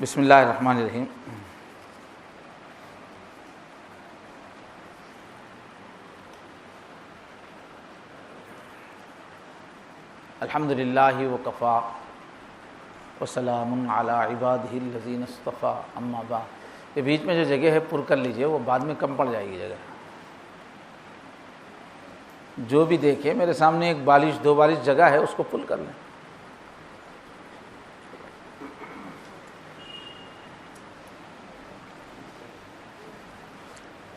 بسم اللہ الرحمن الرحیم۔ الحمد للہ وکفیٰ وسلام علی عبادہ الذین اصطفیٰ، اما بعد۔ یہ بیچ میں جو جگہ ہے پر کر لیجئے، وہ بعد میں کم پڑ جائے گی جگہ۔ جو بھی دیکھے میرے سامنے ایک بالش دو بالش جگہ ہے، اس کو پل کر لیں۔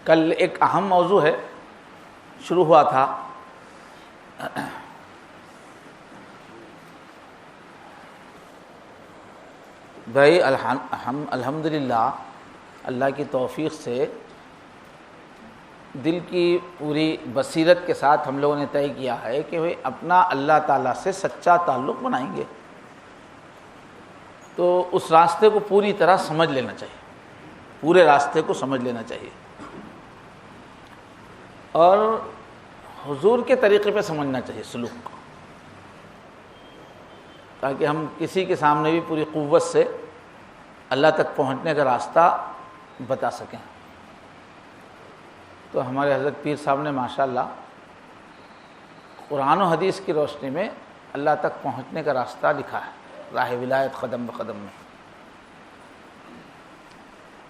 کل ایک اہم موضوع ہے، شروع ہوا تھا بھائی الحمدللہ اللہ کی توفیق سے دل کی پوری بصیرت کے ساتھ ہم لوگوں نے طے کیا ہے کہ بھائی اپنا اللہ تعالیٰ سے سچا تعلق بنائیں گے، تو اس راستے کو پوری طرح سمجھ لینا چاہیے، پورے راستے کو سمجھ لینا چاہیے، اور حضور کے طریقے پہ سمجھنا چاہیے سلوک کو، تاکہ ہم کسی کے سامنے بھی پوری قوت سے اللہ تک پہنچنے کا راستہ بتا سکیں۔ تو ہمارے حضرت پیر صاحب نے ماشاءاللہ قرآن و حدیث کی روشنی میں اللہ تک پہنچنے کا راستہ لکھا ہے، راہ ولایت قدم بقدم میں۔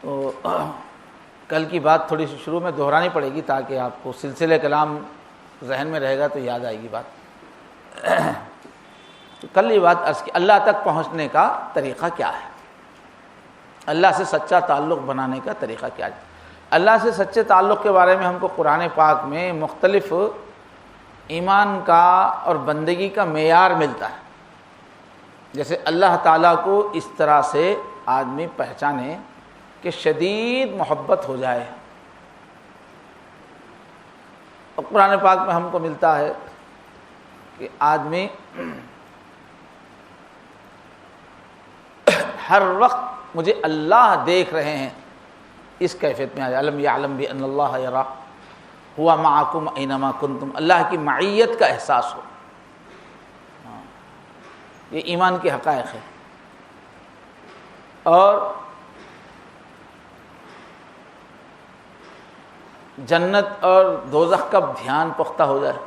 تو کل کی بات تھوڑی سی شروع میں دہرانی پڑے گی تاکہ آپ کو سلسلہ کلام ذہن میں رہے گا تو یاد آئے گی بات۔ تو کل یہ بات عرض کی، اللہ تک پہنچنے کا طریقہ کیا ہے، اللہ سے سچا تعلق بنانے کا طریقہ کیا ہے۔ اللہ سے سچے تعلق کے بارے میں ہم کو قرآن پاک میں مختلف ایمان کا اور بندگی کا معیار ملتا ہے۔ جیسے اللہ تعالیٰ کو اس طرح سے آدمی پہچانے کہ شدید محبت ہو جائے، اور قرآن پاک میں ہم کو ملتا ہے کہ آدمی ہر وقت مجھے اللہ دیکھ رہے ہیں، اس کیفیت میں آ جائے۔ الم یعلم بان اللہ یرا ہوا معکم اینما کنتم، اللہ کی معیت کا احساس ہو۔ یہ ایمان کے حقائق ہے۔ اور جنت اور دوزخ کا دھیان پختہ ہو جائے،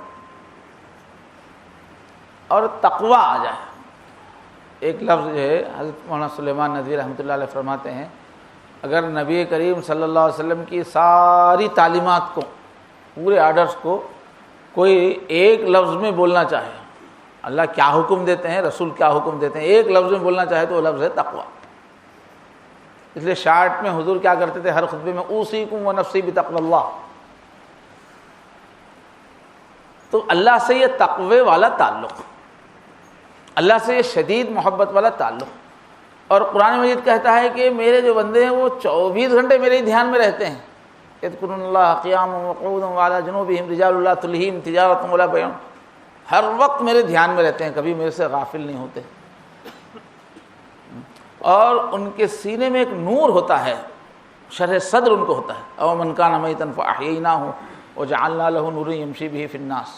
اور تقوی آ جائے۔ ایک لفظ جو ہے حضرت مولانا سلیمان ندوی رحمۃ اللہ علیہ فرماتے ہیں، اگر نبی کریم صلی اللہ علیہ وسلم کی ساری تعلیمات کو، پورے آرڈرز کو کوئی ایک لفظ میں بولنا چاہے، اللہ کیا حکم دیتے ہیں، رسول کیا حکم دیتے ہیں، ایک لفظ میں بولنا چاہے تو وہ لفظ ہے تقوی۔ اس لیے شارٹ میں حضور کیا کرتے تھے ہر خطبے میں، اوصیکم ونفسی بتقوی اللہ۔ تو اللہ سے یہ تقوی والا تعلق، اللہ سے یہ شدید محبت والا تعلق۔ اور قرآن مجید کہتا ہے کہ میرے جو بندے ہیں وہ 24 گھنٹے میرے ہی دھیان میں رہتے ہیں۔ یذکرون اللہ قیاما وقعودا وعلی جنوبہم رجال لا تلہیہم تجارۃ ولا بیع، ہر وقت میرے دھیان میں رہتے ہیں، کبھی میرے سے غافل نہیں ہوتے۔ اور ان کے سینے میں ایک نور ہوتا ہے، شرح صدر ان کو ہوتا ہے، او من کان میتا فاحییناہ وجعلنا لہ نورا یمشی بہ فی الناس۔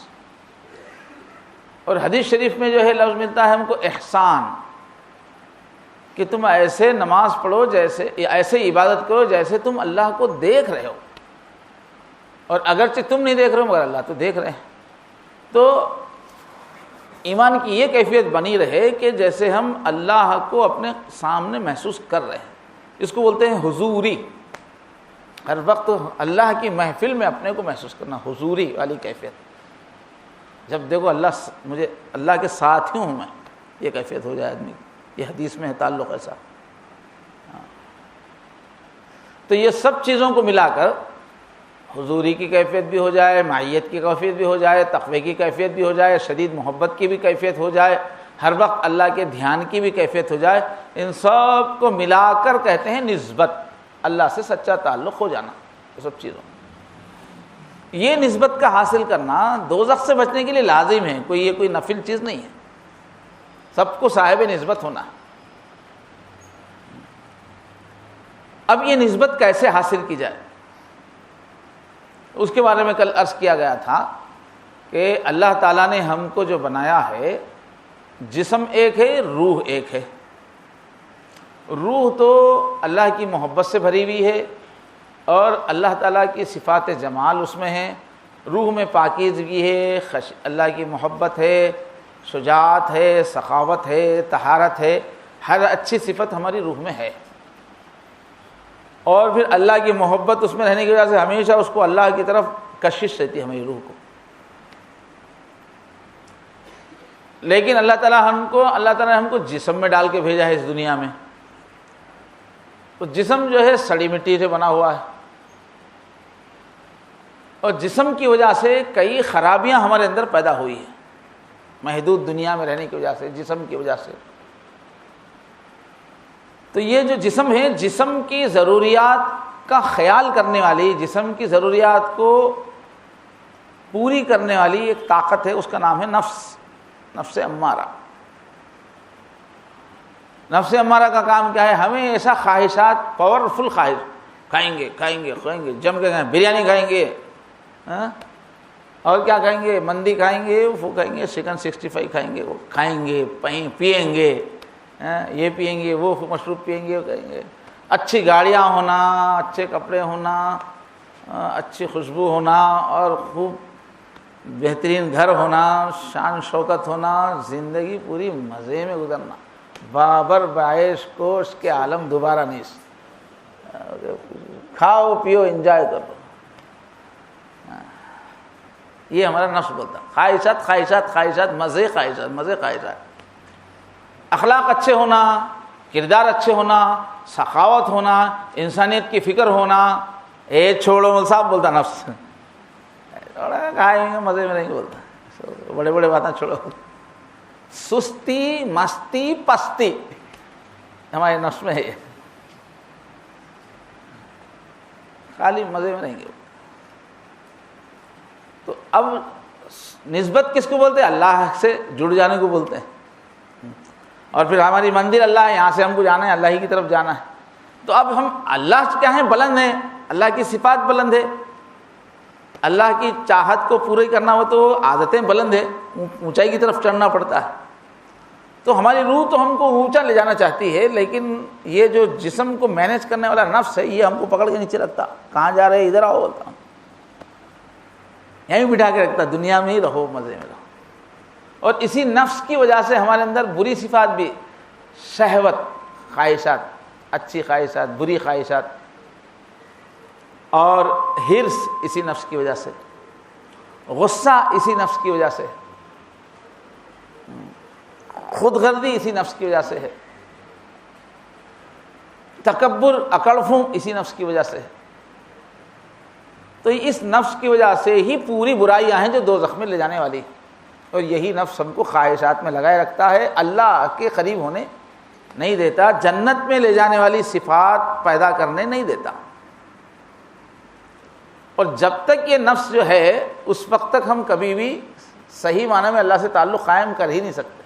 اور حدیث شریف میں جو ہے لفظ ملتا ہے ہم کو احسان، کہ تم ایسے نماز پڑھو جیسے، ایسے عبادت کرو جیسے تم اللہ کو دیکھ رہے ہو، اور اگرچہ تم نہیں دیکھ رہے ہو مگر اللہ تو دیکھ رہے ہیں۔ تو ایمان کی یہ کیفیت بنی رہے کہ جیسے ہم اللہ کو اپنے سامنے محسوس کر رہے ہیں، اس کو بولتے ہیں حضوری۔ ہر وقت اللہ کی محفل میں اپنے کو محسوس کرنا، حضوری والی کیفیت۔ جب دیکھو اللہ، مجھے اللہ کے ساتھ ہی ہوں میں، یہ کیفیت ہو جائے آدمی کی، یہ حدیث میں ہے تعلق ایسا۔ تو یہ سب چیزوں کو ملا کر حضوری کی کیفیت بھی ہو جائے، معیت کی کیفیت بھی ہو جائے، تقوی کی کیفیت بھی ہو جائے، شدید محبت کی بھی کیفیت ہو جائے، ہر وقت اللہ کے دھیان کی بھی کیفیت ہو جائے، ان سب کو ملا کر کہتے ہیں نسبت، اللہ سے سچا تعلق ہو جانا۔ یہ سب چیزوں، یہ نسبت کا حاصل کرنا دوزخ سے بچنے کے لیے لازم ہے، یہ کوئی نفل چیز نہیں ہے، سب کو صاحب نسبت ہونا ہے۔ اب یہ نسبت کیسے حاصل کی جائے، اس کے بارے میں کل عرض کیا گیا تھا کہ اللہ تعالیٰ نے ہم کو جو بنایا ہے، جسم ایک ہے، روح ایک ہے۔ روح تو اللہ کی محبت سے بھری ہوئی ہے اور اللہ تعالیٰ کی صفات جمال اس میں ہیں. روح میں پاکیزگی ہے، اللہ کی محبت ہے، شجاعت ہے، سخاوت ہے، طہارت ہے، ہر اچھی صفت ہماری روح میں ہے. اور پھر اللہ کی محبت اس میں رہنے کی وجہ سے ہمیشہ اس کو اللہ کی طرف کشش رہتی ہے ہماری روح کو. لیکن اللہ تعالیٰ نے ہم کو جسم میں ڈال کے بھیجا ہے اس دنیا میں. تو جسم جو ہے سڑی مٹی سے بنا ہوا ہے اور جسم کی وجہ سے کئی خرابیاں ہمارے اندر پیدا ہوئی ہیں محدود دنیا میں رہنے کی وجہ سے، جسم کی وجہ سے. تو یہ جو جسم ہے، جسم کی ضروریات کا خیال کرنے والی، جسم کی ضروریات کو پوری کرنے والی ایک طاقت ہے، اس کا نام ہے نفس امارہ. نفس امارہ کا کام کیا ہے؟ ہمیں ایسا خواہشات، پاورفل خواہش، کھائیں گے جم کے کھائیں، بریانی کھائیں گے، اور کیا کھائیں گے، مندی کھائیں گے، وہ کھائیں گے، چکن 65 کھائیں گے، وہ کھائیں گے، پیئیں گے، یہ پیئیں گے، وہ مشروب پیئیں گے، وہ کہیں گے. اچھی گاڑیاں ہونا، اچھے کپڑے ہونا، اچھی خوشبو ہونا اور خوب بہترین گھر ہونا، شان شوکت ہونا، زندگی پوری مزے میں گزرنا، بابر بعیش کوش کے عالم دوبارہ نہیں. کھاؤ پیو انجوائے کرو. یہ ہمارا نفس بولتا. خواہشات، مزے خواہشات. اخلاق اچھے ہونا، کردار اچھے ہونا، سخاوت ہونا، انسانیت کی فکر ہونا. چھوڑو مول صاحب بولتا نفس، کھائیں گے مزے میں نہیں بولتا، بڑے باتیں چھوڑو. سستی، مستی، پستی ہمارے نفس میں ہے، خالی مزے میں نہیں گے. تو اب نسبت کس کو بولتے ہیں؟ اللہ سے جڑ جانے کو بولتے ہیں. اور پھر ہماری مندر اللہ ہے، یہاں سے ہم کو جانا ہے، اللہ ہی کی طرف جانا ہے. تو اب ہم اللہ کیا ہیں؟ بلند ہیں، اللہ کی صفات بلند ہے. اللہ کی چاہت کو پورے کرنا ہو تو عادتیں بلند ہے، اونچائی کی طرف چڑھنا پڑتا ہے. تو ہماری روح تو ہم کو اونچا لے جانا چاہتی ہے، لیکن یہ جو جسم کو مینیج کرنے والا نفس ہے یہ ہم کو پکڑ کے نیچے رکھتا. کہاں جا رہے؟ ادھر آؤ بولتا ہوں، یہیں بٹھا کے رکھتا، دنیا میں ہی رہو، مزے میں رہو. اور اسی نفس کی وجہ سے ہمارے اندر بری صفات بھی، شہوت، خواہشات، اچھی خواہشات، بری خواہشات، اور ہرس اسی نفس کی وجہ سے، غصہ اسی نفس کی وجہ سے، خود غرضی اسی نفس کی وجہ سے ہے، تکبر، اکڑفوں اسی نفس کی وجہ سے ہے. تو اس نفس کی وجہ سے ہی پوری برائیاں ہیں جو دوزخ میں لے جانے والی. اور یہی نفس ہم کو خواہشات میں لگائے رکھتا ہے، اللہ کے قریب ہونے نہیں دیتا، جنت میں لے جانے والی صفات پیدا کرنے نہیں دیتا. اور جب تک یہ نفس جو ہے اس وقت تک ہم کبھی بھی صحیح معنی میں اللہ سے تعلق قائم کر ہی نہیں سکتے.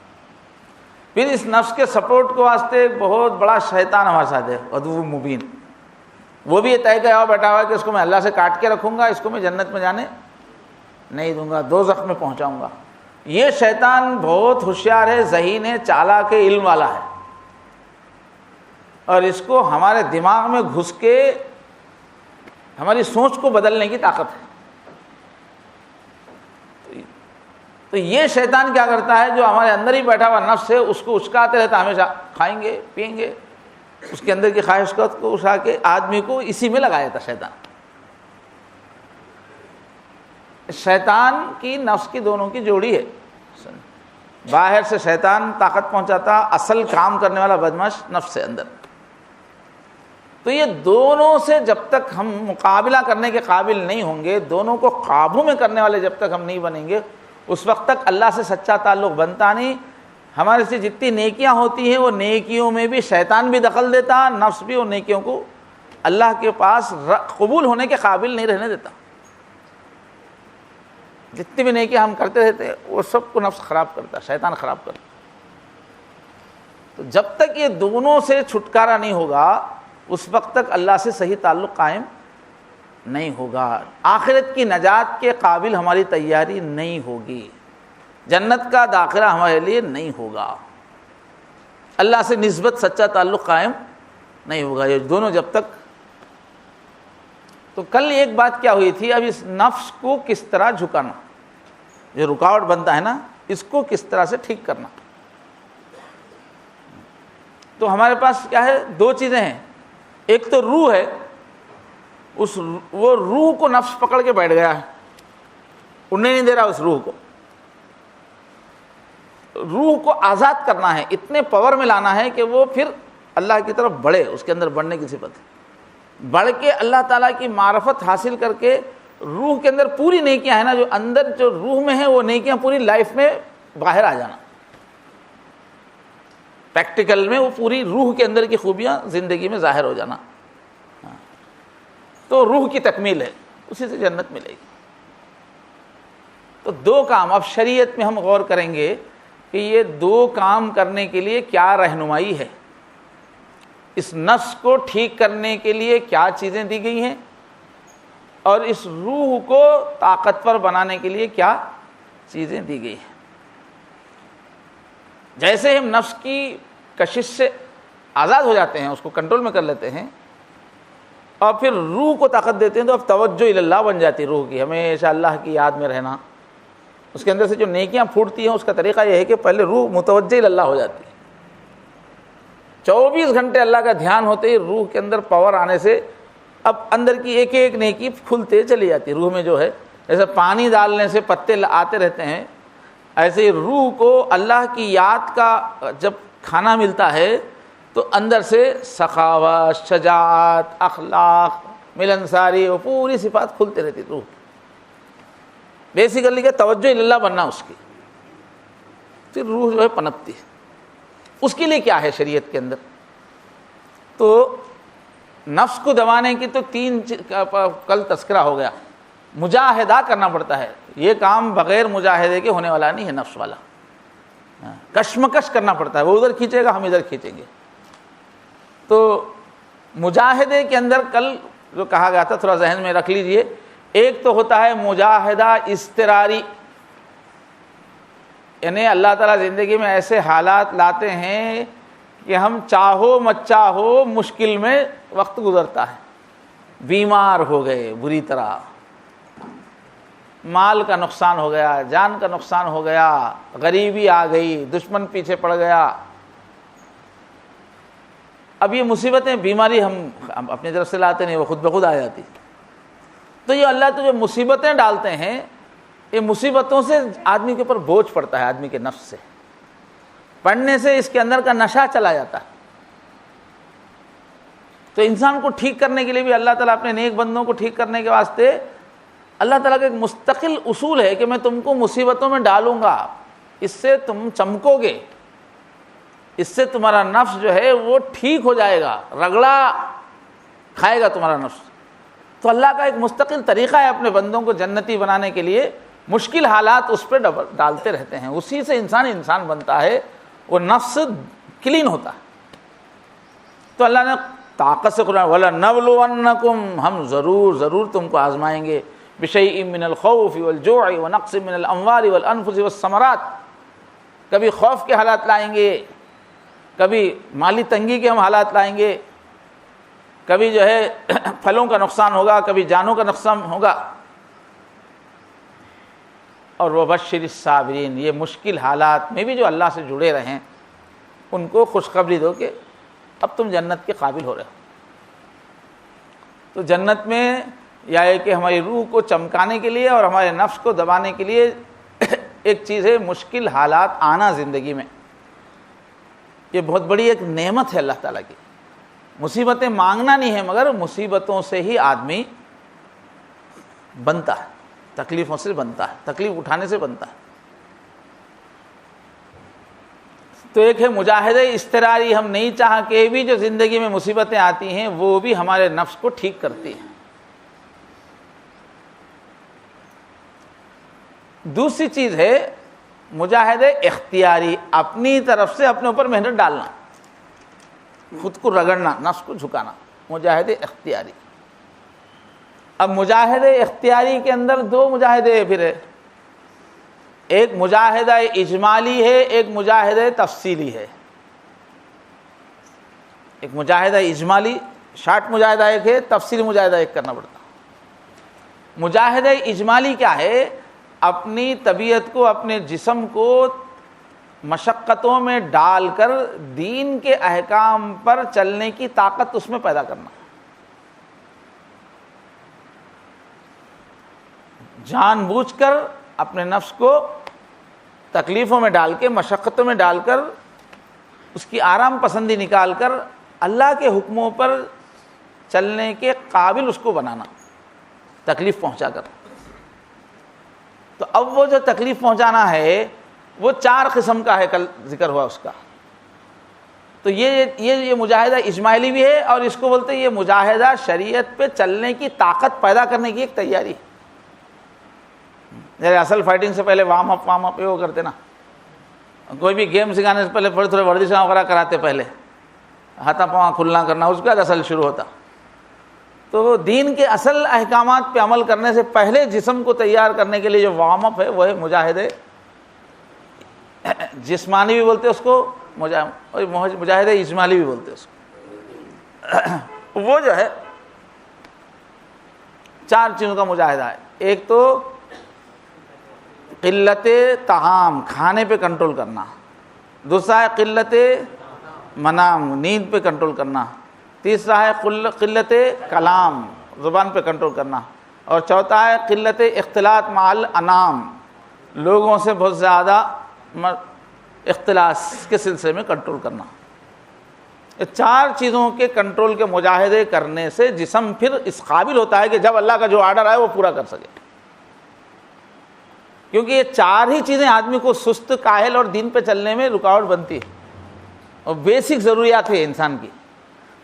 پھر اس نفس کے سپورٹ کو واسطے ایک بہت بڑا شیطان ہمارے ساتھ ہے، عدو مبین. وہ بھی یہ طے کیا بیٹھا ہوا ہے کہ اس کو میں اللہ سے کاٹ کے رکھوں گا، اس کو میں جنت میں جانے نہیں دوں گا، دوزخ میں پہنچاؤں گا. یہ شیطان بہت ہوشیار ہے، ذہین ہے، چالاک ہے، علم والا ہے، اور اس کو ہمارے دماغ میں گھس کے ہماری سوچ کو بدلنے کی طاقت ہے. تو یہ شیطان کیا کرتا ہے؟ جو ہمارے اندر ہی بیٹھا ہوا نفس ہے اس کو اچکاتے رہتا ہمیشہ، کھائیں گے پیئیں گے، اس کے اندر کی خواہشات کو اٹھا کے آدمی کو اسی میں لگایا تھا شیطان. شیطان کی نفس کی دونوں کی جوڑی ہے. باہر سے شیطان طاقت پہنچاتا، اصل کام کرنے والا بدمعاش نفس سے اندر. تو یہ دونوں سے جب تک ہم مقابلہ کرنے کے قابل نہیں ہوں گے، دونوں کو قابو میں کرنے والے جب تک ہم نہیں بنیں گے، اس وقت تک اللہ سے سچا تعلق بنتا نہیں. ہمارے سے جتنی نیکیاں ہوتی ہیں وہ نیکیوں میں بھی شیطان بھی دخل دیتا، نفس بھی ان نیکیوں کو اللہ کے پاس قبول ہونے کے قابل نہیں رہنے دیتا. جتنی بھی نیکیاں ہم کرتے رہتے وہ سب کو نفس خراب کرتا، شیطان خراب کرتا. تو جب تک یہ دونوں سے چھٹکارا نہیں ہوگا اس وقت تک اللہ سے صحیح تعلق قائم نہیں ہوگا. آخرت کی نجات کے قابل ہماری تیاری نہیں ہوگی، جنت کا داخلہ ہمارے لیے نہیں ہوگا، اللہ سے نسبت سچا تعلق قائم نہیں ہوگا یہ دونوں جب تک. تو کل ایک بات کیا ہوئی تھی, اب اس نفس کو کس طرح جھکانا, جو رکاوٹ بنتا ہے نا, اس کو کس طرح سے ٹھیک کرنا. تو ہمارے پاس کیا ہے, دو چیزیں ہیں. ایک تو روح ہے, وہ روح کو نفس پکڑ کے بیٹھ گیا ہے, اڑنے نہیں دے رہا اس روح کو. روح کو آزاد کرنا ہے, اتنے پاور میں لانا ہے کہ وہ پھر اللہ کی طرف بڑھے, اس کے اندر بڑھنے کی صفت ہے. بڑھ کے اللہ تعالیٰ کی معرفت حاصل کر کے روح کے اندر پوری نیکیاں ہیں نا, جو اندر جو روح میں ہیں وہ نیکیاں پوری لائف میں باہر آ جانا, پریکٹیکل میں وہ پوری روح کے اندر کی خوبیاں زندگی میں ظاہر ہو جانا. تو روح کی تکمیل ہے, اسی سے جنت ملے گی. تو دو کام اب شریعت میں ہم غور کریں گے کہ یہ دو کام کرنے کے لیے کیا رہنمائی ہے, اس نفس کو ٹھیک کرنے کے لیے کیا چیزیں دی گئی ہیں, اور اس روح کو طاقتور بنانے کے لیے کیا چیزیں دی گئی ہیں. جیسے ہم نفس کی کشش سے آزاد ہو جاتے ہیں, اس کو کنٹرول میں کر لیتے ہیں, اور پھر روح کو طاقت دیتے ہیں, تو اب توجہ اللہ بن جاتی ہے روح کی, ہمیشہ اللہ کی یاد میں رہنا. اس کے اندر سے جو نیکیاں پھوٹتی ہیں اس کا طریقہ یہ ہے کہ پہلے روح متوجہ اللہ ہو جاتی ہے. 24 گھنٹے اللہ کا دھیان ہوتے ہی روح کے اندر پاور آنے سے اب اندر کی ایک ایک نیکی کھلتے چلی جاتی ہے روح میں. جو ہے جیسے پانی ڈالنے سے پتے آتے رہتے ہیں, ایسے ہی روح کو اللہ کی یاد کا جب کھانا ملتا ہے تو اندر سے سخاوت, شجاعت, اخلاق, ملنساری, وہ پوری صفات کھلتے رہتی روح. بیسیکلی کہ توجہ اللہ بننا اس کی, پھر روح جو ہے پنپتی ہے. اس کے لیے کیا ہے شریعت کے اندر؟ تو نفس کو دبانے کی تو 3 کل تذکرہ ہو گیا. مجاہدہ کرنا پڑتا ہے, یہ کام بغیر مجاہدے کے ہونے والا نہیں ہے. نفس والا کشمکش کرنا پڑتا ہے, وہ ادھر کھینچے گا ہم ادھر کھینچیں گے. تو مجاہدے کے اندر کل جو کہا گیا تھا تھوڑا ذہن میں رکھ لیجئے. ایک تو ہوتا ہے مجاہدہ اضطراری, یعنی اللہ تعالیٰ زندگی میں ایسے حالات لاتے ہیں کہ ہم چاہو مت چاہو مشکل میں وقت گزرتا ہے. بیمار ہو گئے بری طرح, مال کا نقصان ہو گیا, جان کا نقصان ہو گیا, غریبی آ گئی, دشمن پیچھے پڑ گیا. اب یہ مصیبتیں, بیماری ہم اپنی طرف سے لاتے نہیں, وہ خود بخود آ جاتی. تو یہ اللہ تو جو مصیبتیں ڈالتے ہیں, یہ مصیبتوں سے آدمی کے اوپر بوجھ پڑتا ہے, آدمی کے نفس سے پڑھنے سے اس کے اندر کا نشہ چلا جاتا ہے. تو انسان کو ٹھیک کرنے کے لیے بھی اللہ تعالیٰ اپنے نیک بندوں کو ٹھیک کرنے کے واسطے اللہ تعالیٰ کا ایک مستقل اصول ہے کہ میں تم کو مصیبتوں میں ڈالوں گا, اس سے تم چمکو گے, اس سے تمہارا نفس جو ہے وہ ٹھیک ہو جائے گا, رگڑا کھائے گا تمہارا نفس. تو اللہ کا ایک مستقل طریقہ ہے اپنے بندوں کو جنتی بنانے کے لیے, مشکل حالات اس پہ ڈالتے رہتے ہیں, اسی سے انسان بنتا ہے, وہ نفس کلین ہوتا ہے. تو اللہ نے طاقت سے قرآن وَلَنَبْلُوَنَّكُمْ, ہم ضرور تم کو آزمائیں گے, بِشَيْءٍ مِّنَ الْخَوْفِ وَالْجُوعِ وَنَقْصٍ مِّنَ الْأَمْوَالِ وَالْأَنفُسِ وَالثَّمَرَاتِ. کبھی خوف کے حالات لائیں گے, کبھی مالی تنگی کے ہم حالات لائیں گے, کبھی جو ہے پھلوں کا نقصان ہوگا, کبھی جانوں کا نقصان ہوگا. اور وَبَشِّرِ الصَّابِرِينَ, یہ مشکل حالات میں بھی جو اللہ سے جڑے رہیں ان کو خوشخبری دو کہ اب تم جنت کے قابل ہو رہے ہو. تو جنت میں یا ہے کہ ہماری روح کو چمکانے کے لیے اور ہمارے نفس کو دبانے کے لیے ایک چیز ہے مشکل حالات آنا زندگی میں. یہ بہت بڑی ایک نعمت ہے اللہ تعالیٰ کی. مصیبتیں مانگنا نہیں ہے, مگر مصیبتوں سے ہی آدمی بنتا ہے, تکلیفوں سے بنتا ہے, تکلیف اٹھانے سے بنتا ہے. تو ایک ہے مجاہدہ اضطراری, ہم نہیں چاہ کے بھی جو زندگی میں مصیبتیں آتی ہیں وہ بھی ہمارے نفس کو ٹھیک کرتی ہیں. دوسری چیز ہے مجاہدہ اختیاری, اپنی طرف سے اپنے اوپر محنت ڈالنا, خود کو رگڑنا, نفس کو جھکانا, مجاہدہ اختیاری. اب مجاہدہ اختیاری کے اندر 2 مجاہدے پھر ہے, ایک مجاہدہ اجمالی ہے, ایک مجاہدہ تفصیلی ہے. ایک مجاہدہ اجمالی، شارٹ مجاہدہ ایک ہے، تفصیلی مجاہدہ ایک کرنا پڑتا. مجاہدہ اجمالی کیا ہے؟ اپنی طبیعت کو، اپنے جسم کو مشقتوں میں ڈال کر دین کے احکام پر چلنے کی طاقت اس میں پیدا کرنا. جان بوجھ کر اپنے نفس کو تکلیفوں میں ڈال کے، مشقتوں میں ڈال کر، اس کی آرام پسندی نکال کر اللہ کے حکموں پر چلنے کے قابل اس کو بنانا، تکلیف پہنچا کر. تو اب وہ جو تکلیف پہنچانا ہے وہ 4 قسم کا ہے، کل ذکر ہوا اس کا. تو یہ مجاہدہ اجمالی بھی ہے، اور اس کو بولتے ہیں یہ مجاہدہ شریعت پہ چلنے کی طاقت پیدا کرنے کی ایک تیاری. جیسے اصل فائٹنگ سے پہلے وارم اپ وہ کرتے نا، کوئی بھی گیم سکھانے سے پہلے تھوڑے ورزشیں وغیرہ کراتے، پہلے ہاتھا پاؤں کھلنا کرنا، اس کے بعد اصل شروع ہوتا. تو دین کے اصل احکامات پہ عمل کرنے سے پہلے جسم کو تیار کرنے کے لیے جو وارم اپ ہے وہ ہے مجاہدے جسمانی بھی بولتے اس کو، مجاہدہ اجمالی بھی بولتے اس کو. وہ جو ہے 4 چیزوں کا مجاہدہ ہے. ایک تو قلت طعام، کھانے پہ کنٹرول کرنا. دوسرا ہے قلت منام، نیند پہ کنٹرول کرنا. تیسرا ہے قلت کلام، زبان پہ کنٹرول کرنا. اور چوتھا ہے قلت اختلاط مع الانام، لوگوں سے بہت زیادہ اختلاط کے سلسلے میں کنٹرول کرنا. یہ 4 چیزوں کے کنٹرول کے مجاہدے کرنے سے جسم پھر اس قابل ہوتا ہے کہ جب اللہ کا جو آرڈر آئے وہ پورا کر سکے. کیونکہ یہ 4 ہی چیزیں آدمی کو سست، کاہل اور دین پہ چلنے میں رکاوٹ بنتی ہے، اور بیسک ضروریات ہے انسان کی.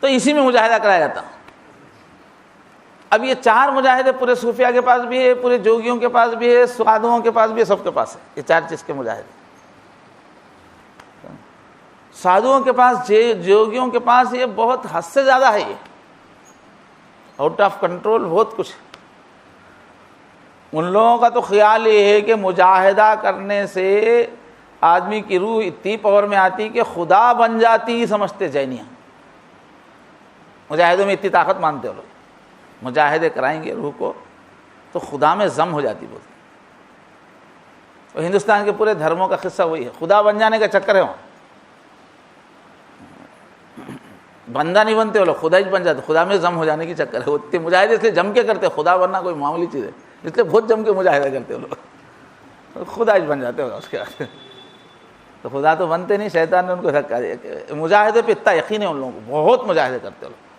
تو اسی میں مجاہدہ کرایا جاتا. اب یہ 4 مجاہدے پورے صوفیاء کے پاس بھی ہے، پورے جوگیوں کے پاس بھی ہے، سادھوؤں کے پاس بھی ہے، سب کے پاس ہے یہ 4 چیز کے مجاہدے. سادھوؤں کے پاس، جوگیوں کے پاس یہ بہت حد سے زیادہ ہے، یہ آؤٹ آف کنٹرول بہت کچھ. ان لوگوں کا تو خیال یہ ہے کہ مجاہدہ کرنے سے آدمی کی روح اتنی پاور میں آتی کہ خدا بن جاتی سمجھتے جینیاں. مجاہدوں میں اتنی طاقت مانتے ہو لوگ، مجاہدے کرائیں گے روح کو تو خدا میں ضم ہو جاتی بولتے. تو ہندوستان کے پورے دھرموں کا قصہ وہی ہے، خدا بن جانے کا چکر ہے. وہاں بندہ نہیں بنتے وہ لوگ، خدا ہی بن جاتے، خدا میں ضم ہو جانے کی چکر ہے. اتنے مجاہدے اس لیے جم کے کرتے، خدا بننا کوئی معمولی چیز ہے، اس لیے بہت جم کے مجاہدہ کرتے وہ لوگ، خدا ہی بن جاتے ہوگا اس کے بعد. تو خدا تو بنتے نہیں، شیطان نے ان کو دھکا دیا. مجاہدے پہ اتنا یقین ہے ان لوگوں کو، بہت مجاہدے کرتے لوگ.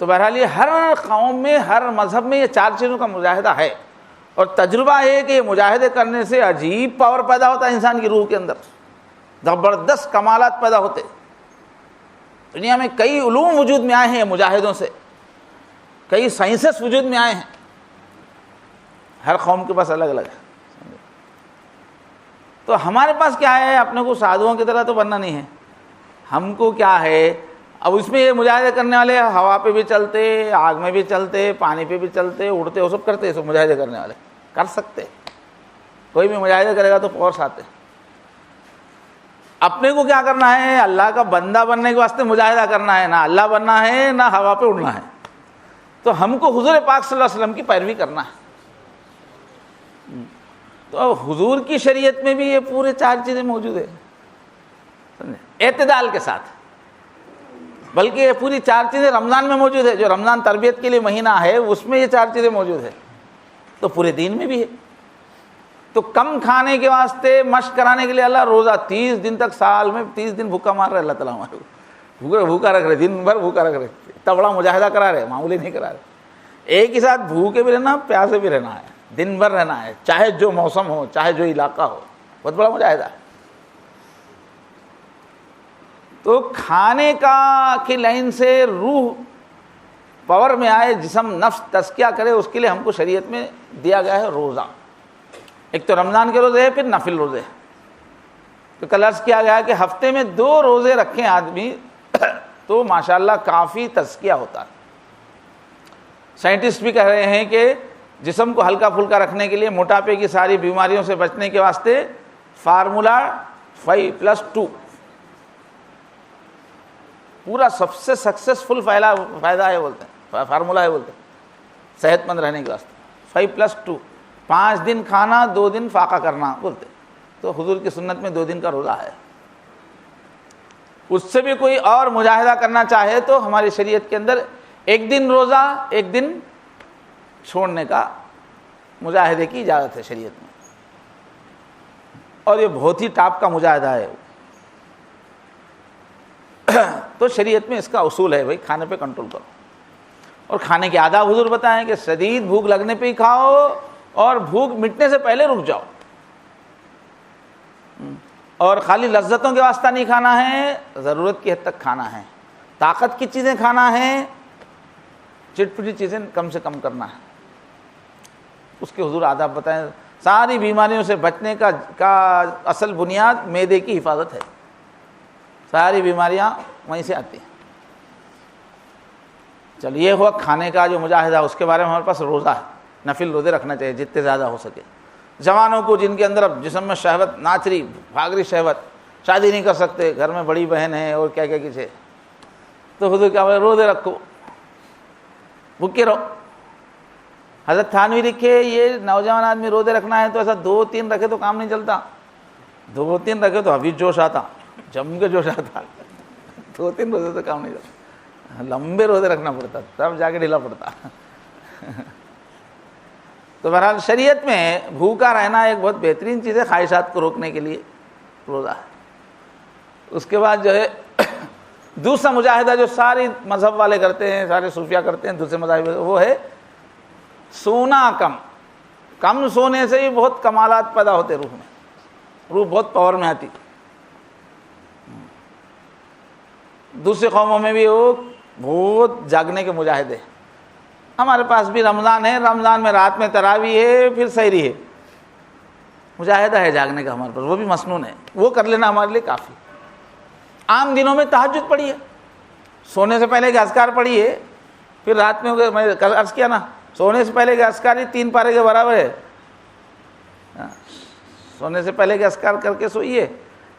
تو بہرحال یہ ہر قوم میں، ہر مذہب میں یہ 4 چیزوں کا مجاہدہ ہے. اور تجربہ ہے کہ یہ مجاہدے کرنے سے عجیب پاور پیدا ہوتا ہے انسان کی روح کے اندر، زبردست کمالات پیدا ہوتے. دنیا میں کئی علوم وجود میں آئے ہیں مجاہدوں سے، کئی سائنسز وجود میں آئے ہیں، ہر قوم کے پاس الگ الگ ہے. تو ہمارے پاس کیا ہے؟ اپنے کو سادھوؤں کی طرح تو بننا نہیں ہے. ہم کو کیا ہے؟ اب اس میں یہ مجاہدے کرنے والے ہوا پہ بھی چلتے، آگ میں بھی چلتے، پانی پہ بھی چلتے، اڑتے، وہ سب کرتے. سب مجاہدے کرنے والے کر سکتے. کوئی بھی مجاہدے کرے گا تو فورس آتے. اپنے کو کیا کرنا ہے؟ اللہ کا بندہ بننے کے واسطے مجاہدہ کرنا ہے، نہ اللہ بننا ہے نہ ہوا پہ اڑنا ہے. تو ہم کو حضور پاک صلی اللہ علیہ وسلم کی پیروی کرنا ہے. تو حضور کی شریعت میں بھی یہ پورے 4 چیزیں موجود ہیں، اعتدال کے ساتھ. بلکہ یہ پوری 4 چیزیں رمضان میں موجود ہے، جو رمضان تربیت کے لیے مہینہ ہے اس میں یہ 4 چیزیں موجود ہے. تو پورے دین میں بھی ہے. تو کم کھانے کے واسطے مشق کرانے کے لیے اللہ روزہ 30 دن تک، سال میں 30 دن بھوکا مار رہے اللہ تعالیٰ ہمارے کو، بھوکا رکھ رہے، دن بھر بھوکا رکھ رہے. اتنا بڑا مجاہدہ کرا رہے، معمولی نہیں کرا رہے. ایک ہی ساتھ بھوکے بھی رہنا، پیاسے بھی رہنا ہے، دن بھر رہنا ہے، چاہے جو موسم ہو، چاہے جو علاقہ ہو. بہت بڑا مجاہدہ ہے. تو کھانے کی لائن سے روح پاور میں آئے، جسم نفس تزکیہ کرے، اس کے لیے ہم کو شریعت میں دیا گیا ہے روزہ. ایک تو رمضان کے روزے ہے، پھر نفل روزے. تو کل عرض کیا گیا کہ ہفتے میں 2 روزے رکھیں آدمی تو ماشاءاللہ کافی تزکیہ ہوتا ہے. سائنٹسٹ بھی کہہ رہے ہیں کہ جسم کو ہلکا پھلکا رکھنے کے لیے، موٹاپے کی ساری بیماریوں سے بچنے کے واسطے فارمولا 5+2 پورا سب سے سکسیسفل فائدہ ہے بولتے ہیں، فارمولہ ہے بولتے ہیں صحت مند رہنے کے واسطے. 5+2 5 دن کھانا 2 دن فاقہ کرنا بولتے ہیں. تو حضور کی سنت میں 2 دن کا روزہ ہے. اس سے بھی کوئی اور مجاہدہ کرنا چاہے تو ہماری شریعت کے اندر 1 دن روزہ 1 دن چھوڑنے کا مجاہدے کی اجازت ہے شریعت میں. اور یہ بہت ہی ٹاپ کا مجاہدہ ہے. تو شریعت میں اس کا اصول ہے بھائی کھانے پہ کنٹرول کرو. اور کھانے کے آداب حضور بتائیں کہ شدید بھوک لگنے پہ ہی کھاؤ اور بھوک مٹنے سے پہلے رک جاؤ. اور خالی لذتوں کے واسطہ نہیں کھانا ہے، ضرورت کی حد تک کھانا ہے. طاقت کی چیزیں کھانا ہے، چٹ پٹی چیزیں کم سے کم کرنا ہے. اس کے حضور آداب بتائیں. ساری بیماریوں سے بچنے کا اصل بنیاد معدے کی حفاظت ہے. ساری بیماریاں وہیں سے آتی ہیں. چلیے یہ ہوا کھانے کا جو مجاہدہ. اس کے بارے میں ہمارے پاس روزہ ہے. نفل روزے رکھنا چاہیے جتنے زیادہ ہو سکے. جوانوں کو جن کے اندر اب جسم میں شہوت ناچ رہی بھاگ رہی شہوت، شادی نہیں کر سکتے، گھر میں بڑی بہن ہے اور کیا کیا کچھ ہے، تو حضور کیا بولے روزے رکھو، بھوکے رہو. حضرت تھانوی لکھے یہ نوجوان آدمی روزے رکھنا ہے تو ایسا 2-3 رکھے تو کام نہیں چلتا. 2-3 رکھے تو ابھی جوش آتا، جم کے جوش آتا. 2-3 روزے تو کام نہیں چلتا، لمبے روزے رکھنا پڑتا تب جا کے ڈھیلا پڑتا. تو بہرحال شریعت میں بھوکا رہنا ایک بہت بہترین چیز ہے خواہشات کو روکنے کے لیے روزہ ہے. اس کے بعد جو ہے دوسرا مجاہدہ جو ساری مذہب والے کرتے ہیں، سارے صوفیہ کرتے ہیں دوسرے مذاہب، وہ ہے سونا کم سونے سے ہی بہت کمالات پیدا ہوتے روح میں، روح بہت پاور میں آتی. دوسری قوموں میں بھی وہ بہت جاگنے کے مجاہدے. ہمارے پاس بھی رمضان ہے، رمضان میں رات میں تراویح ہے، پھر سحری ہے. مجاہدہ ہے جاگنے کا ہمارے پاس، وہ بھی مسنون ہے، وہ کر لینا ہمارے لیے کافی. عام دنوں میں تہجد پڑھیے، سونے سے پہلے کے اذکار پڑھیے، پھر رات میں میں کل عرض کیا نا سونے سے پہلے کے اذکار ہی 3 پارے کے برابر ہے. سونے سے پہلے کے اذکار کر کے سوئیے،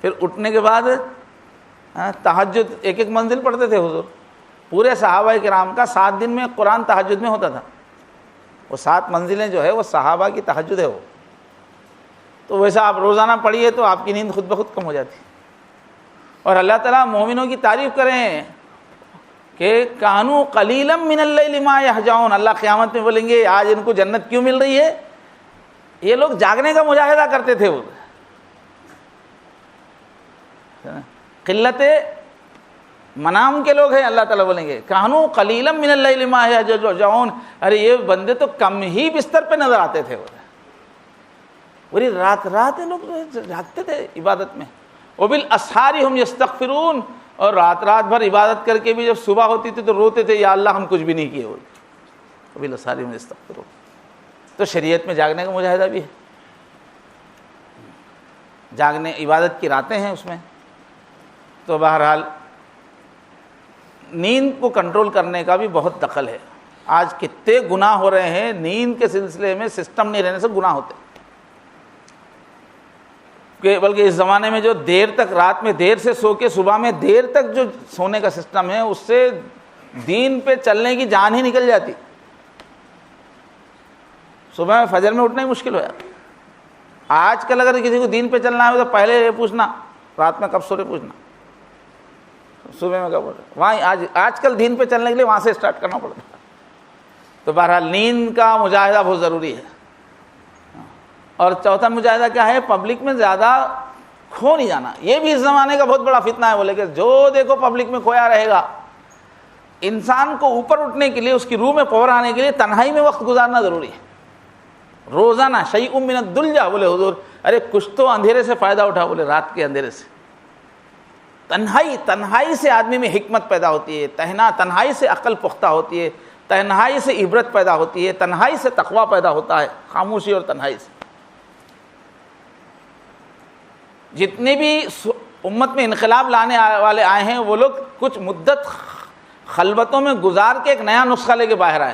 پھر اٹھنے کے بعد تہجد 1 منزل پڑھتے تھے حضور. پورے صحابہ کرام کا 7 دن میں قرآن تہجد میں ہوتا تھا. وہ 7 منزلیں جو ہے وہ صحابہ کی تہجد ہے وہ. تو ویسا آپ روزانہ پڑھیے تو آپ کی نیند خود بخود کم ہو جاتی. اور اللہ تعالیٰ مومنوں کی تعریف کریں کہ کانو قلیلا من اللیل ما یہجعون. اللہ قیامت میں بولیں گے آج ان کو جنت کیوں مل رہی ہے؟ یہ لوگ جاگنے کا مجاہدہ کرتے تھے. وہ قلت منام کے لوگ ہیں. اللہ تعالیٰ بولیں گے کانو قلیلا من اللیل ما یہجعون. ارے یہ بندے تو کم ہی بستر پہ نظر آتے تھے. پوری رات لوگ جاگتے تھے عبادت میں. وبالاسحار هم یستغفرون. اور رات بھر عبادت کر کے بھی جب صبح ہوتی تھی تو روتے تھے یا اللہ ہم کچھ بھی نہیں کیے. وبالاسحار هم یستغفرون. تو شریعت میں جاگنے کا مجاہدہ بھی ہے. جاگنے عبادت کی راتیں ہیں اس میں. تو بہرحال نیند کو کنٹرول کرنے کا بھی بہت دخل ہے. آج کتنے گناہ ہو رہے ہیں نیند کے سلسلے میں. سسٹم نہیں رہنے سے گناہ ہوتے ہیں. بلکہ اس زمانے میں جو دیر تک رات میں دیر سے سو کے صبح میں دیر تک جو سونے کا سسٹم ہے اس سے دین پہ چلنے کی جان ہی نکل جاتی. صبح میں فجر میں اٹھنا ہی مشکل ہو جاتا. آج کل اگر کسی کو دین پہ چلنا ہے تو پہلے یہ پوچھنا رات میں کب سو رہے، پوچھنا صبح میں کب اٹھ رہے. وہاں آج کل دین پہ چلنے کے لیے وہاں سے اسٹارٹ کرنا پڑتا ہے. تو بہرحال نیند کا مجاہدہ بہت ضروری ہے. اور چوتھا مجاہدہ کیا ہے؟ پبلک میں زیادہ کھو نہیں جانا. یہ بھی اس زمانے کا بہت بڑا فتنہ ہے. بولے کہ جو دیکھو پبلک میں کھویا رہے گا. انسان کو اوپر اٹھنے کے لیے، اس کی روح میں پاور آنے کے لیے تنہائی میں وقت گزارنا ضروری ہے. روزانہ شیء من الدلجہ. بولے حضور ارے کچھ تو اندھیرے سے فائدہ اٹھا. بولے رات کے اندھیرے سے. تنہائی سے آدمی میں حکمت پیدا ہوتی ہے. تنہائی سے عقل پختہ ہوتی ہے. تنہائی سے عبرت پیدا ہوتی ہے. تنہائی سے تقویٰ پیدا ہوتا ہے. خاموشی اور تنہائی سے. جتنے بھی امت میں انقلاب لانے والے آئے ہیں وہ لوگ کچھ مدت خلوتوں میں گزار کے ایک نیا نسخہ لے کے باہر آئے.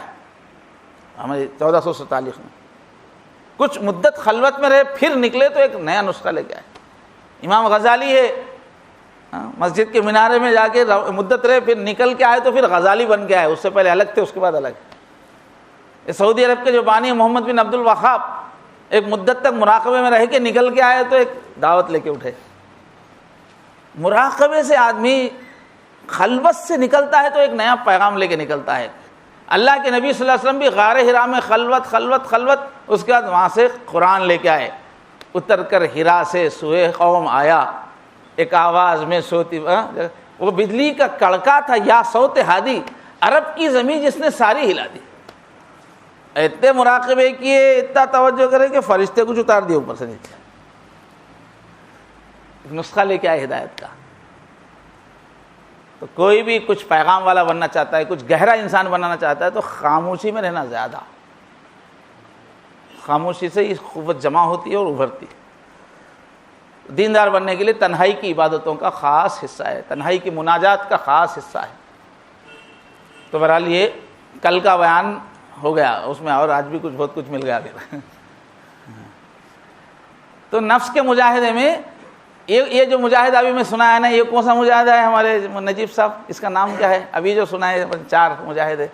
ہماری 1447 میں کچھ مدت خلوت میں رہے پھر نکلے تو ایک نیا نسخہ لے کے آئے. امام غزالی ہے، مسجد کے مینارے میں جا کے مدت رہے، پھر نکل کے آئے تو پھر غزالی بن کے آئے، اس سے پہلے الگ تھے، اس کے بعد الگ۔ سعودی عرب کے جو بانی محمد بن عبد الوہاب ایک مدت تک مراقبے میں رہ کے نکل کے آئے تو ایک دعوت لے کے اٹھے۔ مراقبے سے آدمی خلوت سے نکلتا ہے تو ایک نیا پیغام لے کے نکلتا ہے۔ اللہ کے نبی صلی اللہ علیہ وسلم بھی غار حرا میں خلوت خلوت خلوت، اس کے بعد وہاں سے قرآن لے کے آئے، اتر کر حرا سے سوئے قوم آیا، ایک آواز میں سوتی، وہ بجلی کا کڑکا تھا یا صوت ہادی، عرب کی زمین جس نے ساری ہلا دی۔ اتنے مراقبے کیے، اتنا توجہ کرے کہ فرشتے کچھ اتار دیے اوپر سے نیچے، نسخہ لے کے آئے ہدایت کا۔ تو کوئی بھی کچھ پیغام والا بننا چاہتا ہے، کچھ گہرا انسان بنانا چاہتا ہے تو خاموشی میں رہنا زیادہ، خاموشی سے اس قوت جمع ہوتی ہے اور ابھرتی ہے۔ دیندار بننے کے لیے تنہائی کی عبادتوں کا خاص حصہ ہے، تنہائی کی مناجات کا خاص حصہ ہے۔ تو بہرحال یہ کل کا بیان ہو گیا، اس میں اور آج بھی کچھ بہت کچھ مل گیا پھر۔ تو نفس کے مجاہدے میں یہ جو مجاہدہ ابھی میں سنا ہے نا، یہ کون سا مجاہدہ ہے ہمارے نجیب صاحب؟ اس کا نام کیا ہے ابھی جو سنا ہے 4 مجاہدے؟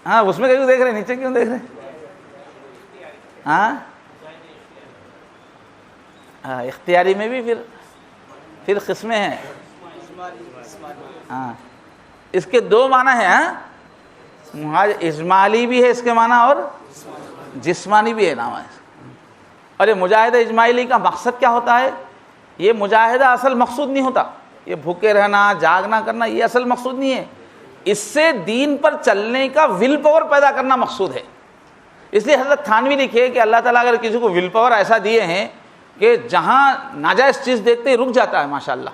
ہاں اس میں کیوں دیکھ رہے ہیں، نیچے کیوں دیکھ رہے ہیں؟ ہاں اختیاری میں بھی پھر قسمیں ہیں۔ ہاں اس کے 2 معنی ہیں، ہاں اجمالی بھی ہے اس کے معنی اور جسمانی بھی ہے نام ہے۔ اور یہ مجاہدہ اجمالی کا مقصد کیا ہوتا ہے؟ یہ مجاہدہ اصل مقصود نہیں ہوتا، یہ بھوکے رہنا جاگنا کرنا یہ اصل مقصود نہیں ہے، اس سے دین پر چلنے کا ول پاور پیدا کرنا مقصود ہے۔ اس لیے حضرت تھانوی لکھے کہ اللہ تعالیٰ اگر کسی کو ول پاور ایسا دیے ہیں کہ جہاں ناجائز چیز دیکھتے ہی رک جاتا ہے ماشاءاللہ،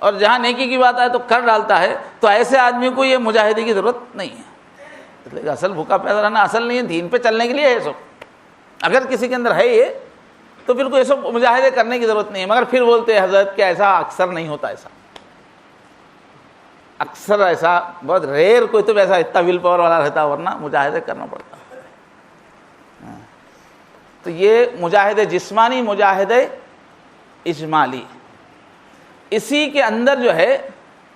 اور جہاں نیکی کی بات آئے تو کر ڈالتا ہے، تو ایسے آدمی کو یہ مجاہدے کی ضرورت نہیں ہے۔ اس لیے اصل بھوکا پیدا رہنا اصل نہیں ہے، دین پہ چلنے کے لیے ہے سب۔ اگر کسی کے اندر ہے یہ تو پھر کوئی سب مجاہدے کرنے کی ضرورت نہیں ہے، مگر پھر بولتے ہیں حضرت کہ ایسا اکثر نہیں ہوتا، ایسا اکثر ایسا بہت ریئر کوئی تو ایسا اتنا ول پاور والا رہتا، ورنہ مجاہدے کرنا پڑتا۔ تو یہ مجاہدے جسمانی، مجاہدے اجمالی، اسی کے اندر جو ہے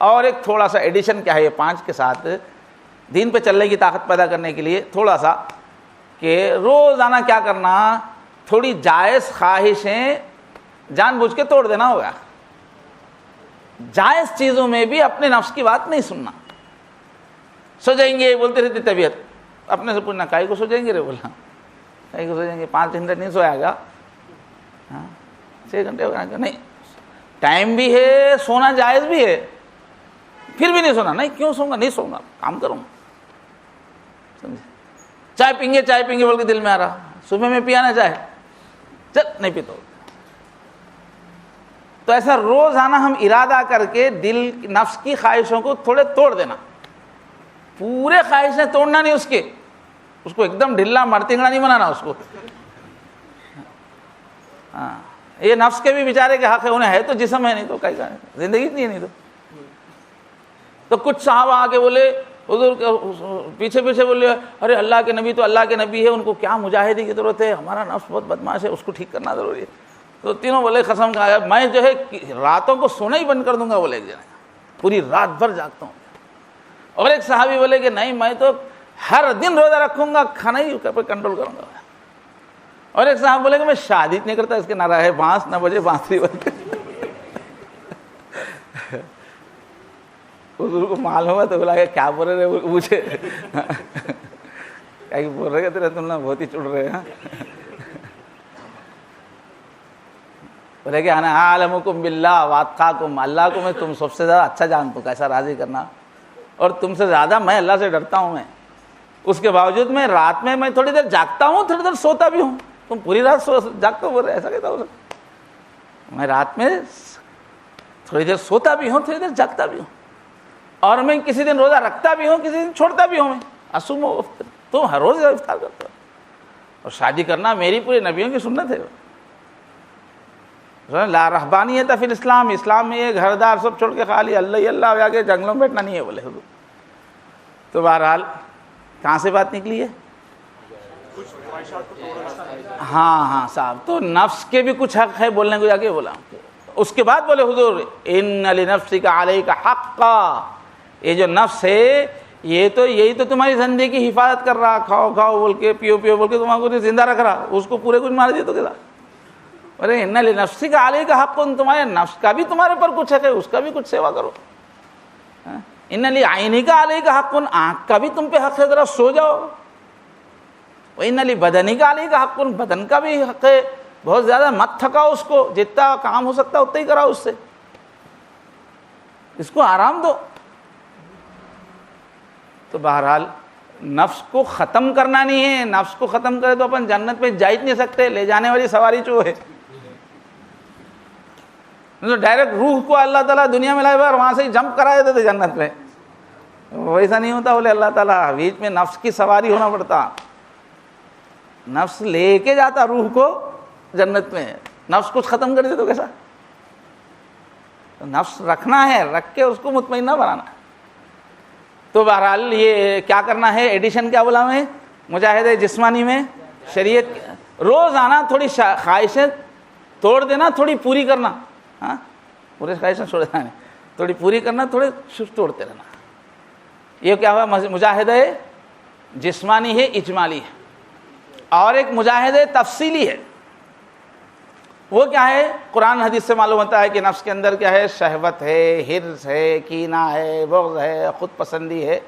اور ایک تھوڑا سا ایڈیشن کیا ہے یہ 5 کے ساتھ دین پہ چلنے کی طاقت پیدا کرنے کے لیے تھوڑا سا کہ روزانہ کیا کرنا، تھوڑی جائز خواہشیں جان بوجھ کے توڑ دینا ہوگا۔ جائز چیزوں میں بھی اپنے نفس کی بات نہیں سننا۔ سو جائیں گے بولتے رہتی طبیعت، اپنے سے پوچھنا کائی کو سو جائیں گے رے، بولنا کائی کو سو جائیں گے، 5 گھنٹے نہیں سویا گا، 6 گھنٹے ہو گئے نہیں، ٹائم بھی ہے، سونا جائز بھی ہے، پھر بھی نہیں سونا، نہیں کیوں سوں گا، نہیں سوں گا، کام کروں گا، سمجھے؟ چائے پیں گے بول کے دل میں آ رہا، صبح میں پیا نا چائے، چل نہیں پیتا۔ تو ایسا روزانہ ہم ارادہ کر کے دل نفس کی خواہشوں کو تھوڑے توڑ دینا، پورے خواہشیں توڑنا نہیں، اس کو ایک دم ڈھلا مرتنگڑا نہیں بنانا اس کو۔ ہاں یہ نفس کے بھی بیچارے کے حق ہے، انہیں ہے تو جسم ہے، نہیں تو کئی زندگی نہیں تو۔ تو کچھ صحابہ آ کے بولے حضور پیچھے بولے ارے اللہ کے نبی تو اللہ کے نبی ہے، ان کو کیا مجاہدے کی ضرورت ہے، ہمارا نفس بہت بدماش ہے، اس کو ٹھیک کرنا ضروری ہے۔ تو تینوں بولے قسم کھایا میں جو ہے راتوں کو سونا ہی بند کر دوں گا، بولے ایک جنے پوری رات بھر جاگتا ہوں۔ اور ایک صحابی بولے کہ نہیں میں تو ہر دن روزہ رکھوں گا، کھانا ہی پہ کنٹرول کروں گا۔ اور ایک صاحب بولے کہ میں شادی نہیں کرتا، اس کے نہ رہے بانس نہ بجے بانسری بجے۔ حضور کو معلوم ہوا تو بولا کہ کیا بول رہے مجھے، کیا بول رہے تیرے تم نے بہت ہی چڑ رہے ہیں۔ بولے کہ انا اعلمکم باللہ واتقاکم، اللہ کو میں تم سب سے زیادہ اچھا جانتا ہوں کیسا راضی کرنا، اور تم سے زیادہ میں اللہ سے ڈرتا ہوں۔ میں اس کے باوجود میں رات میں تھوڑی دیر جاگتا ہوں، تھوڑی دیر سوتا بھی ہوں۔ تم پوری رات جاگتے ہو، بول رہے ایسا کہتا ہوں میں رات میں تھوڑی دیر سوتا بھی ہوں، تھوڑی دیر جاگتا بھی ہوں، اور میں کسی دن روزہ رکھتا بھی ہوں، کسی دن چھوڑتا بھی ہوں۔ میں اصوم و افطر، تم ہر روز افطار کرتے ہو، اور شادی کرنا میری پورے نبیوں کی سنت ہے۔ لا رہبانیت فی الاسلام، اسلام میں یہ گھر دار سب چھوڑ کے خالی اللہ ہی اللہ ہو کے جنگلوں میں بیٹھنا نہیں ہے، بولے حضور۔ تو بہرحال کہاں سے بات نکلی ہے؟ ہاں صاحب، تو نفس کے بھی کچھ حق ہے بولنے کو، جا کے بولا. اس کے بعد بولے حضور ان لنفسک علیک حقا، یہ جو نفس ہے یہ تو یہی تو تمہاری زندگی کی حفاظت کر رہا، کھاؤ کھاؤ بول کے، پیو پیو بول کے تمہارے کو زندہ رکھ رہا، اس کو پورے کچھ مار دیا تو کیا؟ ارے ان لنفسک علیک حق، تمہارے نفس کا بھی تمہارے پر کچھ ہے، اس کا بھی کچھ سیوا کرو. ان لعینک علیک حق، آنکھ کا بھی تم پہ حق ہے، ذرا سو جاؤ. ان لبدنک علیک حق، بدن کا بھی حق ہے، بہت زیادہ مت تھکاؤ اس کو، جتنا کام ہو سکتا ہے اتنا ہی کراؤ، اس سے اس کو آرام دو. تو بہرحال نفس کو ختم کرنا نہیں ہے، نفس کو ختم کرے تو اپن جنت پہ جا ہی نہیں سکتے، لے جانے والی سواری جو ہے. ڈائریکٹ روح کو اللہ تعالیٰ دنیا میں لائے اور وہاں سے ہی جمپ کرا دیتے تھے جنت میں، ویسا نہیں ہوتا. بولے اللہ تعالیٰ بیچ میں نفس کی سواری ہونا پڑتا، نفس لے کے جاتا روح کو جنت میں. نفس کچھ ختم کر دے تو کیسا؟ نفس رکھنا ہے، رکھ کے اس کو مطمئنہ بنانا. تو بہرحال یہ کیا کرنا ہے، ایڈیشن کیا بولا میں، مجاہدہ جسمانی میں شریعت روزانہ تھوڑی خواہشیں توڑ دینا، تھوڑی پوری کرنا. ہاں پورے خواہشیں چھوڑ دینا، تھوڑی پوری کرنا، تھوڑے توڑتے رہنا. یہ کیا ہوا، مجاہدہ جسمانی ہے، اجمالی ہے. اور ایک مجاہدہ تفصیلی ہے، وہ کیا ہے، قرآن حدیث سے معلوم ہوتا ہے کہ نفس کے اندر کیا ہے، شہوت ہے، حرص ہے، کینہ ہے، بغض ہے، خود پسندی ہے،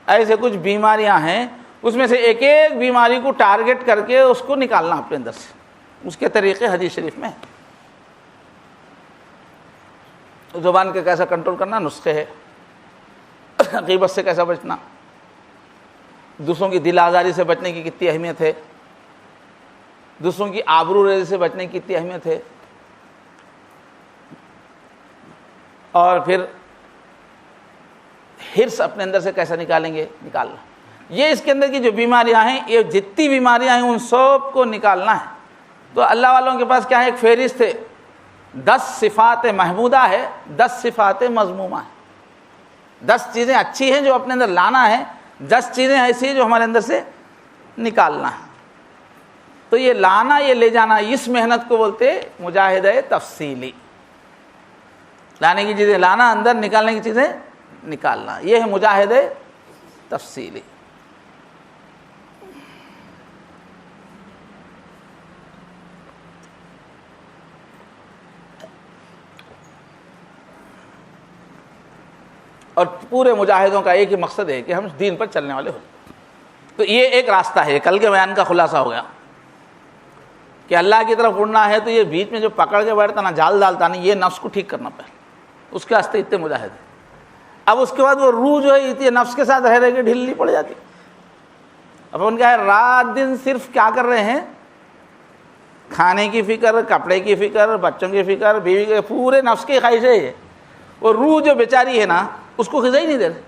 ایسے کچھ بیماریاں ہیں. اس میں سے ایک ایک بیماری کو ٹارگٹ کر کے اس کو نکالنا اپنے اندر سے، اس کے طریقے حدیث شریف میں. زبان کے کیسا کنٹرول کرنا نسخے ہے، غیبت سے کیسا بچنا، دوسروں کی دل آزاری سے بچنے کی کتنی اہمیت ہے، دوسروں کی آبرو ریزی سے بچنے کی کتنی اہمیت ہے، اور پھر حرص اپنے اندر سے کیسا نکالیں گے، نکالنا. یہ اس کے اندر کی جو بیماریاں ہیں، یہ جتنی بیماریاں ہیں ان سب کو نکالنا ہے. تو اللہ والوں کے پاس کیا ہے، ایک فہرست ہے، 10 صفات محمودہ ہے، 10 صفات مذمومہ ہے. 10 چیزیں اچھی ہیں جو اپنے اندر لانا ہے، 10 چیزیں ایسی ہیں جو ہمارے اندر سے نکالنا ہے. تو یہ لانا، یہ لے جانا، اس محنت کو بولتے مجاہدہ تفصیلی. لانے کی چیزیں لانا، اندر نکالنے کی چیزیں نکالنا، یہ ہے مجاہدہ تفصیلی. اور پورے مجاہدوں کا ایک ہی مقصد ہے کہ ہم دین پر چلنے والے ہوں. تو یہ ایک راستہ ہے، کل کے بیان کا خلاصہ ہو گیا کہ اللہ کی طرف اڑنا ہے تو یہ بیچ میں جو پکڑ کے بیٹھتا نا، جال ڈالتا نہیں، یہ نفس کو ٹھیک کرنا پہلے، اس کے واسطے اتنے مجاہدے. اب اس کے بعد وہ روح جو ہے اتنی نفس کے ساتھ رہ کے ڈھیلی پڑ جاتی. اب ان کا ہے رات دن صرف کیا کر رہے ہیں، کھانے کی فکر، کپڑے کی فکر، بچوں کی فکر، بیوی کے، پورے نفس کی خواہش ہے یہ. وہ روح جو بیچاری ہے نا، اس کو غذا ہی نہیں دے رہے.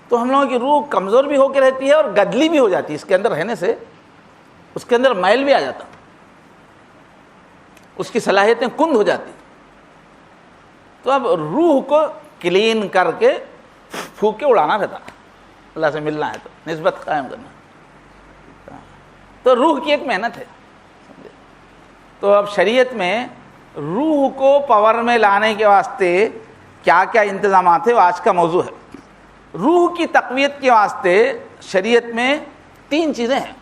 تو ہم لوگوں کی روح کمزور بھی ہو کے رہتی ہے اور گدلی بھی ہو جاتی ہے، اس کے اندر رہنے سے اس کے اندر میل بھی آ جاتا، اس کی صلاحیتیں کند ہو جاتی. تو اب روح کو کلین کر کے پھونک کے اڑانا رہتا، اللہ سے ملنا ہے تو نسبت قائم کرنا. تو روح کی ایک محنت ہے. تو اب شریعت میں روح کو پاور میں لانے کے واسطے کیا کیا انتظامات ہے، وہ آج کا موضوع ہے. روح کی تقویت کے واسطے شریعت میں 3 چیزیں ہیں.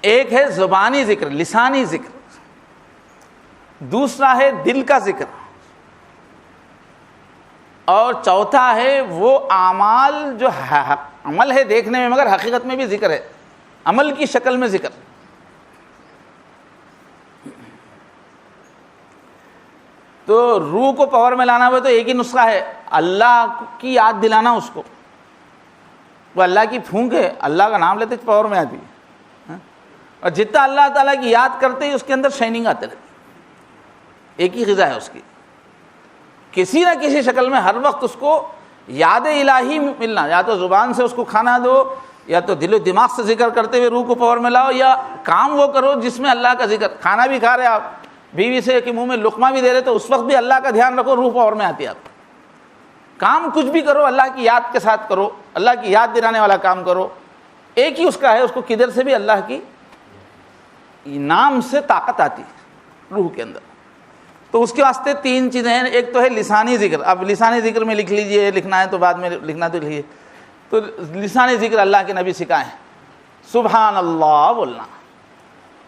ایک ہے زبانی ذکر، لسانی ذکر. دوسرا ہے دل کا ذکر. اور چوتھا ہے وہ اعمال جو عمل ہے دیکھنے میں مگر حقیقت میں بھی ذکر ہے، عمل کی شکل میں ذکر. تو روح کو پاور میں لانا ہوا تو ایک ہی نسخہ ہے، اللہ کی یاد دلانا اس کو. وہ اللہ کی پھونک ہے، اللہ کا نام لیتے پاور میں آتی ہے. اور جتنا اللہ تعالیٰ کی یاد کرتے ہی اس کے اندر شائننگ آتے رہتی. ایک ہی غذا ہے اس کی، کسی نہ کسی شکل میں ہر وقت اس کو یاد الہی ملنا. یا تو زبان سے اس کو کھانا دو، یا تو دل و دماغ سے ذکر کرتے ہوئے روح کو پاور میں لاؤ، یا کام وہ کرو جس میں اللہ کا ذکر. کھانا بھی کھا رہے آپ، بیوی سے کہ منہ میں لقمہ بھی دے رہے، تو اس وقت بھی اللہ کا دھیان رکھو، روح پاور میں آتی ہے آپ. کام کچھ بھی کرو اللہ کی یاد کے ساتھ کرو، اللہ کی یاد دلانے والا کام کرو. ایک ہی اس کا ہے, اس کو کدھر سے بھی اللہ کی نام سے طاقت آتی ہے روح کے اندر. تو اس کے واسطے 3 چیزیں ہیں. ایک تو ہے لسانی ذکر. اب لسانی ذکر میں لکھ لیجئے, لکھنا ہے تو بعد میں لکھنا تو لکھیے. تو لسانی ذکر اللہ کے نبی سکھائے ہیں. سبحان اللہ بولنا,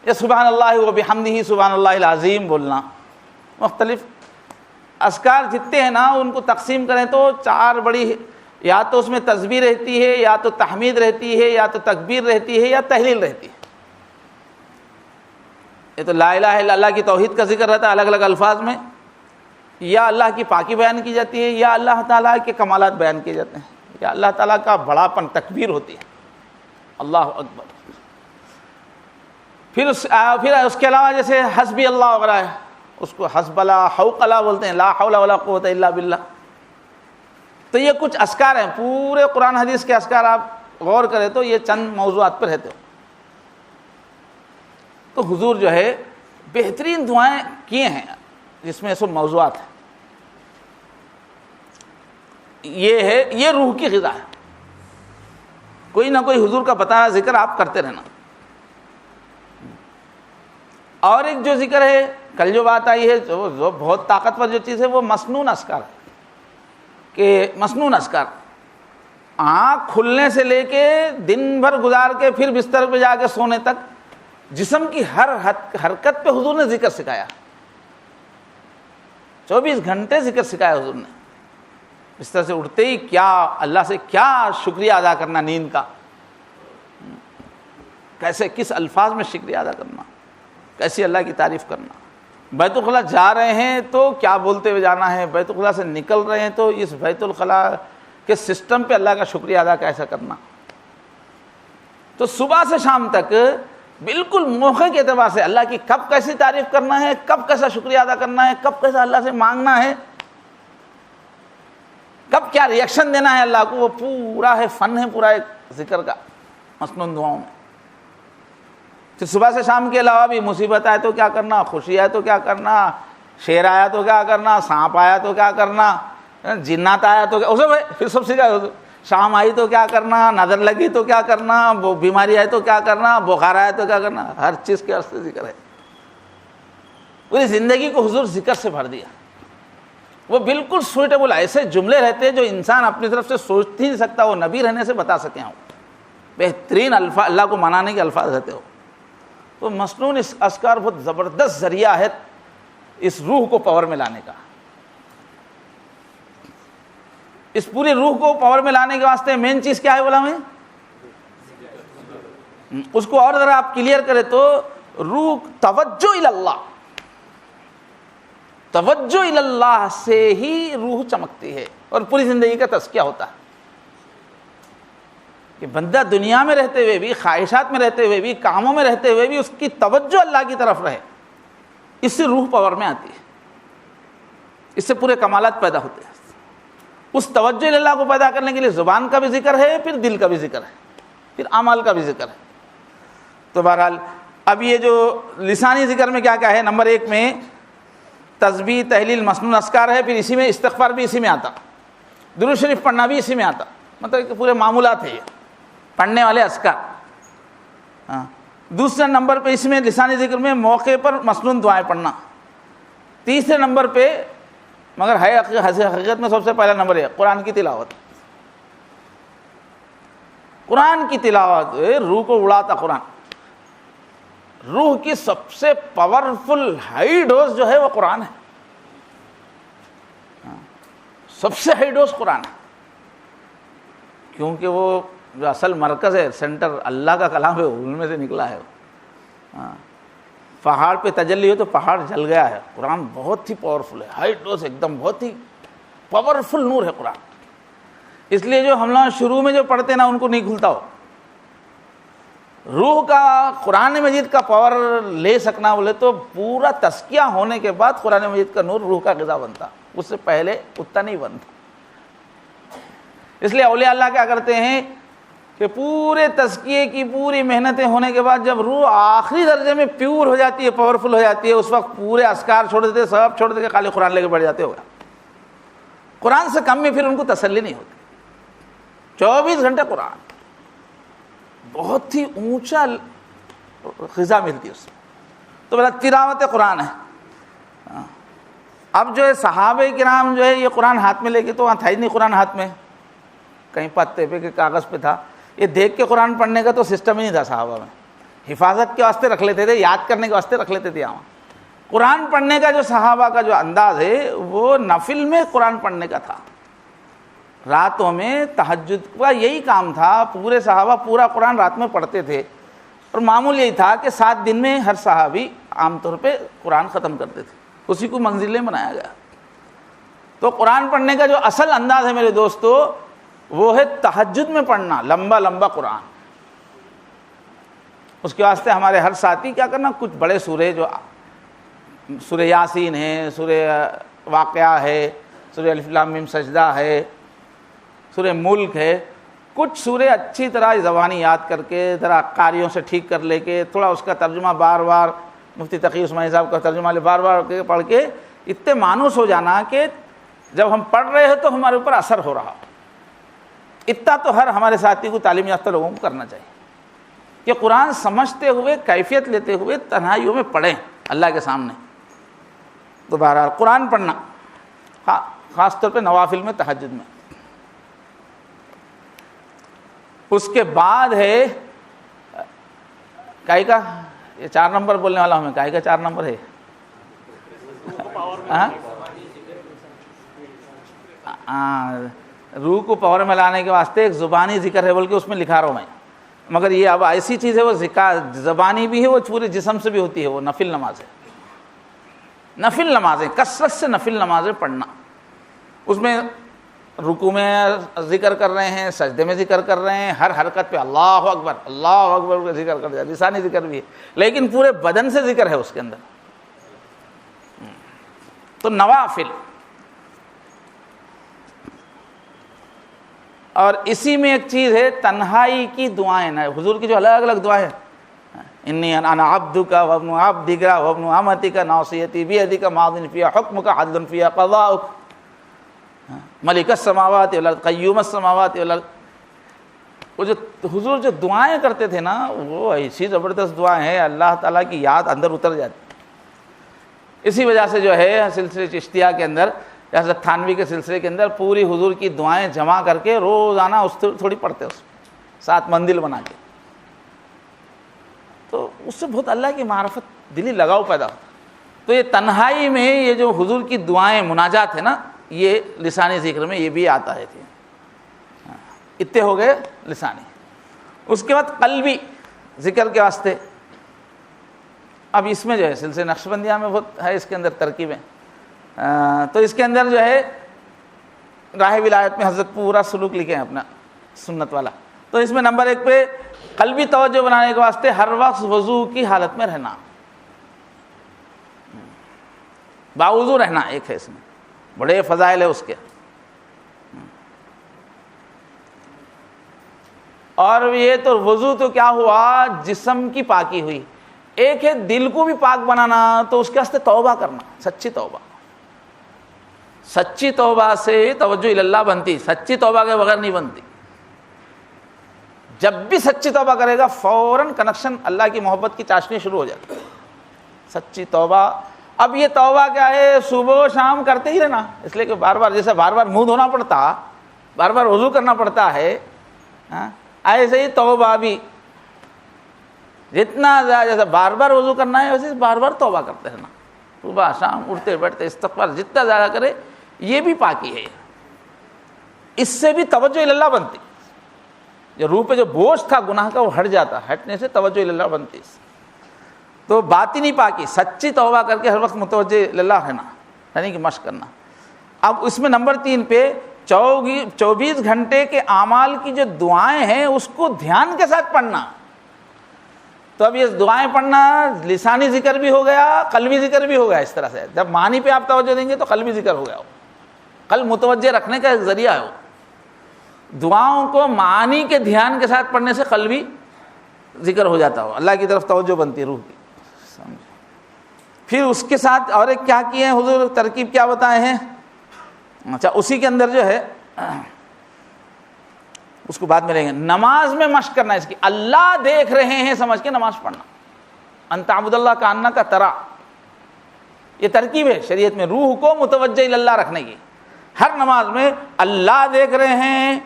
یا سبحان اللہ و بحمدہ سبحان اللہ العظیم بولنا. مختلف اذکار جتنے ہیں نا ان کو تقسیم کریں تو 4 بڑی, یا تو اس میں تسبیح رہتی ہے, یا تو تحمید رہتی ہے, یا تو تکبیر رہتی ہے, یا تحلیل رہتی ہے. یہ تو لا الہ الا اللہ کی توحید کا ذکر رہتا ہے الگ الگ الفاظ میں, یا اللہ کی پاکی بیان کی جاتی ہے, یا اللہ تعالیٰ کے کمالات بیان کیے جاتے ہیں, یا اللہ تعالیٰ کا بڑاپن تکبیر ہوتی ہے, اللہ اکبر. پھر اس کے علاوہ جیسے حسبی اللہ وغیرہ ہے, اس کو حسب اللہ حوق اللہ بولتے ہیں, لا حول ولا قوت الا باللہ. تو یہ کچھ اذکار ہیں. پورے قرآن حدیث کے اذکار آپ غور کریں تو یہ چند موضوعات پر رہتے ہو. تو حضور جو ہے بہترین دعائیں کیے ہیں جس میں سب موضوعات ہیں. یہ ہے, یہ روح کی غذا ہے. کوئی نہ کوئی حضور کا بتایا ذکر آپ کرتے رہنا. اور ایک جو ذکر ہے کل جو بات آئی ہے جو بہت طاقتور جو چیز ہے وہ مسنون اذکار ہے. کہ مسنون اذکار آنکھ کھلنے سے لے کے دن بھر گزار کے پھر بستر پہ جا کے سونے تک جسم کی ہر حرکت پہ حضور نے ذکر سکھایا. 24 گھنٹے ذکر سکھایا حضور نے. بستر سے اٹھتے ہی کیا اللہ سے کیا شکریہ ادا کرنا, نیند کا کیسے کس الفاظ میں شکریہ ادا کرنا, کیسی اللہ کی تعریف کرنا. بیت الخلاء جا رہے ہیں تو کیا بولتے ہوئے جانا ہے, بیت الخلاء سے نکل رہے ہیں تو اس بیت الخلاء کے سسٹم پہ اللہ کا شکریہ ادا کیسا کرنا. تو صبح سے شام تک بالکل موقع کے اعتبار سے اللہ کی کب کیسی تعریف کرنا ہے, کب کیسا شکریہ ادا کرنا ہے, کب کیسا اللہ سے مانگنا ہے, کب کیا ریئیکشن دینا ہے اللہ کو, وہ پورا ہے فن ہے پورا ایک ذکر کا مسنون دعاؤں میں. پھر صبح سے شام کے علاوہ بھی مصیبت آئے تو کیا کرنا, خوشی آئے تو کیا کرنا, شیر آیا تو کیا کرنا, سانپ آیا تو کیا کرنا, جنات آیا تو کیا, اسے پھر سب سکھا. شام آئی تو کیا کرنا, نظر لگی تو کیا کرنا, وہ بیماری آئی تو کیا کرنا, بخار آیا تو کیا کرنا, ہر چیز کے واسطے ذکر ہے. پوری زندگی کو حضور ذکر سے بھر دیا. وہ بالکل سوئٹیبل ایسے جملے رہتے ہیں جو انسان اپنی طرف سے سوچ ہی نہیں سکتا, وہ نبی رہنے سے بتا سکے ہوں. بہترین الفاظ اللہ کو منانے کے الفاظ رہتے ہو. تو مسنون اس اذکار بہت زبردست ذریعہ ہے اس روح کو پاور میں لانے کا. اس پوری روح کو پاور میں لانے کے واسطے مین چیز کیا ہے بولا میں, اس کو اور ذرا آپ کلیئر کریں تو روح توجہ اللہ, توجہ اللہ سے ہی روح چمکتی ہے اور پوری زندگی کا تزکیہ ہوتا ہے. کہ بندہ دنیا میں رہتے ہوئے بھی, خواہشات میں رہتے ہوئے بھی, کاموں میں رہتے ہوئے بھی اس کی توجہ اللہ کی طرف رہے, اس سے روح پاور میں آتی ہے, اس سے پورے کمالات پیدا ہوتے ہیں. اس توجہ اللہ کو پیدا کرنے کے لیے زبان کا بھی ذکر ہے, پھر دل کا بھی ذکر ہے, پھر اعمال کا بھی ذکر ہے. تو بہرحال اب یہ جو لسانی ذکر میں کیا کیا ہے, نمبر 1 میں تسبیح, تحلیل, مسنون اذکار ہے, پھر اسی میں استغفار بھی اسی میں آتا, درود شریف پڑھنا بھی اسی میں آتا. مطلب کہ پورے معمولات ہے یہ پڑھنے والے اذکار. دوسرے نمبر پہ اس میں لسانی ذکر میں موقع پر مسنون دعائیں پڑھنا. تیسرے نمبر پہ مگر ہے حقیقت میں سب سے پہلا نمبر ہے قرآن کی تلاوت. قرآن کی تلاوت روح کو اڑاتا. قرآن روح کی سب سے پاورفل ہائی ڈوز جو ہے وہ قرآن ہے. سب سے ہائی ڈوز قرآن ہے, کیونکہ وہ جو اصل مرکز ہے, سینٹر اللہ کا کلام ہے, ان میں سے نکلا ہے. پہاڑ پہ تجلی ہو تو پہاڑ جل گیا ہے. قرآن بہت ہی پاورفل ہے, ہائی ڈوز, ایک دم بہت ہی پاورفل نور ہے قرآن. اس لیے جو ہم لوگ شروع میں جو پڑھتے ہیں نا ان کو نہیں کھلتا ہو. روح کا قرآن مجید کا پاور لے سکنا بولے تو پورا تزکیہ ہونے کے بعد قرآن مجید کا نور روح کا غذا بنتا, اس سے پہلے اتنا نہیں بنتا. اس لیے اولیاء اللہ کیا کرتے ہیں کہ پورے تزکیے کی پوری محنتیں ہونے کے بعد جب روح آخری درجے میں پیور ہو جاتی ہے, پاورفل ہو جاتی ہے, اس وقت پورے اذکار چھوڑ دیتے, سب چھوڑ دیتے, خالی قرآن لے کے بیٹھ جاتے. ہوگا قرآن سے کم میں پھر ان کو تسلی نہیں ہوتی. 24 گھنٹے قرآن، بہت ہی اونچا غذا ملتی ہے اس میں، تو بلا تلاوت قرآن ہے۔ اب جو ہے صحابہ کرام جو ہے یہ قرآن ہاتھ میں لے کے، تو وہاں تھا ہی نہیں قرآن ہاتھ میں، کہیں پتے پہ کہ کاغذ پہ تھا، یہ دیکھ کے قرآن پڑھنے کا تو سسٹم ہی نہیں تھا صحابہ میں، حفاظت کے واسطے رکھ لیتے تھے، یاد کرنے کے واسطے رکھ لیتے تھے۔ یہاں قرآن پڑھنے کا جو صحابہ کا جو انداز ہے وہ نفل میں قرآن پڑھنے کا تھا، راتوں میں تہجد کا یہی کام تھا، پورے صحابہ پورا قرآن رات میں پڑھتے تھے، اور معمول یہی تھا کہ 7 دن میں ہر صحابی عام طور پہ قرآن ختم کرتے تھے، اسی کو منزلیں بنایا گیا۔ تو قرآن پڑھنے کا جو اصل انداز ہے میرے دوستو، وہ ہے تہجد میں پڑھنا لمبا لمبا قرآن۔ اس کے واسطے ہمارے ہر ساتھی کیا کرنا، کچھ بڑے سورے جو سورہ یاسین ہے، سورہ واقعہ ہے، سورہ الف لام میم سجدہ ہے، سورہ ملک ہے، کچھ سورے اچھی طرح زبانی یاد کر کے، ذرا قاریوں سے ٹھیک کر لے کے، تھوڑا اس کا ترجمہ بار بار مفتی تقی عثمانی صاحب کا ترجمہ لے بار بار پڑھ کے اتنے مانوس ہو جانا کہ جب ہم پڑھ رہے ہیں تو ہمارے اوپر اثر ہو رہا۔ اتنا تو ہر ہمارے ساتھی کو، تعلیم یافتہ لوگوں کو کرنا چاہیے کہ قرآن سمجھتے ہوئے، کیفیت لیتے ہوئے تنہائیوں میں پڑھیں اللہ کے سامنے۔ تو بہرحال قرآن پڑھنا، ہاں خاص طور پہ نوافل میں، تہجد میں۔ اس کے بعد ہے کائی کا، یہ 4 نمبر بولنے والا ہوں میں، کائی کا 4 نمبر ہے؟ روح کو پاور میں لانے کے واسطے ایک زبانی ذکر ہے، بلکہ اس میں لکھا رہا ہوں میں، مگر یہ اب ایسی چیز ہے وہ زبانی بھی ہے، وہ پورے جسم سے بھی ہوتی ہے، وہ نفل نماز ہے۔ نفل نمازیں، کثرت سے نفل نمازیں پڑھنا، اس میں رکوع میں ذکر کر رہے ہیں، سجدے میں ذکر کر رہے ہیں، ہر حرکت پہ اللہ اکبر اللہ اکبر کا ذکر کر دیا، لسانی ذکر بھی ہے، لیکن پورے بدن سے ذکر ہے اس کے اندر۔ تو نوافل، اور اسی میں ایک چیز ہے تنہائی کی دعائیں، حضور کی جو الگ الگ دعائیں، انی انا عبدک وابن عبدک وابن امتک ناصیتی بیدک ماض فی حکمک عدل فی قضاؤک ملک السماوات والارض قیوم السماوات والارض۔ وہ جو حضور جو دعائیں کرتے تھے نا، وہ ایسی زبردست دعائیں ہیں، اللہ تعالیٰ کی یاد اندر اتر جاتی۔ اسی وجہ سے جو ہے سلسلے چشتیہ کے اندر، حضرت تھانوی کے سلسلے کے اندر پوری حضور کی دعائیں جمع کر کے روزانہ اس تھوڑی پڑھتے، اس 7 مندل بنا کے، تو اس سے بہت اللہ کی معرفت، دلی لگاؤ پیدا ہوتا۔ تو یہ تنہائی میں یہ جو حضور کی دعائیں مناجات ہے نا، یہ لسانی ذکر میں یہ بھی آتا ہے۔ اتنے ہو گئے لسانی۔ اس کے بعد قلبی ذکر کے واسطے، اب اس میں جو ہے سلسلے نقشبندیہ میں بہت ہے، اس کے اندر ترکیبیں، تو اس کے اندر جو ہے راہ ولایت میں حضرت پورا سلوک لکھے ہیں اپنا سنت والا۔ تو اس میں نمبر 1 پہ قلبی توجہ بنانے کے واسطے ہر وقت وضو کی حالت میں رہنا، باوضو رہنا، ایک ہے اس میں بڑے فضائل ہے اس کے۔ اور یہ تو وضو تو کیا ہوا، جسم کی پاکی ہوئی، ایک ہے دل کو بھی پاک بنانا، تو اس کے واسطے توبہ کرنا، سچی توبہ۔ سچی توبہ سے توجہ اللہ بنتی، سچی توبہ کے بغیر نہیں بنتی۔ جب بھی سچی توبہ کرے گا فوراً کنیکشن اللہ کی محبت کی چاشنی شروع ہو جاتی ہے، سچی توبہ۔ اب یہ توبہ کیا ہے، صبح و شام کرتے ہی رہنا، اس لیے کہ بار بار، جیسے بار بار منہ دھونا پڑتا، بار بار وضو کرنا پڑتا ہے، ایسے ہی توبہ بھی جتنا زیادہ، جیسے بار بار وضو کرنا ہے ویسے بار بار توبہ کرتے رہنا، صبح شام اٹھتے بیٹھتے استغفار جتنا زیادہ کرے، یہ بھی پاکی ہے۔ اس سے بھی توجہ اللہ بنتی، جو روح پہ جو بوجھ تھا گناہ کا وہ ہٹ جاتا، ہٹنے سے توجہ اللہ بنتی۔ تو باطنی پاکی، سچی توبہ کر کے ہر وقت متوجہ اللہ رہنا، یعنی کہ مشق کرنا۔ اب اس میں نمبر 3 پہ 24 گھنٹے کے اعمال کی جو دعائیں ہیں اس کو دھیان کے ساتھ پڑھنا۔ تو اب یہ دعائیں پڑھنا لسانی ذکر بھی ہو گیا، قلبی ذکر بھی ہو گیا۔ اس طرح سے جب معنی پہ آپ توجہ دیں گے تو قلبی ذکر ہو گیا، قلب متوجہ رکھنے کا ایک ذریعہ ہے۔ دعاؤں کو معانی کے دھیان کے ساتھ پڑھنے سے قلبی ذکر ہو جاتا ہو، اللہ کی طرف توجہ بنتی ہے روح کی۔ پھر اس کے ساتھ اور ایک کیا کیے ہیں حضور، ترکیب کیا بتائے ہیں؟ اچھا، اسی کے اندر جو ہے اس کو بعد میں لیں گے. نماز میں مشق کرنا اس کی, اللہ دیکھ رہے ہیں سمجھ کے نماز پڑھنا. ان تعبد اللہ کانک ترا, یہ ترکیب ہے شریعت میں روح کو متوجہ اللہ رکھنے کی. ہر نماز میں اللہ دیکھ رہے ہیں,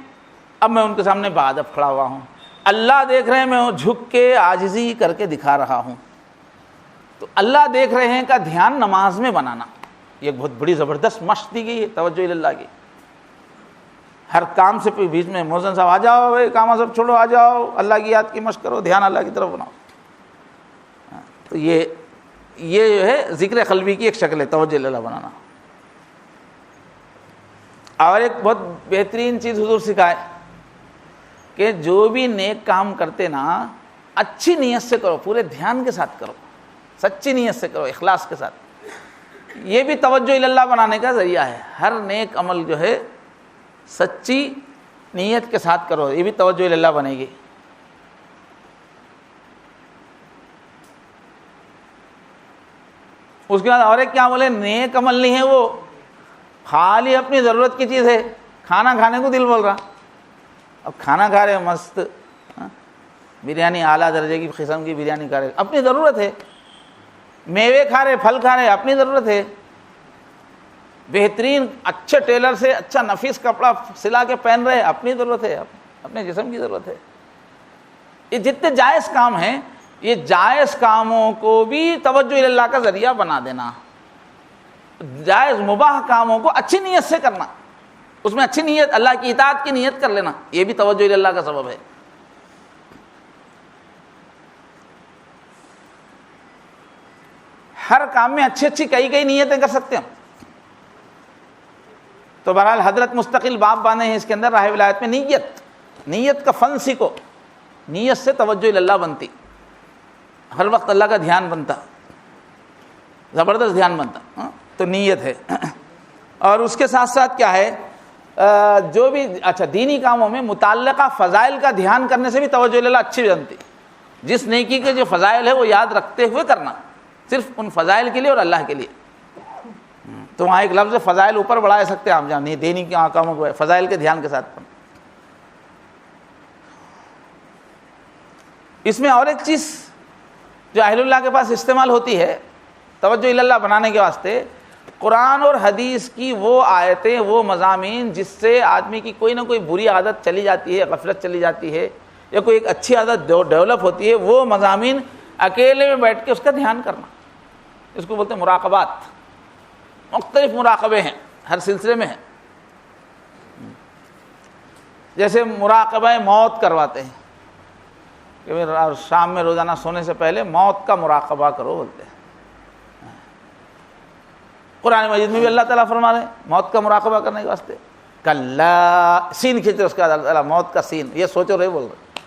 اب میں ان کے سامنے بادب کھڑا ہوا ہوں, اللہ دیکھ رہے ہیں میں جھک کے عاجزی کر کے دکھا رہا ہوں. تو اللہ دیکھ رہے ہیں کا دھیان نماز میں بنانا یہ ایک بہت بڑی زبردست مشق دی گئی ہے توجہ اللہ کی. ہر کام سے بیچ میں مؤذن صاحب آ جاؤ, کام سب چھوڑو, آ جاؤ, اللہ کی یاد کی مشق کرو, دھیان اللہ کی طرف بناؤ. تو یہ جو ہے ذکر قلبی کی ایک شکل ہے توجہ اللہ بنانا. اور ایک بہت بہترین چیز حضور سکھائے کہ جو بھی نیک کام کرتے نا اچھی نیت سے کرو, پورے دھیان کے ساتھ کرو, سچی نیت سے کرو, اخلاص کے ساتھ. یہ بھی توجہ اللہ بنانے کا ذریعہ ہے. ہر نیک عمل جو ہے سچی نیت کے ساتھ کرو, یہ بھی توجہ اللہ بنے گی. اس کے بعد اور ایک کیا بولے, نیک عمل نہیں ہے وہ خالی اپنی ضرورت کی چیز ہے. کھانا کھانے کو دل بول رہا, اب کھانا کھا رہے مست بریانی, اعلیٰ درجے کی قسم کی بریانی کھا رہے, اپنی ضرورت ہے. میوے کھا رہے, پھل کھا رہے, اپنی ضرورت ہے. بہترین اچھے ٹیلر سے اچھا نفیس کپڑا سلا کے پہن رہے, اپنی ضرورت ہے, اپنے جسم کی ضرورت ہے. یہ جتنے جائز کام ہیں, یہ جائز کاموں کو بھی توجہ اللہ کا ذریعہ بنا دینا. جائز مباح کاموں کو اچھی نیت سے کرنا, اس میں اچھی نیت اللہ کی اطاعت کی نیت کر لینا, یہ بھی توجہ اللہ کا سبب ہے. ہر کام میں اچھی اچھی کئی نیتیں کر سکتے ہیں. تو بہرحال حضرت مستقل باب باندھے ہیں اس کے اندر راہ ولایت میں. نیت کا فن سیکھو, نیت سے توجہ اللہ بنتی, ہر وقت اللہ کا دھیان بنتا, زبردست دھیان بنتا. تو نیت ہے. اور اس کے ساتھ ساتھ کیا ہے, جو بھی اچھا دینی کاموں میں متعلقہ فضائل کا دھیان کرنے سے بھی توجہ اللہ اچھی بنتی. جس نیکی کے جو فضائل ہے وہ یاد رکھتے ہوئے کرنا, صرف ان فضائل کے لیے اور اللہ کے لیے. تو وہاں ایک لفظ فضائل اوپر بڑھا سکتے ہیں آپ, جان نہیں دینی کے کاموں کو فضائل کے دھیان کے ساتھ پڑھنا. اس میں اور ایک چیز جو اہل اللہ کے پاس استعمال ہوتی ہے توجہ اللہ بنانے کے واسطے, قرآن اور حدیث کی وہ آیتیں, وہ مضامین جس سے آدمی کی کوئی نہ کوئی بری عادت چلی جاتی ہے, غفلت چلی جاتی ہے, یا کوئی ایک اچھی عادت ڈیولپ ہوتی ہے, وہ مضامین اکیلے میں بیٹھ کے اس کا دھیان کرنا. اس کو بولتے ہیں مراقبات. مختلف مراقبے ہیں, ہر سلسلے میں ہیں. جیسے مراقبہ موت کرواتے ہیں کہ شام میں روزانہ سونے سے پہلے موت کا مراقبہ کرو بولتے ہیں. قرآن مجید میں بھی اللہ تعالیٰ فرما رہے ہیں موت کا مراقبہ کرنے کے واسطے. کلا, سین کھینچے اس کا اللہ تعالیٰ موت کا سین, یہ سوچو رہے بول رہے.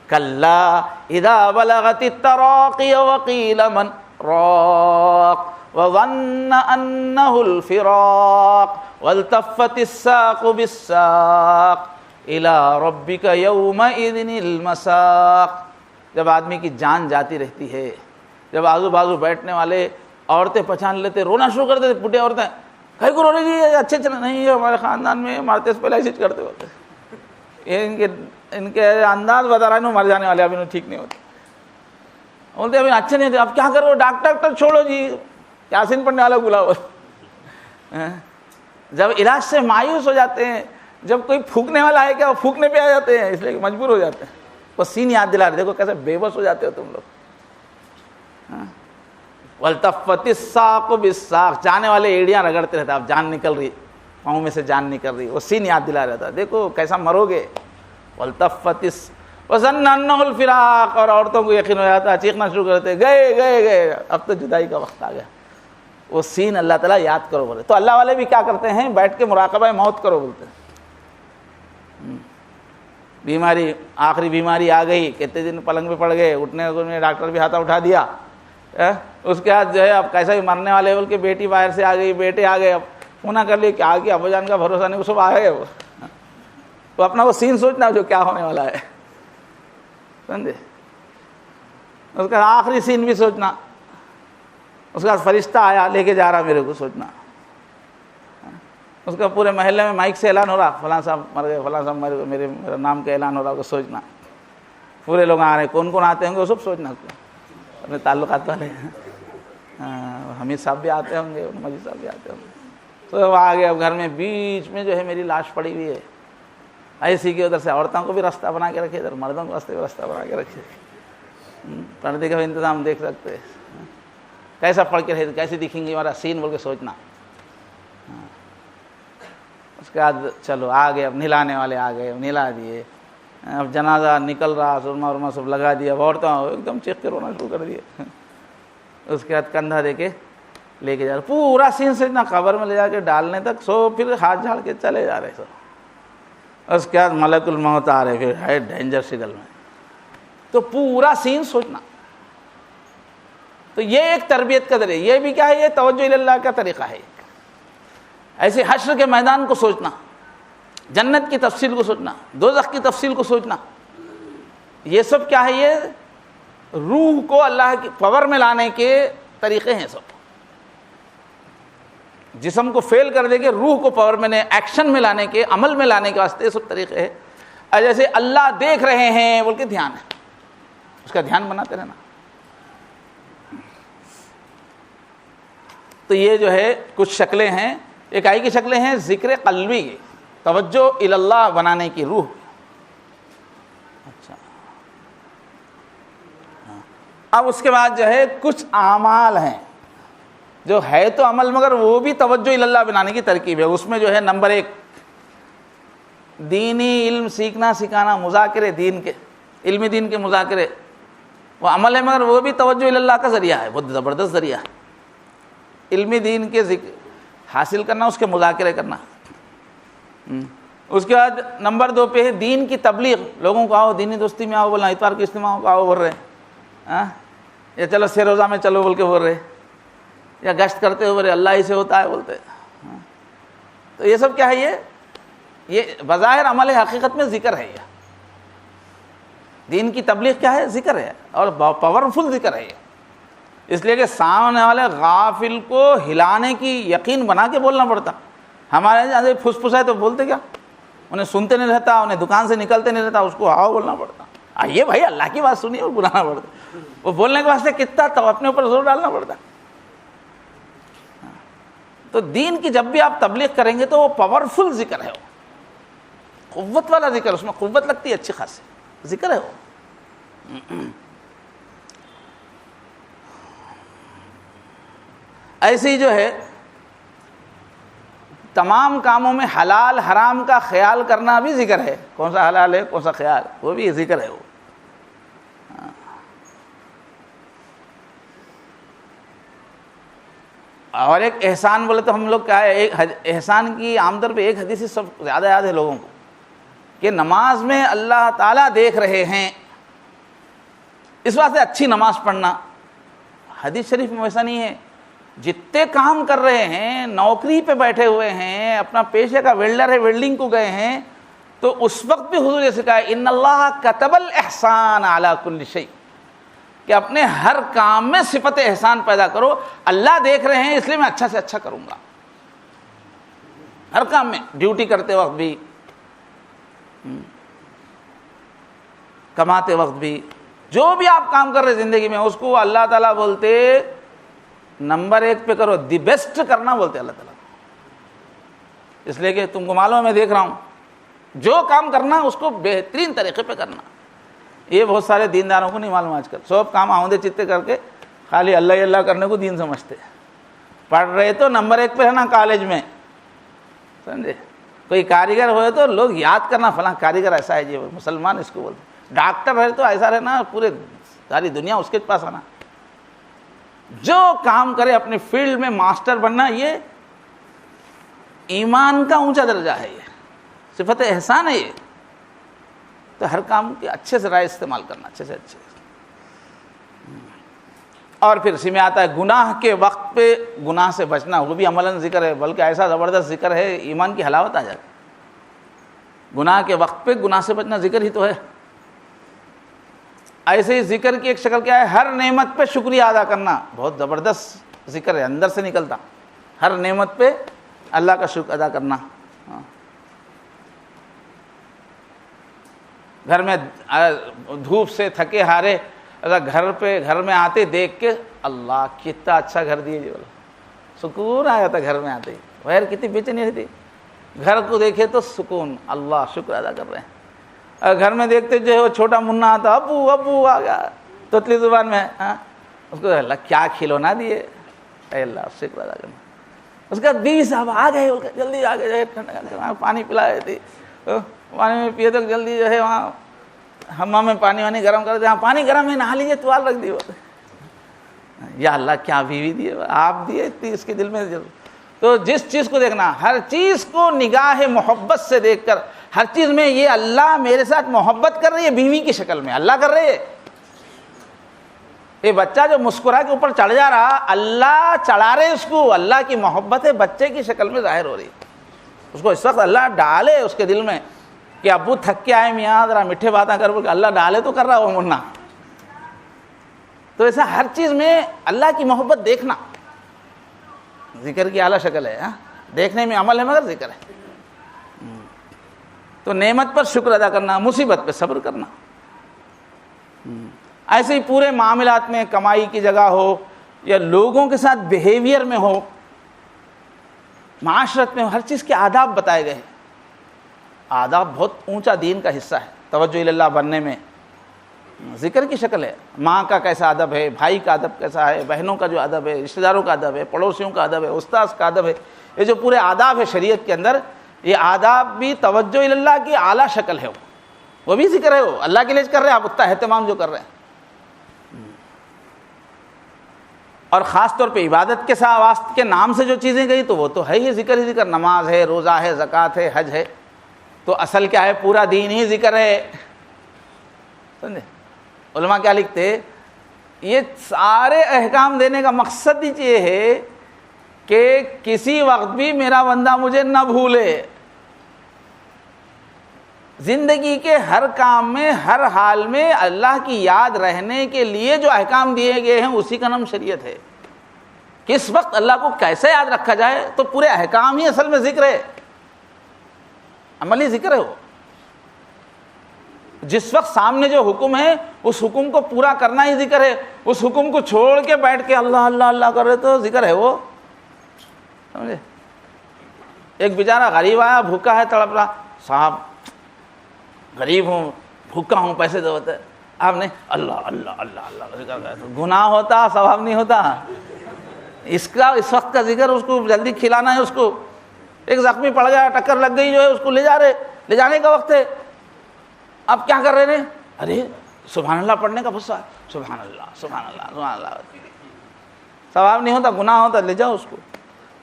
کلا اذا بلغت التراقی وقیل من راق وظن انہ الفراق والتفت الساق بالساق الى ربک یومئذ المساق. جب آدمی کی جان جاتی رہتی ہے, جب آزو بازو بیٹھنے والے عورتیں پہچان لیتے, رونا شروع کر دیتے, بڈھے عورتیں, کہیں کو رو رہی جی اچھے چلے نہیں, یہ ہمارے خاندان میں مارتے سے پہلے ایسے کرتے ہوتے, یہ ان کے انداز بتا رہا ہے, مر جانے والے ابھی ٹھیک نہیں ہوتے. بولتے ابھی اچھے نہیں تھے, اب کیا کرو, ڈاکٹر چھوڑو جی, یاسین پڑھنے والا بلاؤ. جب علاج سے مایوس ہو جاتے ہیں, جب کوئی پھونکنے والا ہے کیا, وہ پھونکنے پہ آ جاتے ہیں, اس لیے مجبور ہو جاتے ہیں. وہ سین یاد دلا رہے, دیکھو کیسے بے بس ہو جاتے ہو تم لوگ. والتفت الساق بالساق, جانے والے ایڑیاں رگڑتے رہتے, اب جان نکل رہی, پاؤں میں سے جان نکل رہی, وہ سین یاد دلا رہتا, دیکھو کیسا مرو گے. والتفت وظن انہ الفراق, اور عورتوں کو یقین ہو جاتا, چیخنا شروع کرتے, گئے اب تو جدائی کا وقت آ گیا. وہ سین اللہ تعالیٰ یاد کرو بولے. تو اللہ والے بھی کیا کرتے ہیں, بیٹھ کے مراقبہ موت کرو بولتے ہیں. بیماری, آخری بیماری آ گئی, کتنے دن پلنگ پہ پڑ گئے, اٹھنے کو ڈاکٹر بھی ہاتھ اٹھا دیا, اس کے بعد جو ہے اب کیسا بھی مرنے والے بول کے بیٹی باہر سے آ گئی, بیٹے آ گئے, اب ہونا کر لیے کہ آگے ابو جان کا بھروسہ نہیں, وہ سب آ گئے. وہ اپنا وہ سین سوچنا جو کیا ہونے والا ہے, سمجھے. اس کا آخری سین بھی سوچنا, اس کا فرشتہ آیا لے کے جا رہا میرے کو, سوچنا. اس کا پورے محلے میں مائک سے اعلان ہو رہا، فلاں صاحب مر گئے، فلاں صاحب مر گئے، میرا نام کا اعلان ہو رہا، وہ سوچنا پورے لوگ آ رہے ہیں، کون کون آتے ہوں گے وہ سب سوچنا اپنے تعلقات والے، حمید صاحب بھی آتے ہوں گے، مجید صاحب بھی آتے ہوں گے، تو آ گئے. اب گھر میں بیچ میں جو ہے میری لاش پڑی ہوئی ہے، ایسی کہ ادھر سے عورتوں کو بھی راستہ بنا کے رکھے، ادھر مردوں کو راستہ بنا کے رکھے. پردے کا انتظام دیکھ سکتے، کیسا پڑھ کے رہے، کیسے دکھیں گے ہمارا سین بول کے سوچنا. اس کے بعد چلو آ گئے، اب نہلانے والے آ گئے، نہلا دیے. اب جنازہ نکل رہا، سرما ورما سب لگا دیا، عورتوں ایک دم چیخ کے رونا شروع کر دیے. اس کے بعد کندھا دے کے لے کے جا رہے، پورا سین سے نہ قبر میں لے جا کے ڈالنے تک سو، پھر ہاتھ جھاڑ کے چلے جا رہے سو. اس کے بعد ملک الموت آ رہے، پھر ہے ڈینجر سگنل میں. تو پورا سین سوچنا. تو یہ ایک تربیت کا ذریعہ، یہ بھی کیا ہے، یہ توجہ اللہ کا طریقہ ہے. ایسے حشر کے میدان کو سوچنا، جنت کی تفصیل کو سوچنا، دوزخ کی تفصیل کو سوچنا، یہ سب کیا ہے، یہ روح کو اللہ کی پاور میں لانے کے طریقے ہیں. سب جسم کو فیل کر دے کے روح کو پاور میں ایکشن میں لانے کے، عمل میں لانے کے واسطے یہ سب طریقے ہیں. اور جیسے اللہ دیکھ رہے ہیں بول کے دھیان ہے، اس کا دھیان بناتے رہنا. تو یہ جو ہے کچھ شکلیں ہیں. ایک آئی کی شکلیں ہیں ذکر قلبی کی، توجہ اللہ بنانے کی روح. اچھا، اب اس کے بعد جو ہے کچھ اعمال ہیں جو ہے تو عمل، مگر وہ بھی توجہ اللہ بنانے کی ترکیب ہے. اس میں جو ہے نمبر 1 دینی علم سیکھنا سکھانا، مذاکرے دین کے، علم دین کے مذاکرے، وہ عمل ہے مگر وہ بھی توجہ اللہ کا ذریعہ ہے، بہت زبردست ذریعہ ہے. علم دین کے ذکر حاصل کرنا، اس کے مذاکرے کرنا. اس کے بعد نمبر 2 پہ ہے دین کی تبلیغ، لوگوں کو آؤ دینی دوستی میں آؤ بولنا، اتوار کے اجتماع کو آؤ بول رہے ہیں، یا چلو سے روزہ میں چلو بول کے بول رہے، یا گشت کرتے ہوئے اللہ ہی سے ہوتا ہے بولتے. تو یہ سب کیا ہے، یہ بظاہر عمل ہے، حقیقت میں ذکر ہے. یہ دین کی تبلیغ کیا ہے، ذکر ہے، اور پاورفل ذکر ہے. اس لیے کہ سامنے والے غافل کو ہلانے کی یقین بنا کے بولنا پڑتا. ہمارے یہاں پھس پھس ہے تو بولتے کیا، انہیں سنتے نہیں رہتا، انہیں دکان سے نکلتے نہیں رہتا، اس کو آؤ بولنا پڑتا. آئیے بھائی اللہ کی بات سنیے اور بلانا پڑتا. وہ بولنے کے واسطے کتنا تو اپنے اوپر زور ڈالنا پڑتا. تو دین کی جب بھی آپ تبلیغ کریں گے تو وہ پاورفل ذکر ہے، وہ قوت والا ذکر، اس میں قوت لگتی ہے اچھی خاصی ذکر ہے وہ. ایسے ہی جو ہے تمام کاموں میں حلال حرام کا خیال کرنا بھی ذکر ہے. کون سا حلال ہے کون سا خیال، وہ بھی ذکر ہے وہ. اور ایک احسان بولے تو ہم لوگ کیا ہے، ایک احسان کی عام طور پہ ایک حدیث سب زیادہ یاد ہے لوگوں کو، کہ نماز میں اللہ تعالیٰ دیکھ رہے ہیں، اس واسطے اچھی نماز پڑھنا. حدیث شریف میں ویسا نہیں ہے. جتنے کام کر رہے ہیں، نوکری پہ بیٹھے ہوئے ہیں، اپنا پیشے کا ویلڈر ہے، ویلڈنگ کو گئے ہیں، تو اس وقت بھی حضور نے کہا ان اللہ کتب الاحسان علی کل شیء، کہ اپنے ہر کام میں صفت احسان پیدا کرو. اللہ دیکھ رہے ہیں اس لیے میں اچھا سے اچھا کروں گا. ہر کام میں، ڈیوٹی کرتے وقت بھی، کماتے وقت بھی، جو بھی آپ کام کر رہے زندگی میں، اس کو اللہ تعالیٰ بولتے نمبر 1 پہ کرو، دی بیسٹ کرنا بولتے اللہ تعالیٰ. اس لیے کہ تم کو معلوم ہے میں دیکھ رہا ہوں، جو کام کرنا اس کو بہترین طریقے پہ کرنا. یہ بہت سارے دینداروں کو نہیں معلوم. آج کل سب کام آؤندے چتے کر کے خالی اللہ ہی اللہ کرنے کو دین سمجھتے. پڑھ رہے تو نمبر 1 پہ ہے نا کالج میں، سمجھے. کوئی کاریگر ہوئے تو لوگ یاد کرنا فلاں کاریگر ایسا ہے جی، مسلمان اس کو بولتے. ڈاکٹر ہے تو ایسا رہنا، پورے ساری دنیا اس کے پاس آنا. جو کام کرے اپنے فیلڈ میں ماسٹر بننا، یہ ایمان کا اونچا درجہ ہے، یہ صفت احسان ہے. یہ تو ہر کام کے اچھے سے رائے استعمال کرنا، اچھے سے اچھے. اور پھر اسی میں آتا ہے گناہ کے وقت پہ گناہ سے بچنا، وہ بھی عملاً ذکر ہے، بلکہ ایسا زبردست ذکر ہے ایمان کی حلاوت آ جاتی. گناہ کے وقت پہ گناہ سے بچنا ذکر ہی تو ہے. ایسے ہی ذکر کی ایک شکل کیا ہے، ہر نعمت پہ شکریہ ادا کرنا. بہت زبردست ذکر ہے، اندر سے نکلتا. ہر نعمت پہ اللہ کا شکر ادا کرنا. گھر میں دھوپ سے تھکے ہارے اگر گھر میں آتے دیکھ کے اللہ کتنا اچھا گھر دیے جی، بولا سکون آیا تھا گھر میں آتے ہی. غیر کتنی بے چینی رہتی، گھر کو دیکھے تو سکون، اللہ شکر ادا کر رہے ہیں. اگر گھر میں دیکھتے جو ہے وہ چھوٹا منا آتا، ابو ابو آ گیا توتلی زبان میں، اس کو اللہ کیا کھلونا دیے، اے اللہ شکر ادا کرنا. اس کا بیوی صاحب آ گئے، جلدی آ گئے، پانی پلائے تھی، پانی میں پیے تو جلدی جو ہے وہاں حمام میں پانی وانی گرم کر دے، ہاں پانی گرم ہے نہا لیجیے، توال رکھ دی. یا اللہ کیا بیوی دیے آپ دیے اتنی اس کے دل میں. تو جس چیز کو دیکھنا، ہر چیز کو نگاہ محبت سے دیکھ کر، ہر چیز میں یہ اللہ میرے ساتھ محبت کر رہی ہے، بیوی کی شکل میں اللہ کر رہی ہے. یہ بچہ جو مسکرا کے اوپر چڑھ جا رہا، اللہ چڑھا رہے اس کو، اللہ کی محبت ہے بچے کی شکل میں ظاہر ہو رہی ہے. اس کو اس وقت اللہ ڈالے اس کے دل میں کہ ابو تھک کے آئے میاں ذرا میٹھے باتیں کر، بول کے اللہ ڈالے تو کر رہا وہ منا. تو ایسا ہر چیز میں اللہ کی محبت دیکھنا ذکر کی اعلیٰ شکل ہے. دیکھنے میں عمل ہے مگر ذکر ہے. تو نعمت پر شکر ادا کرنا، مصیبت پہ صبر کرنا. ایسے ہی پورے معاملات میں، کمائی کی جگہ ہو یا لوگوں کے ساتھ بیہیویئر میں ہو، معاشرت میں ہو، ہر چیز کے آداب بتائے گئے ہیں. آداب بہت اونچا دین کا حصہ ہے. توجہ اللہ بننے میں ذکر کی شکل ہے. ماں کا کیسا ادب ہے، بھائی کا ادب کیسا ہے، بہنوں کا جو ادب ہے، رشتہ داروں کا ادب ہے، پڑوسیوں کا ادب ہے، استاذ کا ادب ہے. یہ جو پورے آداب ہے شریعت کے اندر، یہ آداب بھی توجہ اللہ کی اعلیٰ شکل ہے. وہ بھی ذکر ہے، وہ اللہ کے لیے کر رہے ہیں آپ، اتنا اہتمام جو کر رہے ہیں. اور خاص طور پہ عبادت کے ساتھ واسطے کے نام سے جو چیزیں گئی تو وہ تو ہے ہی ذکر ہی ذکر. نماز ہے، روزہ ہے، زکوٰۃ ہے، حج ہے. تو اصل کیا ہے؟ پورا دین ہی ذکر ہے. سمجھے؟ علماء کیا لکھتے، یہ سارے احکام دینے کا مقصد ہی یہ ہے کہ کسی وقت بھی میرا بندہ مجھے نہ بھولے. زندگی کے ہر کام میں، ہر حال میں اللہ کی یاد رہنے کے لیے جو احکام دیے گئے ہیں اسی کا نام شریعت ہے. کس وقت اللہ کو کیسے یاد رکھا جائے، تو پورے احکام ہی اصل میں ذکر ہے، عملی ذکر ہے. وہ جس وقت سامنے جو حکم ہے اس حکم کو پورا کرنا ہی ذکر ہے. اس حکم کو چھوڑ کے بیٹھ کے اللہ اللہ اللہ کر رہے تو ذکر ہے وہ. سمجھے؟ ایک بیچارہ غریب آیا، بھوکا ہے، تڑپ رہا، صاحب غریب ہوں، بھوکا ہوں، پیسے ضرورت ہے. آپ نے اللہ اللہ اللہ اللہ ذکر کیا تو گناہ ہوتا، ثواب نہیں ہوتا. اس وقت کا ذکر، اس کو جلدی کھلانا ہے. اس کو ایک زخمی پڑ گیا، ٹکر لگ گئی جو ہے، اس کو لے جانے کا وقت ہے. اب کیا کر رہے ہیں؟ ارے سبحان اللہ پڑھنے کا غصہ، سبحان اللہ سبحان اللہ سبحان اللہ. ثواب نہیں ہوتا، گناہ ہوتا، لے جاؤ اس کو.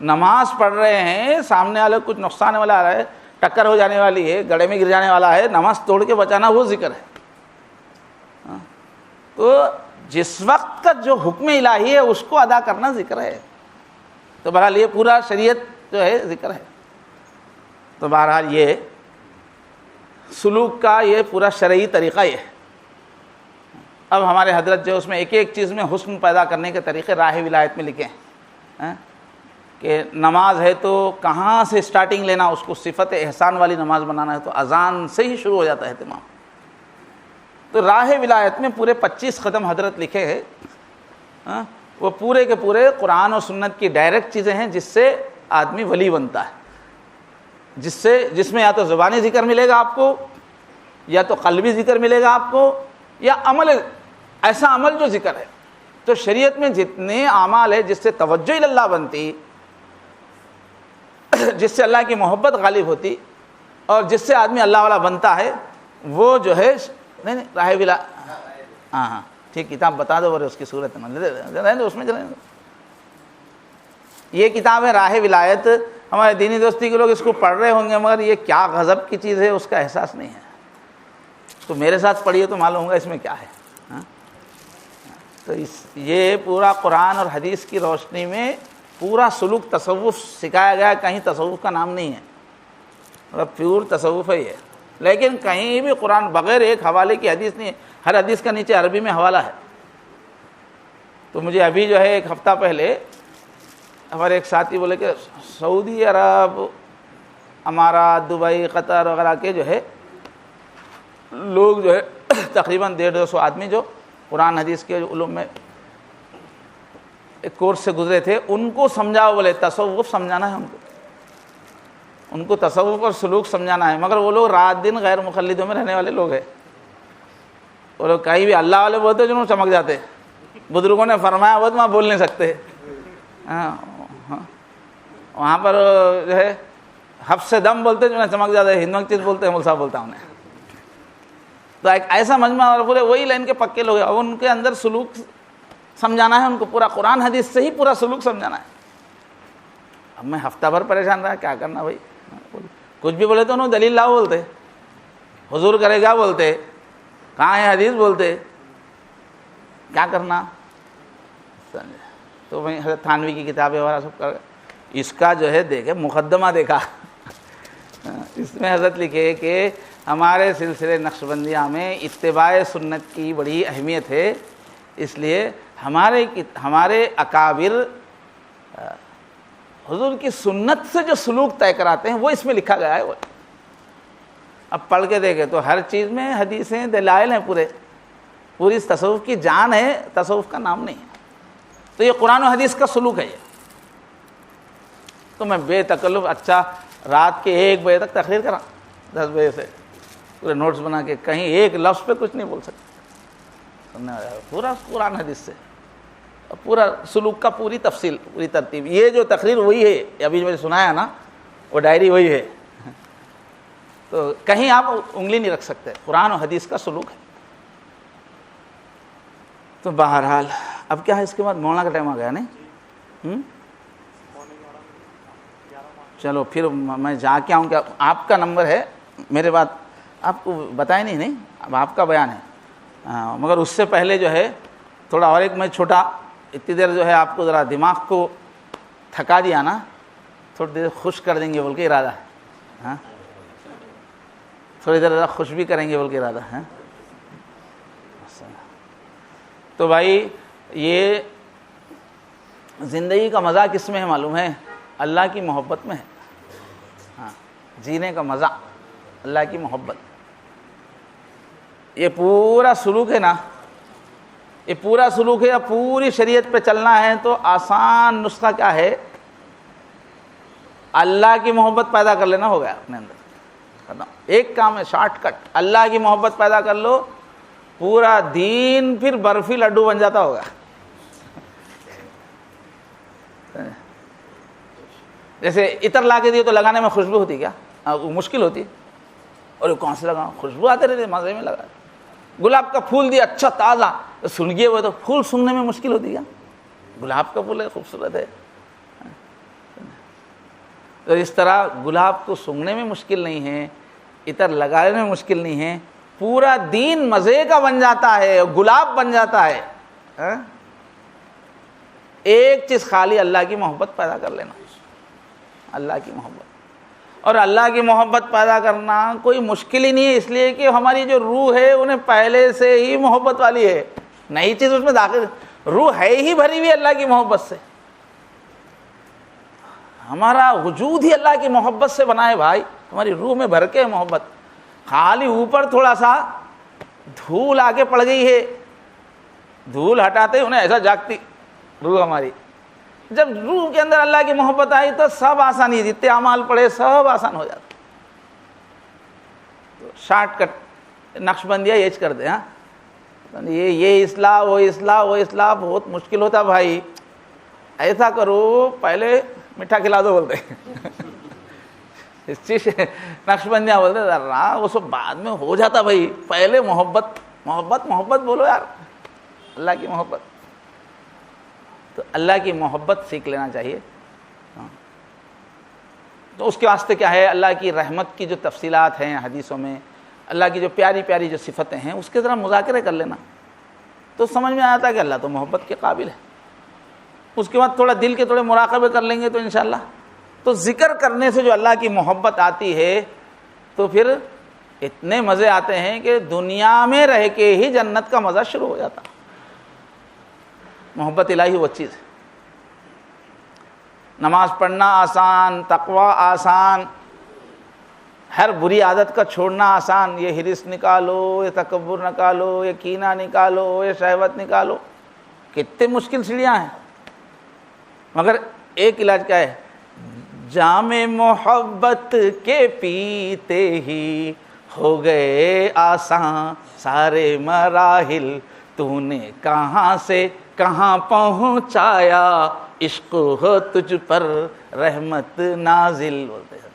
نماز پڑھ رہے ہیں، سامنے والے کچھ نقصان والا آ رہا ہے، ٹکر ہو جانے والی ہے، گڑھے میں گر جانے والا ہے، نماز توڑ کے بچانا وہ ذکر ہے. تو جس وقت کا جو حکم الہی ہے اس کو ادا کرنا ذکر ہے. تو بہرحال یہ پورا شریعت جو ہے ذکر ہے. تو بہرحال یہ سلوک کا یہ پورا شرعی طریقہ یہ ہے. اب ہمارے حضرت جو اس میں ایک ایک چیز میں حسن پیدا کرنے کے طریقے راہ ولایت میں لکھے ہیں کہ نماز ہے تو کہاں سے سٹارٹنگ لینا، اس کو صفت احسان والی نماز بنانا ہے تو اذان سے ہی شروع ہو جاتا ہے اہتمام. تو راہ ولایت میں پورے 25 قدم حضرت لکھے ہیں. وہ پورے کے پورے قرآن و سنت کی ڈائریکٹ چیزیں ہیں جس سے آدمی ولی بنتا ہے، جس میں یا تو زبانی ذکر ملے گا آپ کو، یا تو قلبی ذکر ملے گا آپ کو، یا عمل، ایسا عمل جو ذکر ہے. تو شریعت میں جتنے اعمال ہے جس سے توجہ اللہ بنتی، جس سے اللہ کی محبت غالب ہوتی اور جس سے آدمی اللہ والا بنتا ہے، وہ جو ہے نہیں راہ ولا. ہاں ٹھیک، کتاب بتا دو، اس کی صورت میں اس میں چلیں. یہ کتاب ہے راہ ولایت. ہمارے دینی دوستی کے لوگ اس کو پڑھ رہے ہوں گے مگر یہ کیا غضب کی چیز ہے اس کا احساس نہیں ہے. تو میرے ساتھ پڑھیے تو معلوم ہوگا اس میں کیا ہے. تو یہ پورا قرآن اور حدیث کی روشنی میں پورا سلوک تصوف سکھایا گیا ہے. کہیں تصوف کا نام نہیں ہے، مگر پیور تصوف ہے یہ. لیکن کہیں بھی قرآن بغیر ایک حوالے کی حدیث نہیں ہے. ہر حدیث کا نیچے عربی میں حوالہ ہے. تو مجھے ابھی جو ہے ایک ہفتہ پہلے ہمارے ایک ساتھی بولے کہ سعودی عرب، امارات، دبئی، قطر وغیرہ کے جو ہے لوگ جو ہے تقریباً 150-200 آدمی جو قرآن حدیث کے علوم میں ایک کورس سے گزرے تھے، ان کو سمجھاؤ، بولے تصوف سمجھانا ہے ان کو تصوف اور سلوک سمجھانا ہے، مگر وہ لوگ رات دن غیر مقلدوں میں رہنے والے لوگ ہیں، وہ لوگ کہیں بھی اللہ والے بولتے جنہوں چمک جاتے، بزرگوں نے فرمایا وہ تو وہاں بول نہیں سکتے، وہاں پر جو ہے حفظ دم بولتے جو ہے چمک جاتے، ہندو چیز بولتے ہیں، ملسا بولتا انہیں، تو ایک ایسا مجمع، اور پورے وہی لائن کے پکے لوگ ہیں، اور ان کے اندر سلوک سمجھانا ہے ان کو، پورا قرآن حدیث سے ہی پورا سلوک سمجھانا ہے۔ اب میں ہفتہ بھر پریشان رہا، کیا کرنا بھائی، کچھ بھی بولے تو انہوں دلیل لاؤ بولتے، حضور کرے گا بولتے، کہاں ہے حدیث بولتے، کیا کرنا؟ تو وہیں حضرت تھانوی کی کتابیں وغیرہ سب کر، اس کا جو ہے دیکھے مقدمہ دیکھا، اس میں حضرت لکھے کہ ہمارے سلسلے نقشبندیہ میں اتباع سنت کی بڑی اہمیت ہے، اس لیے ہمارے اکابر حضور کی سنت سے جو سلوک طے کراتے ہیں وہ اس میں لکھا گیا ہے۔ وہ اب پڑھ کے دیکھیں تو ہر چیز میں حدیثیں، دلائل ہیں، پوری تصوف کی جان ہے، تصوف کا نام نہیں ہے، تو یہ قرآن و حدیث کا سلوک ہے یہ۔ تو میں بے تکلف اچھا رات کے 1 بجے تک تقریر کرا، 10 بجے سے پورے نوٹس بنا کے، کہیں ایک لفظ پہ کچھ نہیں بول سکتے، پورا قرآن حدیث سے، پورا سلوک کا پوری تفصیل، پوری ترتیب۔ یہ جو تقریر وہی ہے، ابھی میں نے سنایا نا، وہ ڈائری وہی ہے، تو کہیں آپ انگلی نہیں رکھ سکتے، قرآن و حدیث کا سلوک ہے۔ تو بہرحال اب کیا ہے، اس کے بعد مولانا کا ٹائم آ گیا نہیں؟ چلو پھر میں جا کے آؤں، کیا آپ کا نمبر ہے میرے بعد؟ آپ کو بتایا نہیں، اب آپ کا بیان ہے، مگر اس سے پہلے جو ہے تھوڑا اور ایک میں چھوٹا، اتنی دیر جو ہے آپ کو ذرا دماغ کو تھکا دیا نا، تھوڑی دیر خوش کر دیں گے بول کے ارادہ ہے، ہاں تھوڑی دیر ذرا خوش بھی کریں گے بول کے ارادہ ہے۔ تو بھائی یہ زندگی کا مزہ کس میں ہے معلوم ہے؟ اللہ کی محبت میں ہے، ہاں جینے کا مزہ اللہ کی محبت۔ یہ پورا سلوک ہے نا، یہ پورا سلوک ہے، پوری شریعت پہ چلنا ہے تو آسان نسخہ کیا ہے؟ اللہ کی محبت پیدا کر لینا، ہو گیا اپنے اندر، ایک کام ہے، شارٹ کٹ، اللہ کی محبت پیدا کر لو، پورا دین پھر برفی لڈو بن جاتا ہوگا۔ جیسے عطر لا کے دیے تو لگانے میں خوشبو ہوتی، کیا مشکل ہوتی؟ اور کون سے لگاؤں، خوشبو آتے رہتے، مزے میں لگا۔ گلاب کا پھول دیا اچھا تازہ، سنگیے ہوئے تو پھول سنگنے میں مشکل ہوتی کیا؟ گلاب کا پھول ہے، خوبصورت ہے، تو اس طرح گلاب کو سنگنے میں مشکل نہیں ہے، عطر لگانے میں مشکل نہیں ہے، پورا دین مزے کا بن جاتا ہے، گلاب بن جاتا ہے۔ ایک چیز خالی اللہ کی محبت پیدا کر لینا، اللہ کی محبت، اور اللہ کی محبت پیدا کرنا کوئی مشکل ہی نہیں ہے، اس لیے کہ ہماری جو روح ہے انہیں پہلے سے ہی محبت والی ہے، نئی چیز اس میں داخل، روح ہے ہی بھری ہوئی اللہ کی محبت سے، ہمارا وجود ہی اللہ کی محبت سے بنا ہے بھائی، ہماری روح میں بھر کے محبت، خالی اوپر تھوڑا سا دھول آ کے پڑ گئی ہے، دھول ہٹاتے انہیں ایسا جاگتی روح ہماری، جب روح کے اندر اللہ کی محبت آئی تو سب آسانی، جتنے اعمال پڑے سب آسان ہو جاتا۔ شارٹ کٹ نقش بندیاں یہ کر دیں، ہاں یہ اصلاح وہ اصلاح وہ اصلاح بہت مشکل ہوتا بھائی، ایسا کرو پہلے میٹھا کھلا دو بولتے اس چیز نقش بندیاں بولتے ذرا وہ سب بعد میں ہو جاتا بھائی، پہلے محبت محبت محبت بولو یار، اللہ کی محبت، تو اللہ کی محبت سیکھ لینا چاہیے۔ تو اس کے واسطے کیا ہے، اللہ کی رحمت کی جو تفصیلات ہیں حدیثوں میں، اللہ کی جو پیاری پیاری جو صفتیں ہیں اس کے ذرا مذاکرے کر لینا، تو سمجھ میں آتا ہے کہ اللہ تو محبت کے قابل ہے۔ اس کے بعد تھوڑا دل کے تھوڑے مراقبے کر لیں گے تو انشاءاللہ، تو ذکر کرنے سے جو اللہ کی محبت آتی ہے تو پھر اتنے مزے آتے ہیں کہ دنیا میں رہ کے ہی جنت کا مزہ شروع ہو جاتا۔ محبت الہی وہ چیز ہے۔ نماز پڑھنا آسان، تقوی آسان، ہر بری عادت کا چھوڑنا آسان، یہ حرص نکالو، یہ تکبر نکالو، یہ کینہ نکالو، یہ شہوت نکالو، کتنے مشکل سیڑھیاں ہیں، مگر ایک علاج کیا ہے؟ جام محبت کے پیتے ہی ہو گئے آسان سارے مراحل، تو نے کہاں سے کہاں پہنچایا، عشق ہو تجھ پر رحمت نازل، بولتے ہیں۔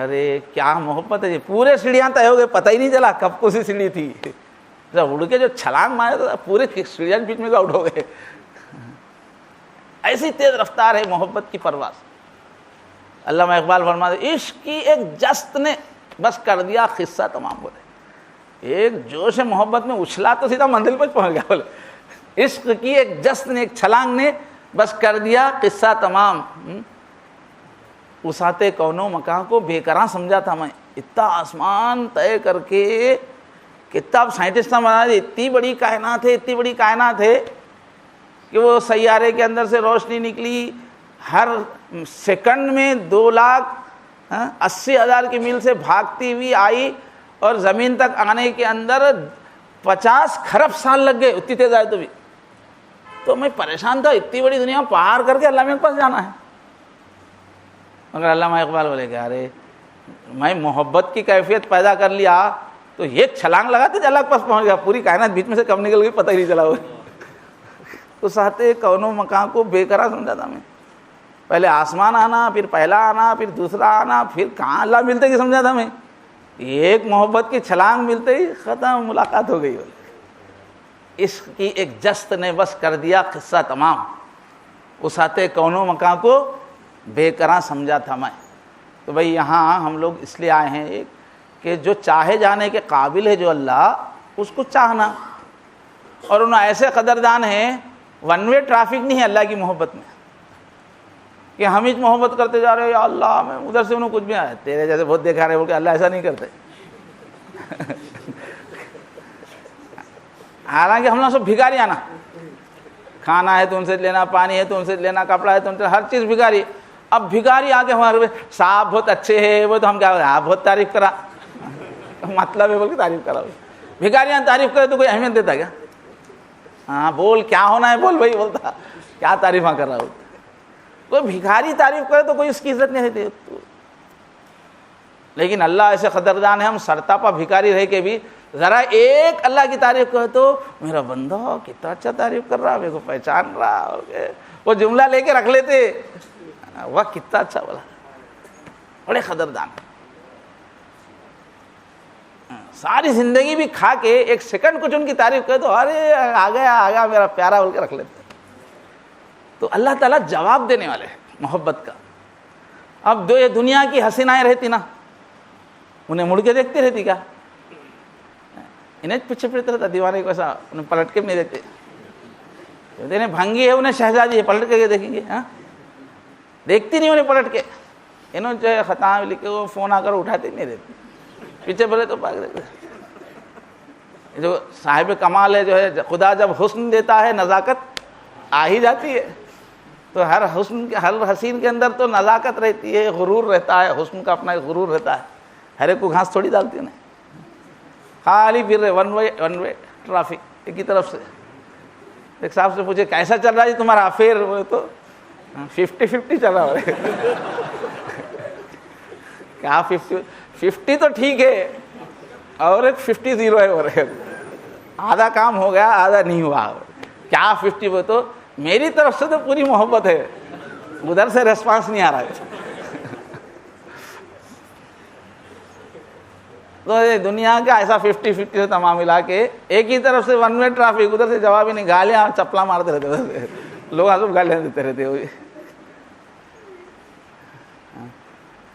ارے کیا محبت ہے، یہ پورے سیڑھیاں طے ہو گئے، پتہ ہی نہیں چلا کب کو سی سیڑھی تھی، جب اڑ کے جو چھلانگ مارے تو پورے سیڑھیاں بیچ میں آؤٹ ہو گئے۔ ایسی تیز رفتار ہے محبت کی پرواز۔ علامہ اقبال فرماتے عشق کی ایک جست نے بس کر دیا قصہ تمام، بولے ایک جوش محبت میں اچھلا تو سیدھا منزل پر پہنچ گیا، بولے عشق کی ایک جست نے، ایک چھلانگ نے بس کر دیا قصہ تمام، وسعت کون و مکان کو بے قرار سمجھا تھا میں، اتنا آسمان طے کر کے کتاب سائنٹسٹ نے بنا دی، اتنی بڑی کائنات ہے، اتنی بڑی کائنات ہے کہ وہ سیارے کے اندر سے روشنی نکلی، ہر سیکنڈ میں 2,80,000 کی میل سے بھاگتی ہوئی آئی، اور زمین تک آنے کے اندر 50 کھرب سال لگ گئے، اتنی تیز آئے تو بھی۔ تو میں پریشان تھا، اتنی بڑی دنیا پار کر کے علامہ کے پاس جانا ہے، مگر علامہ اقبال بولے کہ ارے میں محبت کی کیفیت پیدا کر لیا تو ایک چھلانگ لگاتے اللہ کے پاس پہنچ گیا، پوری کائنات بیچ میں سے کب نکل گئی پتہ ہی نہیں چلا۔ تو ساتھ کون و مکان کو بے قرار سمجھا تھا میں، پہلے آسمان آنا، پھر پہلا آنا، پھر دوسرا آنا، پھر کہاں اللہ ملتے کہ سمجھا تھا میں، ایک محبت کی چھلانگ ملتے ہی ختم، ملاقات ہو گئی۔ عشق کی ایک جست نے بس کر دیا قصہ تمام، وسعت کون و مکان کو بے قرار سمجھا تھا میں۔ تو بھئی یہاں ہم لوگ اس لیے آئے ہیں کہ جو چاہے جانے کے قابل ہے جو اللہ، اس کو چاہنا، اور انہوں ایسے قدردان ہیں، ون وے ٹریفک نہیں ہے اللہ کی محبت میں کہ ہم ہی محبت کرتے جا رہے ہیں، یا اللہ میں ادھر سے انہوں کچھ بھی آیا تیرے جیسے بہت دیکھا رہے، بول کے اللہ ایسا نہیں کرتے۔ حالانکہ ہم لوگ سب بھکاری آنا، کھانا ہے تو ان سے لینا، پانی ہے تو ان سے لینا، کپڑا ہے تو ان سے، ہر چیز بھکاری۔ اب بھکاری آ کے ہمارے صاحب بہت اچھے ہیں، وہ تو ہم کیا آپ بہت تعریف کرا، مطلب ہے بول کے تعریف کرا۔ بھکاریاں تعریف کرے تو کوئی اہمیت دیتا کیا؟ ہاں بول کیا ہونا ہے بول بھائی، بولتا کیا تعریفاں کر رہا ہو۔ کوئی بھکاری تعریف کرے تو کوئی اس کی عزت نہیں دیتی، لیکن اللہ ایسے قدردان ہے، ہم سرتاپا بھکاری رہ کے بھی ذرا ایک اللہ کی تعریف کرے تو میرا بندہ کتنا اچھا تعریف کر رہا، میرے کو پہچان رہا، وہ جملہ لے کے رکھ لیتے، وہ کتنا اچھا بولا، بڑے قدردان۔ ساری زندگی بھی کھا کے ایک سیکنڈ کچھ ان کی تعریف کرے تو ارے آ گیا میرا پیارا بول کے رکھ لیتے۔ تو اللہ تعالیٰ جواب دینے والے ہیں محبت کا۔ اب جو یہ دنیا کی حسینائیں رہتی نا، انہیں مڑ کے دیکھتی رہتی کیا؟ انہیں پیچھے پھرتا رہتا دیوانے کو، ایسا انہیں پلٹ کے بھی نہیں دیکھتے۔ انہیں بھنگی ہے، انہیں شہزادی ہے، پلٹ کے دیکھیں گے؟ ہاں دیکھتی نہیں انہیں پلٹ کے، انہوں جو ہے خطا لکھے وہ فون آ کر اٹھاتے نہیں دیتے، پیچھے بولے تو بھاگ دیتے۔ جو صاحب کمال ہے، جو ہے خدا جب حسن دیتا ہے نزاکت آ ہی جاتی ہے، تو ہر حسن کے، ہر حسین کے اندر تو نزاکت رہتی ہے، غرور رہتا ہے، حسن کا اپنا ایک غرور رہتا ہے، ہر ایک کو گھاس تھوڑی ڈالتی انہیں، خالی پھر رہے ون وے ٹرافک ایک ہی طرف سے۔ ایک صاحب سے پوچھے کیسا چل رہا ہے تمہارا افیئر، وہ تو 50-50 چل رہا ہے۔ کیا 50 تو ٹھیک ہے، اور ایک 50-0 ہے، اور آدھا کام ہو گیا آدھا نہیں ہوا۔ کیا 50؟ وہ تو میری طرف سے تو پوری محبت ہے، ادھر سے ریسپانس نہیں آ رہا ہے۔ تو دنیا کا ایسا 50-50 سے تمام ملا کے ایک ہی طرف سے ون وے ٹرافک، ادھر سے جواب ہی نہیں، گالیاں چپلا مارتے رہتے لوگ، سب گالیاں دیتے رہتے ہوئے۔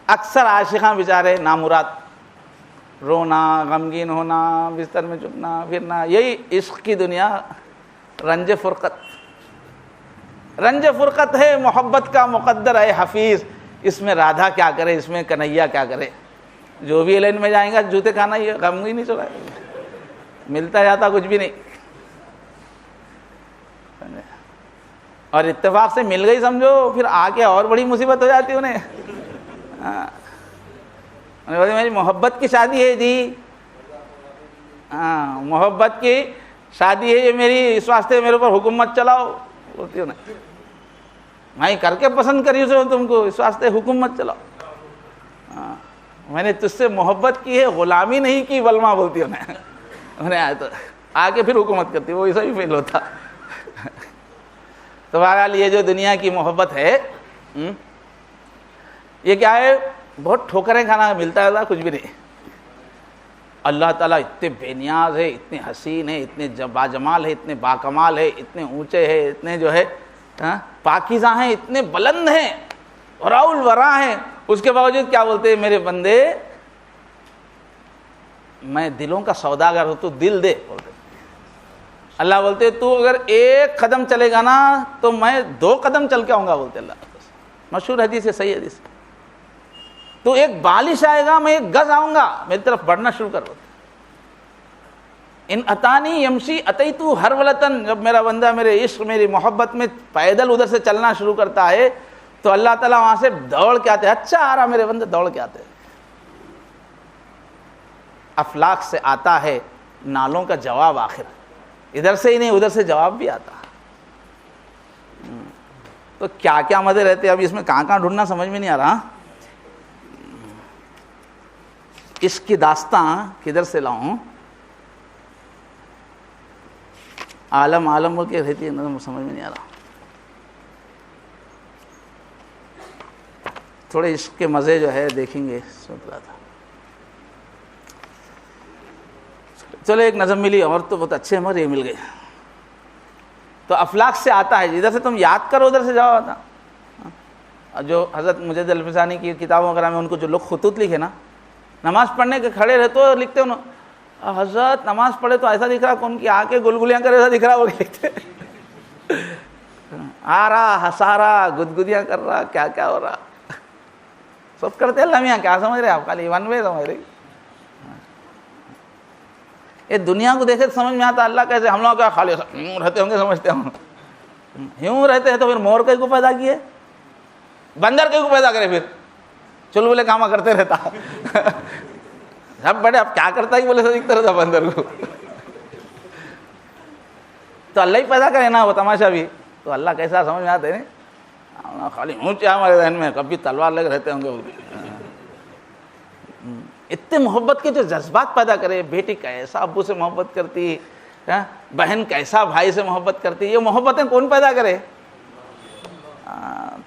اکثر عاشقاں بیچارے نامراد، رونا، غمگین ہونا، بستر میں چپنا پھرنا، یہی عشق کی دنیا، رنج فرقت ہے محبت کا مقدر ہے حفیظ۔ اس میں رادھا کیا کرے، اس میں کنہیا کیا کرے، جو بھی لائن میں جائیں گا جوتے کھانا، یہ غم ہی نہیں چلا، ملتا جاتا کچھ بھی نہیں۔ اور اتفاق سے مل گئی سمجھو، پھر آ کے اور بڑی مصیبت ہو جاتی انہیں. میری محبت کی شادی ہے جی، ہاں محبت کی شادی ہے یہ میری، اس واسطے میرے اوپر حکم مت چلاؤ بولتی ہو نا، میں کر کے پسند کری ہوں تم کو، اس واسطے حکم مت چلاؤ. میں نے تجھ سے محبت کی ہے، غلامی نہیں کی، ولما بولتی ہو نا. انہیں آ کے پھر حکومت کرتی، وہ ایسا ہی فیل ہوتا. تو بہرحال یہ جو دنیا کی محبت ہے یہ کیا ہے؟ بہت ٹھوکریں کھانا ملتا ہے، کچھ بھی نہیں. اللہ تعالیٰ اتنے بے نیاز ہے، اتنے حسین ہے، اتنے باجمال ہے، اتنے باکمال ہے، اتنے اونچے ہیں، اتنے جو ہے پاکیزہ ہیں، اتنے بلند ہیں، راؤل ورا ہیں. اس کے باوجود کیا بولتے ہیں؟ میرے بندے میں دلوں کا سوداگر ہوں، تو دل دے بولتے. اللہ بولتے تو اگر ایک قدم چلے گا نا تو میں 2 قدم چل کے آؤں گا بولتے اللہ. مشہور حدیث ہے، صحیح حدیث. تو ایک بالش آئے گا، میں 1 گز آؤں گا، میری طرف بڑھنا شروع کر دو. ان اتانی یمشی اتیتو ہر ولتن، جب میرا بندہ میرے عشق میری محبت میں پیدل ادھر سے چلنا شروع کرتا ہے تو اللہ تعالیٰ وہاں سے دوڑ کے آتے ہیں. اچھا آ رہا میرے بندے، دوڑ کے آتے ہیں. افلاک سے آتا ہے نالوں کا جواب، آخر ادھر سے ہی نہیں ادھر سے جواب بھی آتا. تو کیا کیا مزے رہتے ہیں، اب اس میں کہاں کہاں ڈھونڈنا سمجھ میں نہیں آ رہا. اس کی داستان کدھر سے لاؤں؟ عالم عالم بول کے رہتی ہے، سمجھ میں نہیں آ رہا. تھوڑے عشق کے مزے جو ہے دیکھیں گے، سوچ رہا تھا. چلو ایک نظم ملی، اور تو بہت اچھے مگر یہ مل گئے. تو افلاک سے آتا ہے، ادھر سے تم یاد کرو ادھر سے جاؤ آتا. جو حضرت مجد الفسانی کی کتابوں وغیرہ میں ان کو جو لوگ خطوط لکھے نا، نماز پڑھنے کے کھڑے رہتے اور لکھتے انہوں حضرت نماز پڑھے تو ایسا دکھ رہا کہ ان کی آنکھیں گلگلیاں کرے ایسا دکھ رہا، وہ لکھتے آ رہا ہنسا رہا گدگدیاں کر رہا، کیا کیا ہو رہا سب کرتے. اللہ میاں کیا سمجھ رہے آپ؟ خالی ون وے سمجھ رہے. یہ دنیا کو دیکھے سمجھ میں آتا اللہ کیسے. ہم لوگ کیا خالی یوں رہتے ہوں گے سمجھتے ہوں، یوں رہتے ہیں تو پھر مور کئی کو پیدا کیے، بندر کئی کو پیدا کرے، پھر چلبلے کاما کرتے رہتا. سب بڑے اب کیا کرتا ہی بولے سے دکھتا رہتا بندر کو. تو اللہ ہی پیدا کرے نا وہ تماشا بھی. تو اللہ کیسا سمجھ میں آتے ہیں. خالی اونچے ہمارے ذہن میں کبھی تلوار لگ رہتے ہوں گے. اتنے محبت کے جو جذبات پیدا کرے. بیٹی کیسا ابو سے محبت کرتی، بہن کیسا بھائی سے محبت کرتی، یہ محبتیں کون پیدا کرے؟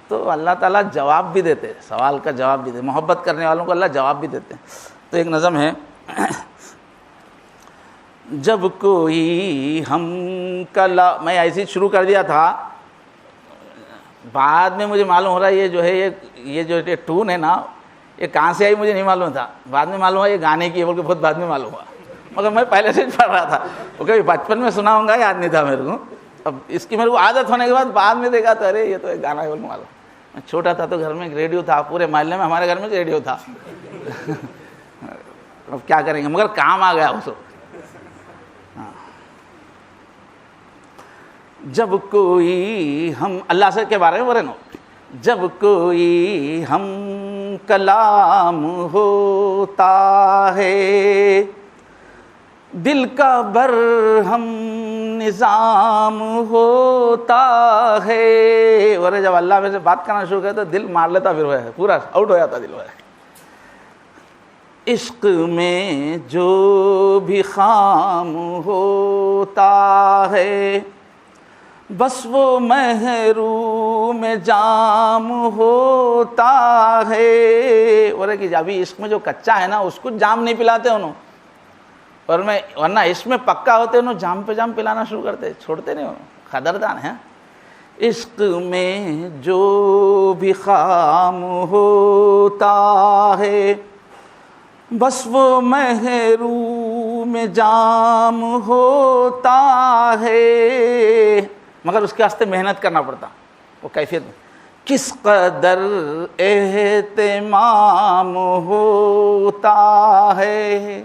تو اللہ تعالیٰ جواب بھی دیتے، سوال کا جواب بھی دیتے. محبت کرنے والوں کو اللہ جواب بھی دیتے ہیں. تو ایک نظم ہے، جب کوئی ہم کلا، میں ایسے شروع کر دیا تھا، بعد میں مجھے معلوم ہو رہا ہے یہ جو ہے یہ جو ٹون ہے نا یہ کہاں سے آئی مجھے نہیں معلوم تھا. بعد میں معلوم ہوا یہ گانے کی ہے، بلکہ بہت بعد میں معلوم ہوا، مگر میں پہلے سے پڑھ رہا تھا. وہ کبھی بچپن میں سنا ہوں گا، یاد نہیں تھا میرے کو. اب اس کی میرے کو عادت ہونے کے بعد میں دیکھا تو ارے یہ تو ایک گانا ہے معلوم. میں چھوٹا تھا تو گھر میں ایک ریڈیو تھا، پورے محلے میں ہمارے گھر میں ریڈیو تھا. اب کیا کریں گے، مگر کام آ گیا اس وقت. جب کوئی ہم اللہ سے کے بارے میں بولے نا، جب کوئی ہم کلام ہوتا ہے دل کا برہم نظام ہوتا ہے. اور جب اللہ میں سے بات کرنا شروع کرے تو دل مار لیتا، پھر وہ پورا آؤٹ ہو جاتا دل. عشق میں جو بھی خام ہوتا ہے بس وہ محروم جام ہوتا ہے. اور کہ ابھی عشق میں جو کچا ہے نا اس کو جام نہیں پلاتے انہوں، اور میں ورنہ عشق میں پکا ہوتے انہوں جام پہ جام پلانا شروع کرتے، چھوڑتے نہیں انہوں، قدردان ہیں. عشق میں جو بھی خام ہوتا ہے بس وہ محروم جام ہوتا ہے. مگر اس کے واسطے محنت کرنا پڑتا. وہ کیفیت میں کس قدر اہتمام ہوتا ہے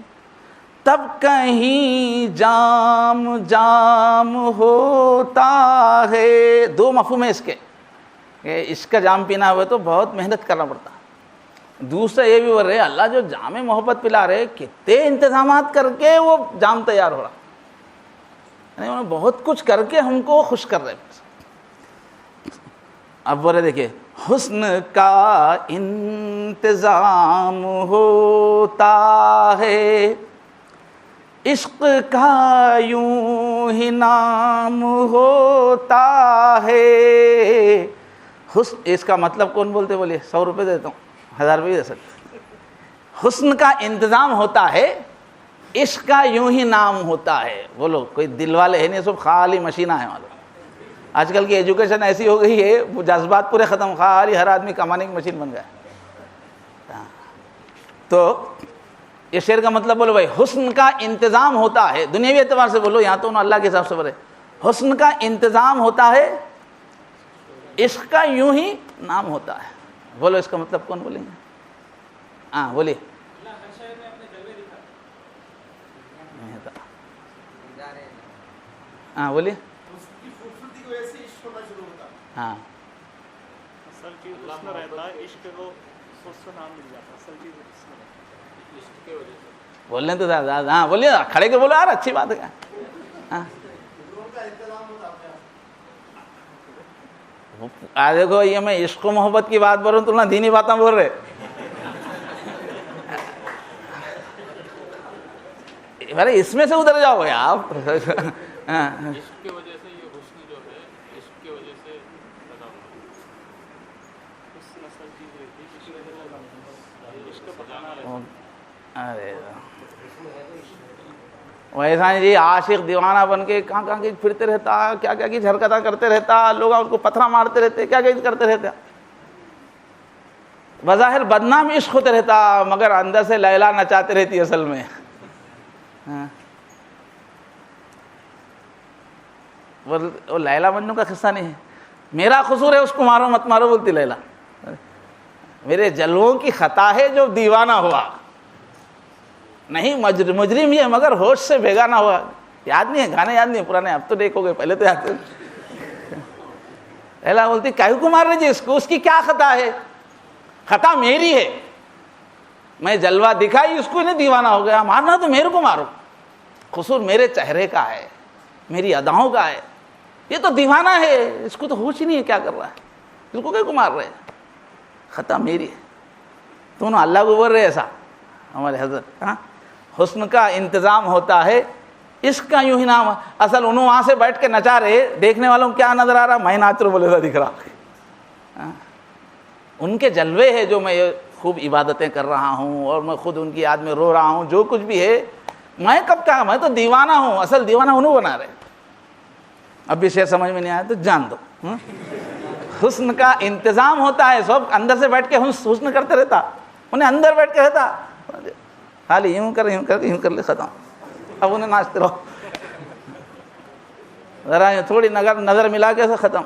تب کہیں جام جام ہوتا ہے. دو مفہوم ہے اس کے کہ عشق کا جام پینا ہوا تو بہت محنت کرنا پڑتا. دوسرا یہ بھی بول رہے اللہ جو جام محبت پلا رہے کتنے انتظامات کر کے وہ جام تیار ہو رہا, یعنی انہوں نے بہت کچھ کر کے ہم کو خوش کر رہے. اب بول رہے دیکھیے حسن کا انتظام ہوتا ہے, عشق کا یوں ہی نام ہوتا ہے. حسن اس کا مطلب کون بولتے بولیے؟ 100 روپے دیتا ہوں, 1000 روپے دے سکتے. حسن کا انتظام ہوتا ہے, عشق کا یوں ہی نام ہوتا ہے. بولو کوئی دل والے ہے نہیں, سب خالی مشینہ ہے. معلوم آج کل کی ایجوکیشن ایسی ہو گئی ہے, وہ جذبات پورے ختم, خالی ہر آدمی کمانے کی مشین بن گیا. تو یہ شعر کا مطلب بولو بھائی حسن کا انتظام ہوتا ہے, دنیاوی اعتبار سے بولو, یہاں تو انہوں اللہ کے حساب سے بولے حسن کا انتظام ہوتا ہے, عشق کا یوں ہی نام ہوتا ہے. بولو اس کا مطلب کون بولیں گے؟ ہاں بولیے. ہاں بولیے. ہاں بول رہے تو زیادہ. ہاں بولیے, کھڑے کے بولو یار, اچھی بات ہے. ہاں دیکھو یہ میں عشق و محبت کی بات بول رہا ہوں, تم نہ دینی باتیں بول رہے. ارے اس میں سے ادھر جاؤ گے آپ. ارے ویسا جی عاشق دیوانہ بن کے کہاں کہاں کی پھرتے رہتا, کیا کیا کی حرکتیں کرتے رہتا, لوگ اس کو پتھرا مارتے رہتے, کیا کیا کرتے رہتے. بظاہر بدنام عشق ہوتے رہتا, مگر اندر سے لیلا نچاتے رہتی اصل میں. وہ لیلا مجنوں کا قصہ نہیں ہے. میرا قصور ہے اس کو مارو مت مارو بولتی لیلا, میرے جلووں کی خطا ہے جو دیوانہ ہوا. نہیں مجرم یہ مگر ہوش سے بیگانہ ہوا. یاد نہیں ہے گانے, یاد نہیں پرانے, اب تو دیکھو گے, پہلے تو یاد. لیلا بولتی کاہو کو مار رہے جی اس کو, اس کی کیا خطا ہے؟ خطا میری ہے, میں جلوہ دکھائی اس کو نہیں دیوانہ ہو گیا. مارنا تو میرے کو مارو, قصور میرے چہرے کا ہے, میری اداؤں کا ہے. یہ تو دیوانہ ہے, اس کو تو ہوش ہی نہیں ہے کیا کر رہا ہے, اس کو کیوں کو مار رہے ہیں؟ خطا میری ہے. تو انہوں اللہ کو بول رہے ایسا ہمارے حضرت. ہاں حسن کا انتظام ہوتا ہے, عشق کا یوں ہی نام. اصل انہوں وہاں سے بیٹھ کے نچا رہے, دیکھنے والوں کو کیا نظر آ رہا؟ میں ناچ رہا بولے ایسا دکھ رہا. ان کے جلوے ہے جو میں خوب عبادتیں کر رہا ہوں, اور میں خود ان کی یاد میں رو رہا ہوں, جو کچھ بھی ہے. میں کب کہا میں تو دیوانہ ہوں, اصل دیوانہ انہوں بنا رہے. اب بھی شعر سمجھ میں نہیں آیا تو جان دو. حسن کا انتظام ہوتا ہے, سب اندر سے بیٹھ کے حسن کرتے رہتا, انہیں اندر بیٹھ کے رہتا, خالی یوں کر یوں کر لے, ختم. اب انہیں ناچتے رہو, ذرا تھوڑی نظر ملا کے سے ختم.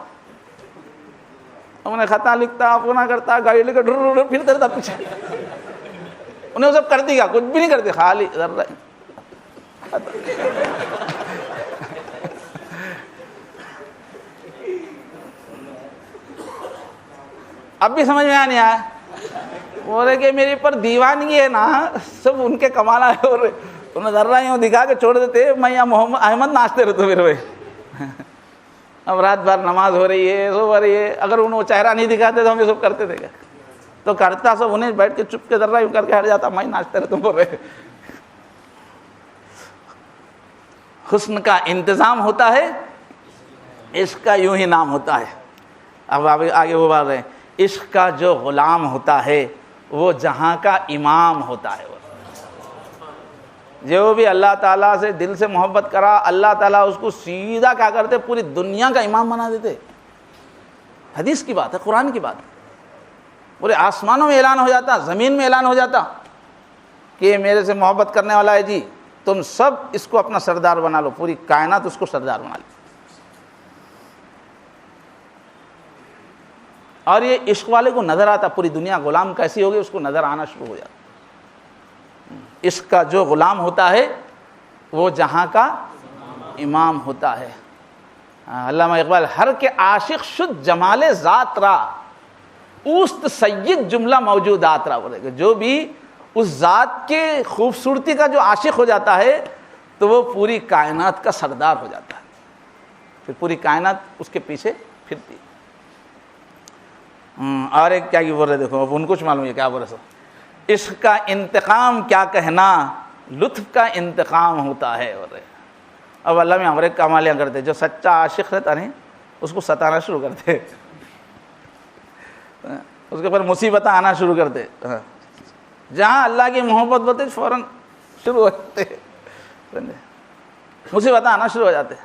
اب انہیں خطا لکھتا, پونا کرتا, گاڑی لے کے ڈر پھرتے رہتا پیچھے. انہیں وہ سب کر دیا, کچھ بھی نہیں کرتے, خالی ذرا. اب بھی سمجھ میں نہیں آیا. بولے کہ میرے پر دیوانگی ہے نا, سب ان کے کمالا ہے. اور انہیں ذرا یوں دکھا کے چھوڑ دیتے, میں یہاں محمد احمد ناچتے رہتے میرے بھائی. اب رات بھر نماز ہو رہی ہے, سو ہو رہی ہے, اگر انہوں چہرہ نہیں دکھاتے تو ہم یہ سب کرتے تھے کیا؟ تو کرتا سب انہیں بیٹھ کے چپ کے ذرا یوں کر کے ہٹ جاتا, میں ناچتے رہتا بول رہے. حسن کا انتظام ہوتا ہے, عشق کا یوں ہی نام ہوتا ہے. اب آگے وہ بات رہے ہیں, عشق کا جو غلام ہوتا ہے وہ جہاں کا امام ہوتا ہے. جو بھی اللہ تعالیٰ سے دل سے محبت کرا, اللہ تعالیٰ اس کو سیدھا کیا کرتے, پوری دنیا کا امام بنا دیتے. حدیث کی بات ہے, قرآن کی بات ہے. پورے آسمانوں میں اعلان ہو جاتا, زمین میں اعلان ہو جاتا کہ یہ میرے سے محبت کرنے والا ہے جی, تم سب اس کو اپنا سردار بنا لو, پوری کائنات اس کو سردار بنا لو. اور یہ عشق والے کو نظر آتا, پوری دنیا غلام کیسی ہوگی اس کو نظر آنا شروع ہو جاتا. عشق کا جو غلام ہوتا ہے وہ جہاں کا امام ہوتا ہے. علامہ اقبال ہر کے عاشق شد جمال ذات را اوست سید جملہ موجودات را بولے گا. جو بھی اس ذات کے خوبصورتی کا جو عاشق ہو جاتا ہے تو وہ پوری کائنات کا سردار ہو جاتا ہے, پھر پوری کائنات اس کے پیچھے پھرتی. اور ایک کیا بول رہے, دیکھو اب ان کو کچھ معلوم ہے کیا بول رہے سو, عشق کا انتقام کیا کہنا لطف کا انتقام ہوتا ہے. بول رہے اب اللہ میں ہمارے کمالیاں کرتے, جو سچا عاشق رہتا نہیں اس کو ستانا شروع کرتے, اس کے اوپر مصیبتیں آنا شروع کرتے. جہاں اللہ کی محبت بولتے فوراً شروع ہو جاتے, مصیبتیں آنا شروع ہو جاتے.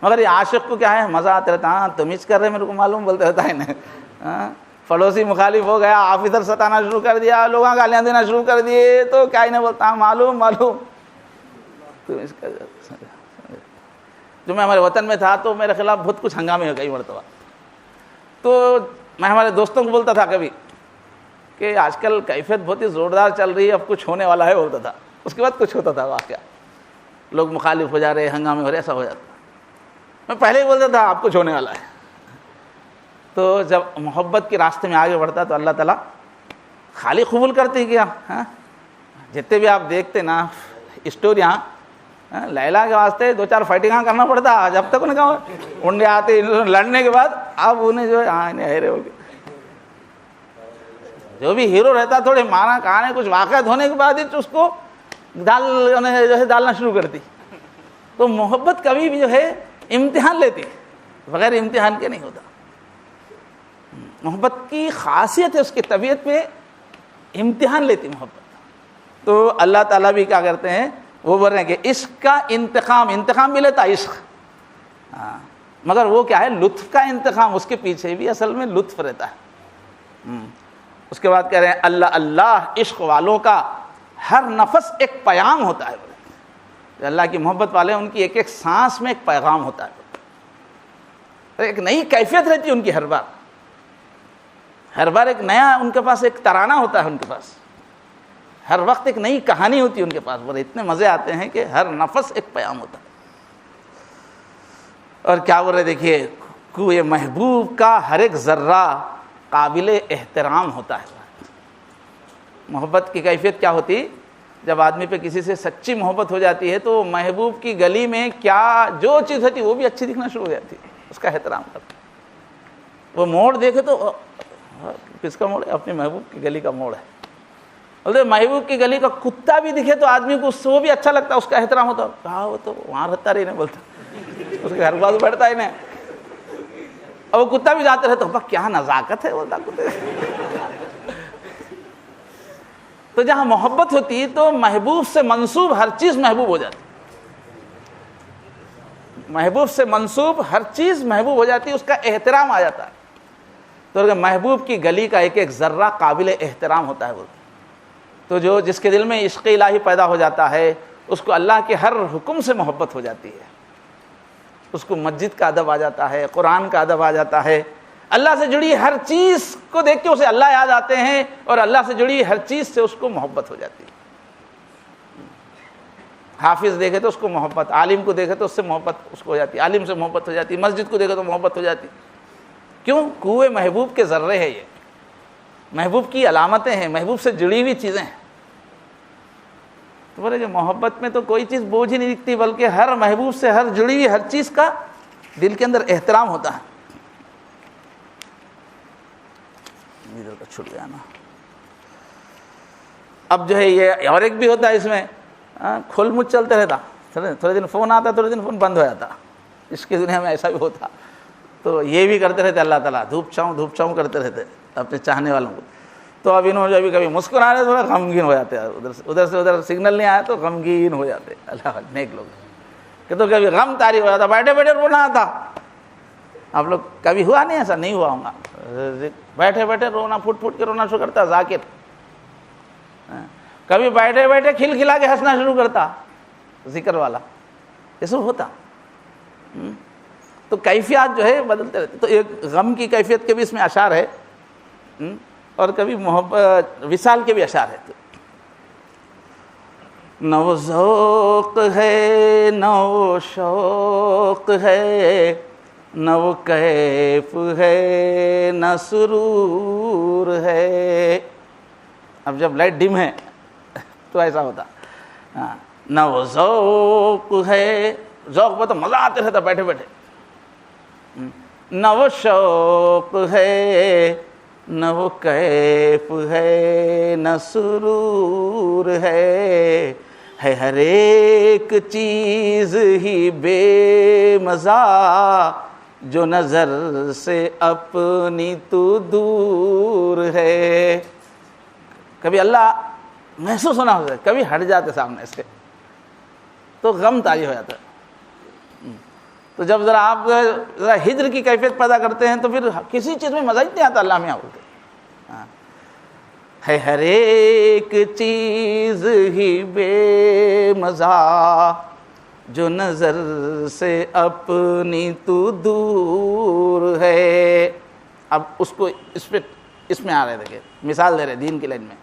مگر یہ عاشق کو کیا ہے, مزہ آتا رہتا, ہاں تم ہی کر رہے میرے کو معلوم بولتے رہتا ہے نا. پڑوسی مخالف ہو گیا, آفیسر ستانا شروع کر دیا, لوگوں گالیاں دینا شروع کر دیے, تو کیا ہی نہیں بولتا معلوم تم اس کا. جو میں ہمارے وطن میں تھا تو میرے خلاف بہت کچھ ہنگامے ہو گئی مرتبہ. تو میں ہمارے دوستوں کو بولتا تھا کبھی کہ آج کل کیفیت بہت ہی زوردار چل رہی ہے, اب کچھ ہونے والا ہے بولتا تھا. اس کے بعد کچھ ہوتا تھا واقعہ, لوگ مخالف ہو جا رہے, ہنگامے ہو رہے, ایسا ہو جاتا. میں پہلے ہی بولتا تھا اب کچھ ہونے والا ہے. تو جب محبت کے راستے میں آگے بڑھتا تو اللہ تعالیٰ خالی قبول کرتے کیا. جتنے بھی آپ دیکھتے نا اسٹوریاں, لیلا کے واسطے 2-4 فائٹنگاں کرنا پڑتا, جب تک انہیں کہا انڈے آتے لڑنے کے بعد اب انہیں جو ہے ہیرے ہو گئے. جو بھی ہیرو رہتا تھوڑے مارا کہانے کچھ واقعات ہونے کے بعد ہی اس کو ڈالنا شروع کرتی. تو محبت کبھی بھی جو ہے امتحان لیتی, بغیر امتحان کے نہیں ہوتا. محبت کی خاصیت ہے اس کی طبیعت میں امتحان لیتی محبت. تو اللہ تعالیٰ بھی کیا کرتے ہیں, وہ بول رہے ہیں کہ عشق کا انتقام بھی لیتا عشق, مگر وہ کیا ہے لطف کا انتقام, اس کے پیچھے بھی اصل میں لطف رہتا ہے. اس کے بعد کہہ رہے ہیں اللہ اللہ عشق والوں کا ہر نفس ایک پیغام ہوتا ہے. اللہ کی محبت والے ان کی ایک ایک سانس میں ایک پیغام ہوتا ہے, ایک نئی کیفیت رہتی ہے ان کی. ہر بار ایک نیا ان کے پاس ایک ترانہ ہوتا ہے, ان کے پاس ہر وقت ایک نئی کہانی ہوتی ہے ان کے پاس. وہ اتنے مزے آتے ہیں کہ ہر نفس ایک پیغام ہوتا ہے. اور کیا بول رہے دیکھیے, کوئے محبوب کا ہر ایک ذرہ قابل احترام ہوتا ہے. محبت کی کیفیت کیا ہوتی, جب آدمی پہ کسی سے سچی محبت ہو جاتی ہے تو محبوب کی گلی میں کیا جو چیز ہوتی وہ بھی اچھی دکھنا شروع ہو جاتی ہے, اس کا احترام کرتا. وہ موڑ دیکھے تو کس کا موڑ ہے, اپنی محبوب کی گلی کا موڑ ہے. اور محبوب کی گلی کا کتا بھی دکھے تو آدمی کو اس سے وہ بھی اچھا لگتا, اس کا احترام ہوتا. کہا وہ تو وہاں رہتا رہی نہیں بولتا, اس کے گھر پاس بیٹھتا ہی نہیں, اور وہ کتا بھی جاتے رہتا, کیا نزاکت ہے بولتا کتے. تو جہاں محبت ہوتی تو محبوب سے منسوب ہر چیز محبوب ہو جاتی, محبوب سے منسوب ہر چیز محبوب ہو جاتی, اس کا احترام آ جاتا ہے. تو محبوب کی گلی کا ایک ایک ذرہ قابل احترام ہوتا ہے بولتے. تو جس کے دل میں عشق الہی پیدا ہو جاتا ہے اس کو اللہ کے ہر حکم سے محبت ہو جاتی ہے, اس کو مسجد کا ادب آ جاتا ہے, قرآن کا ادب آ جاتا ہے, اللہ سے جڑی ہر چیز کو دیکھ کے اسے اللہ یاد آتے ہیں, اور اللہ سے جڑی ہر چیز سے اس کو محبت ہو جاتی ہے. حافظ دیکھے تو اس کو محبت, عالم کو دیکھے تو اس سے محبت اس کو ہو جاتی, عالم سے محبت ہو جاتی, مسجد کو دیکھے تو محبت ہو جاتی. کیوں؟ کوئے محبوب کے ذرے ہیں, یہ محبوب کی علامتیں ہیں, محبوب سے جڑی ہوئی چیزیں ہیں. تو بولے کہ محبت میں تو کوئی چیز بوجھ ہی نہیں دکھتی, بلکہ ہر محبوب سے ہر جڑی ہوئی ہر چیز کا دل کے اندر احترام ہوتا ہے. ادھر کا چھوٹ گیا نا. اب جو ہے یہ اور ایک بھی ہوتا ہے اس میں, کھل مچ چلتے رہتا, تھوڑے دن فون آتا, تھوڑے دن فون بند ہو جاتا. اس کی دنیا میں ایسا بھی ہوتا. تو یہ بھی کرتے رہتے اللہ تعالیٰ, دھوپ چھاؤں کرتے رہتے اپنے چاہنے والوں کو. تو اب انہوں جو بھی کبھی مسکرا رہے تھوڑا غمگین ہو جاتے ہیں, ادھر سے ادھر سگنل نہیں آیا تو غمگین ہو جاتے اللہ نیک لوگ. کہ تو کبھی غم طاری ہو جاتا, بیٹھے بیٹھے رونا آتا. آپ لوگ کبھی ہوا نہیں ایسا؟ نہیں ہوا ہوں گا. بیٹھے بیٹھے رونا, پھوٹ پھوٹ کے رونا شروع کرتا ذاکر. کبھی بیٹھے بیٹھے کھل کھلا کے ہنسنا شروع کرتا ذکر والا. یہ سب ہوتا. تو کیفیات جو ہے بدلتے رہتے. تو ایک غم کی کیفیت کے بھی اس میں اشعار ہے, اور کبھی محبت وصال کے بھی اشعار ہے. نہ وہ ذوق ہے نہ وہ شوق ہے، نہ وہ کیف ہے نہ سرور ہے۔ اب جب لائٹ ڈم ہے تو ایسا ہوتا، نہ وہ ذوق ہے، ذوق پہ تو مزہ آتے رہتا بیٹھے بیٹھے، نہ وہ شوق ہے نہ وہ کیف ہے نہ سرور ہے ہر ایک چیز ہی بے مزہ، جو نظر سے اپنی تو دور ہے۔ کبھی اللہ محسوس ہونا ہوتا ہے، کبھی ہٹ جاتے سامنے سے تو غم طاری ہو جاتا ہے۔ تو جب ذرا آپ ذرا ہجر کی کیفیت پیدا کرتے ہیں تو پھر کسی چیز میں مزہ ہی نہیں آتا اللہ میں آؤ کے۔ ہے ہر ایک چیز ہی بے مزہ، جو نظر سے اپنی تو دور ہے۔ اب اس کو اس میں آ رہے دیکھیں، مثال دے رہے دین کی لائن میں،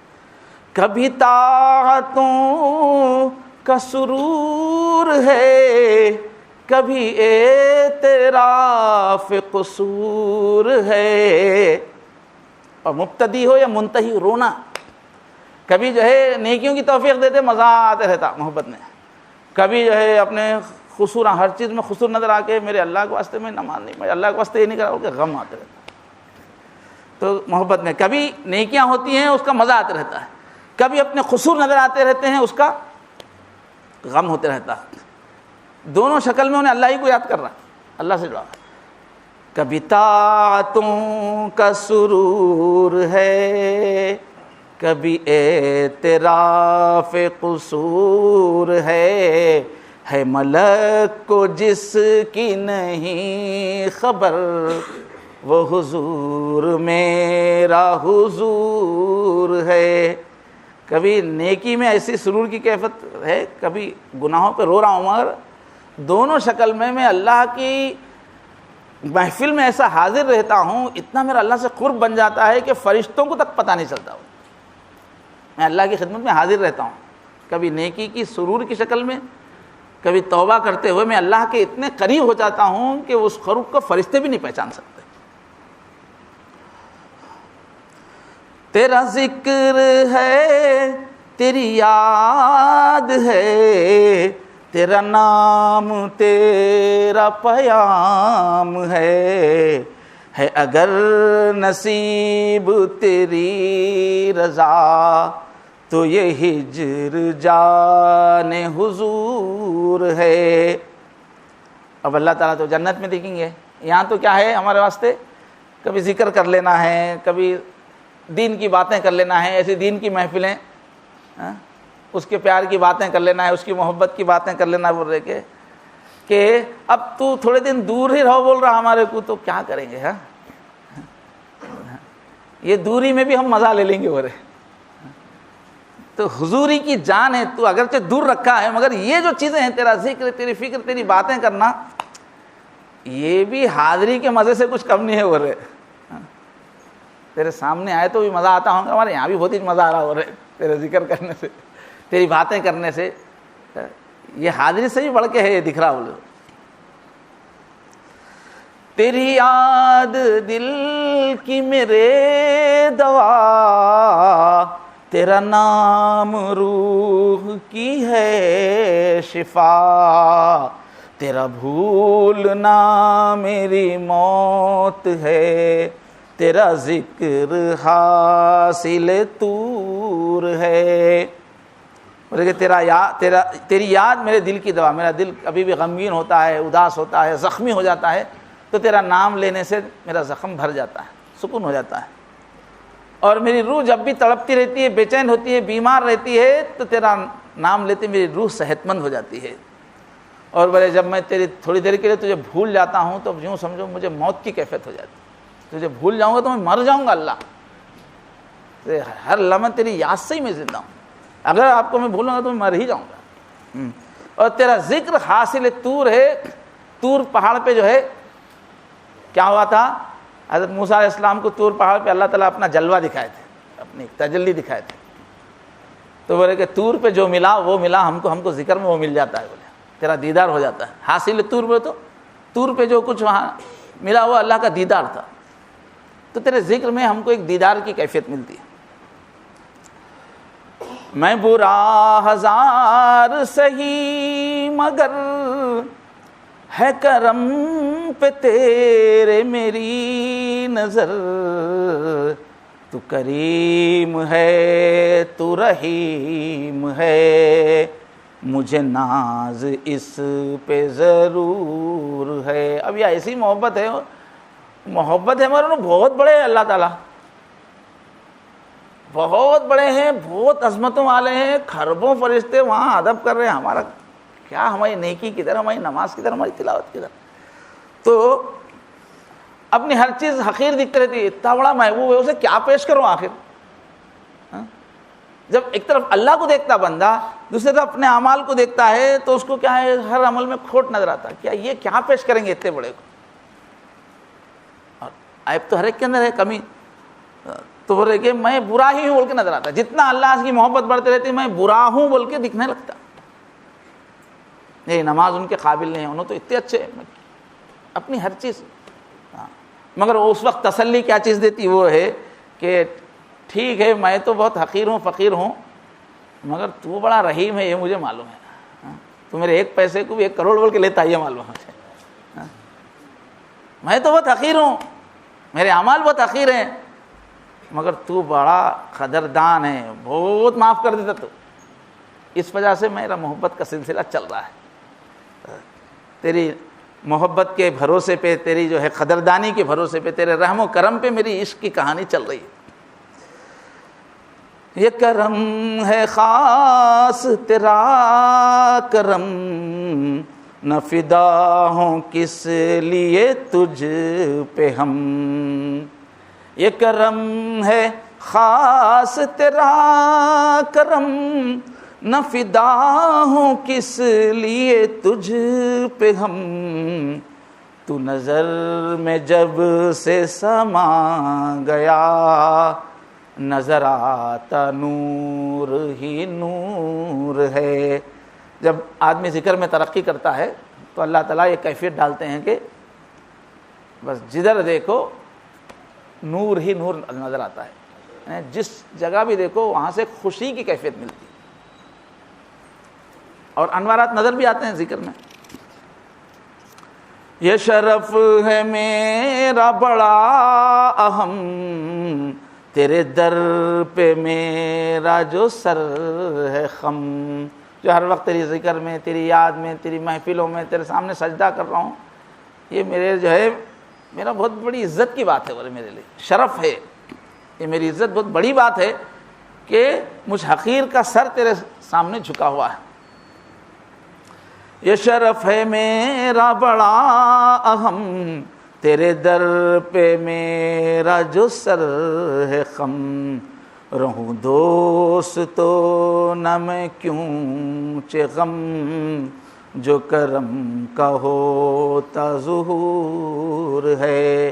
کبھی طاعتوں کا سرور ہے، کبھی اعتراف قصور ہے۔ اور مبتدی ہو یا منتہی، رونا، کبھی جو ہے نیکیوں کی توفیق دیتے مزہ آتے رہتا محبت میں، کبھی جو ہے اپنے قصور، ہر چیز میں قصور نظر آ کے میرے اللہ کے واسطے میں نماز نہیں، میں اللہ کے واسطے یہ نہیں کر رہا ہوں کہ غم آتے رہتا۔ تو محبت میں کبھی نیکیاں ہوتی ہیں اس کا مزہ آتے رہتا ہے، کبھی اپنے قصور نظر آتے رہتے ہیں اس کا غم ہوتے رہتا ہے۔ دونوں شکل میں انہیں اللہ ہی کو یاد کر رہا ہے، اللہ سے جڑا۔ کبھی طاعتوں کا سرور ہے، کبھی اعتراف قصور ہے ملک کو جس کی نہیں خبر، وہ حضور میرا حضور ہے۔ کبھی نیکی میں ایسی سرور کی کیفیت ہے، کبھی گناہوں پہ رو رہا ہوں، مگر دونوں شکل میں اللہ کی محفل میں ایسا حاضر رہتا ہوں، اتنا میرا اللہ سے قرب بن جاتا ہے کہ فرشتوں کو تک پتہ نہیں چلتا ہوں، میں اللہ کی خدمت میں حاضر رہتا ہوں، کبھی نیکی کی سرور کی شکل میں، کبھی توبہ کرتے ہوئے میں اللہ کے اتنے قریب ہو جاتا ہوں کہ اس قرب کو فرشتے بھی نہیں پہچان سکتے۔ تیرا ذکر ہے، تیری یاد ہے، تیرا نام تیرا پیام ہے اگر نصیب تیری رضا، تو یہ ہجر جان حضور ہے۔ اب اللہ تعالیٰ تو جنت میں دیکھیں گے، یہاں تو کیا ہے ہمارے واسطے، کبھی ذکر کر لینا ہے، کبھی دین کی باتیں کر لینا ہے، ایسی دین کی محفلیں، اس کے پیار کی باتیں کر لینا ہے، اس کی محبت کی باتیں کر لینا ہے، بول رہے کہ اب تو تھوڑے دن دور ہی رہو بول رہا ہمارے کو، تو کیا کریں گے؟ یہ دوری میں بھی ہم مزہ لے لیں گے بول رہے۔ تو حضوری کی جان ہے، تو اگرچہ دور رکھا ہے مگر یہ جو چیزیں ہیں، تیرا ذکر، تیری فکر، تیری باتیں کرنا، یہ بھی حاضری کے مزے سے کچھ کم نہیں ہے بول رہے۔ تیرے سامنے آئے تو بھی مزہ آتا ہوگا، ہمارے یہاں بھی بہت ہی مزہ آ رہا ہو رہے تیرے ذکر کرنے سے، تیری باتیں کرنے سے، یہ حاضری سے بھی بڑھ کے ہے، یہ دکھ رہا بولے۔ تیری یاد دل کی میرے دوا، تیرا نام روح کی ہے شفا، تیرا بھولنا میری موت ہے، تیرا ذکر حاصل طور ہے۔ کہ تیری یاد میرے دل کی دوا، میرا دل کبھی بھی غمگین ہوتا ہے، اداس ہوتا ہے، زخمی ہو جاتا ہے، تو تیرا نام لینے سے میرا زخم بھر جاتا ہے، سکون ہو جاتا ہے۔ اور میری روح جب بھی تڑپتی رہتی ہے، بے چین ہوتی ہے، بیمار رہتی ہے، تو تیرا نام لیتے میری روح صحت مند ہو جاتی ہے۔ اور بولے جب میں تیری تھوڑی دیر کے لیے تجھے بھول جاتا ہوں تو یوں سمجھو مجھے موت کی کیفیت ہو جاتی ہے، تجھے بھول جاؤں گا تو میں مر جاؤں گا اللہ، ہر لمحہ تیری یاد سے ہی میں زندہ ہوں، اگر آپ کو میں بھولوں گا تو میں مر ہی جاؤں گا۔ اور تیرا ذکر حاصل طور ہے، طور پہاڑ پہ جو ہے کیا ہوا تھا، حضرت موسیٰ علیہ السلام کو طور پہاڑ پہ اللہ تعالیٰ اپنا جلوہ دکھائے تھے، اپنی تجلی دکھائے تھے، تو بولے کہ طور پہ جو ملا وہ ملا ہم کو ذکر میں وہ مل جاتا ہے، بولے تیرا دیدار ہو جاتا ہے. حاصل طور پہ تو طور پہ جو کچھ وہاں ملا وہ اللہ کا دیدار تھا، تو تیرے ذکر میں ہم کو ایک دیدار کی کیفیت ملتی ہے. میں برا ہزار سہی مگر ہے کرم پہ تیرے میری نظر، تو کریم ہے تو رحیم ہے، مجھے ناز اس پہ ضرور ہے. اب یہ ایسی محبت ہے مگر بہت بڑے اللہ تعالیٰ، بہت بڑے ہیں، بہت عظمتوں والے ہیں، خربوں فرشتے وہاں ادب کر رہے ہیں. ہمارا کیا، ہماری نیکی کدھر، ہماری نماز کدھر، ہماری تلاوت کدھر. تو اپنی ہر چیز حقیر دکھتی رہتی ہے. اتنا بڑا محبوب ہے، اسے کیا پیش کروں آخر. جب ایک طرف اللہ کو دیکھتا بندہ، دوسری طرف اپنے اعمال کو دیکھتا ہے، تو اس کو کیا ہے، ہر عمل میں کھوٹ نظر آتا ہے. کیا یہ کیا پیش کریں گے اتنے بڑے کو. اور عیب تو ہر ایک کے اندر ہے، کمی. تو بولے کہ میں برا ہی ہوں بول کے نظر آتا ہے. جتنا اللہ کی محبت بڑھتی رہتی ہے، میں برا ہوں بول کے دکھنے لگتا. یہ نماز ان کے قابل نہیں ہے، انہوں تو اتنے اچھے ہیں اپنی ہر چیز. مگر اس وقت تسلی کیا چیز دیتی، وہ ہے کہ ٹھیک ہے میں تو بہت حقیر ہوں، فقیر ہوں، مگر تو بڑا رحیم ہے، یہ مجھے معلوم ہے. تو میرے ایک پیسے کو بھی 1 کروڑ بول کے لیتا ہے، یہ معلوم ہے. میں تو بہت حقیر ہوں، میرے اعمال بہت حقیر ہیں، مگر تو بڑا قدردان ہے، بہت معاف کر دیتا تو. اس وجہ سے میرا محبت کا سلسلہ چل رہا ہے. تیری محبت کے بھروسے پہ، تیری جو ہے قدردانی کے بھروسے پہ، تیرے رحم و کرم پہ میری عشق کی کہانی چل رہی ہے. یہ کرم ہے خاص تیرا کرم، نہ فدا ہوں کس لیے تجھ پہ ہم. یہ کرم ہے خاص تیرا کرم، نہ فدا ہوں کس لیے تجھ پہ ہم. تو نظر میں جب سے سما گیا، نظر آتا نور ہی نور ہے. جب آدمی ذکر میں ترقی کرتا ہے تو اللہ تعالیٰ یہ کیفیت ڈالتے ہیں کہ بس جدھر دیکھو نور ہی نور نظر آتا ہے. جس جگہ بھی دیکھو وہاں سے خوشی کی کیفیت ملتی ہے، اور انوارات نظر بھی آتے ہیں ذکر میں. یہ شرف ہے میرا بڑا اہم، تیرے در پہ میرا جو سر ہے خم. جو ہر وقت تیری ذکر میں، تیری یاد میں، تیری محفلوں میں تیرے سامنے سجدہ کر رہا ہوں، یہ میرے جو ہے میرا بہت بڑی عزت کی بات ہے. بولے میرے لیے شرف ہے، یہ میری عزت بہت بڑی بات ہے کہ مجھ حقیر کا سر تیرے سامنے جھکا ہوا ہے. یہ شرف ہے میرا بڑا اہم، تیرے در پہ میرا جو سر ہے خم. رہوں دوست تو نہ میں کیوں چہ غم، جو کرم کا ہوتا ظہور ہے.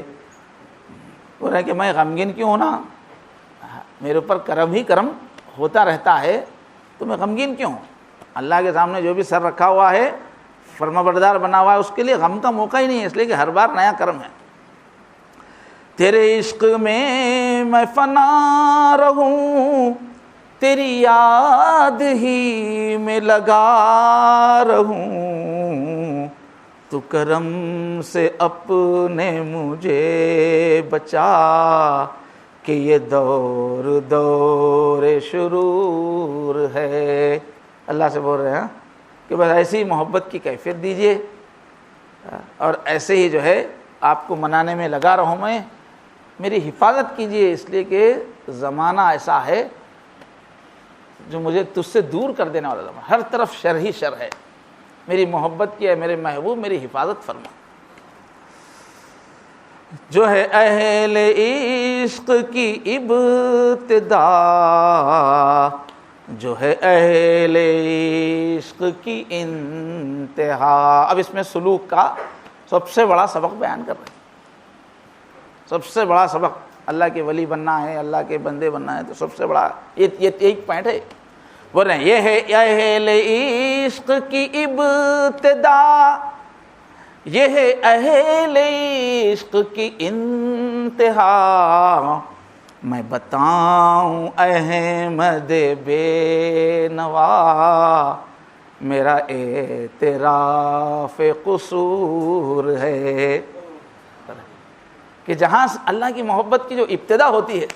وہ رہے کہ میں غمگین کیوں ہونا، میرے اوپر کرم ہی کرم ہوتا رہتا ہے، تو میں غمگین کیوں ہوں. اللہ کے سامنے جو بھی سر رکھا ہوا ہے، فرما بردار بنا ہوا ہے، اس کے لیے غم کا موقع ہی نہیں ہے، اس لیے کہ ہر بار نیا کرم ہے. تیرے عشق میں فنا رہوں، تیری یاد ہی میں لگا رہوں. تو کرم سے اپنے مجھے بچا، کہ یہ دور دور شرور ہے. اللہ سے بول رہے ہیں کہ بس ایسی محبت کی کیفیت دیجیے، اور ایسے ہی جو ہے آپ کو منانے میں لگا رہوں میں. میری حفاظت کیجیے، اس لیے کہ زمانہ ایسا ہے جو مجھے تجھ سے دور کر دینے والا زمانہ، ہر طرف شر ہی شر ہے. میری محبت کی ہے میرے محبوب، میری حفاظت فرما. جو ہے اہل عشق کی ابتدا، جو ہے اہل عشق کی انتہا. اب اس میں سلوک کا سب سے بڑا سبق بیان کر رہے ہیں. سب سے بڑا سبق، اللہ کے ولی بننا ہے، اللہ کے بندے بننا ہے، تو سب سے بڑا یہ ایک پوائنٹ ہے. بول رہے ہیں یہ ہے اہل عشق کی ابتدا، یہ ہے اہل عشق کی انتہا، میں بتاؤں احمد بے نوا، میرا اعتراف قصور ہے، کہ جہاں اللہ کی محبت کی جو ابتدا ہوتی ہے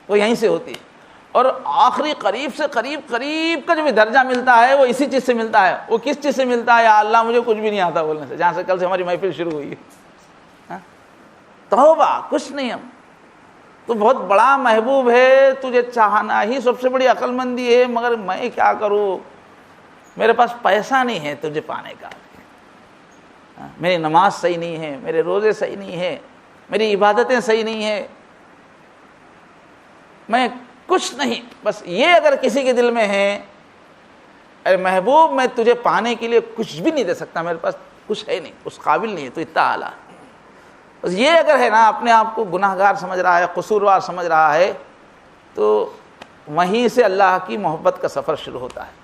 وہ یہیں سے ہوتی ہے، اور آخری قریب سے قریب کا جو بھی درجہ ملتا ہے وہ اسی چیز سے ملتا ہے۔ وہ کس چیز سے ملتا ہے؟ یا اللہ مجھے کچھ بھی نہیں آتا بولنے سے، جہاں سے کل سے ہماری محفل شروع ہوئی ہے، توبہ کچھ نہیں، ہم تو بہت بڑا محبوب ہے، تجھے چاہنا ہی سب سے بڑی عقل مندی ہے، مگر میں کیا کروں، میرے پاس پیسہ نہیں ہے تجھے پانے کا، میری نماز صحیح نہیں ہے، میرے روزے صحیح نہیں ہے، میری عبادتیں صحیح نہیں ہے، میں کچھ نہیں، بس یہ اگر کسی کے دل میں ہے، اے محبوب میں تجھے پانے کے لیے کچھ بھی نہیں دے سکتا، میرے پاس کچھ ہے نہیں، اس قابل نہیں ہے، تو اتنا اعلیٰ، بس یہ اگر ہے نا، اپنے آپ کو گناہ گار سمجھ رہا ہے، قصوروار سمجھ رہا ہے، تو وہیں سے اللہ کی محبت کا سفر شروع ہوتا ہے۔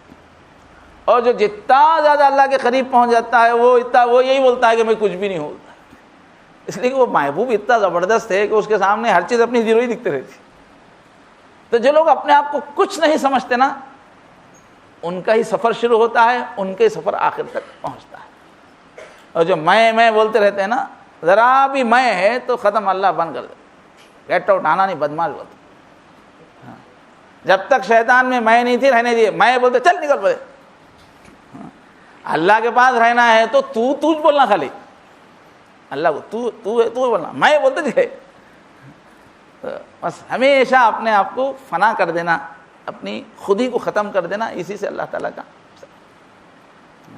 اور جو جتنا زیادہ اللہ کے قریب پہنچ جاتا ہے وہ یہی بولتا ہے کہ میں کچھ بھی نہیں ہوتا، اس لیے کہ وہ محبوب اتنا زبردست ہے کہ اس کے سامنے ہر چیز اپنی زیرو ہی دکھتے رہتی۔ تو جو لوگ اپنے آپ کو کچھ نہیں سمجھتے نا، ان کا ہی سفر شروع ہوتا ہے، ان کے سفر آخر تک پہنچتا ہے۔ اور جو میں بولتے رہتے ہیں نا، ذرا بھی میں ہے تو ختم، اللہ بند کر دے، گیٹ آؤٹ، آنا نہیں، بدماش بولتے۔ جب تک شیطان میں نہیں تھی رہنے دیے، میں بولتے چل نکل پڑے، اللہ کے پاس رہنا ہے تو تو بولنا، خالی اللہ کو تو بولنا، میں بولتے تھے، بس ہمیشہ اپنے آپ کو فنا کر دینا، اپنی خودی کو ختم کر دینا، اسی سے اللہ تعالیٰ کا۔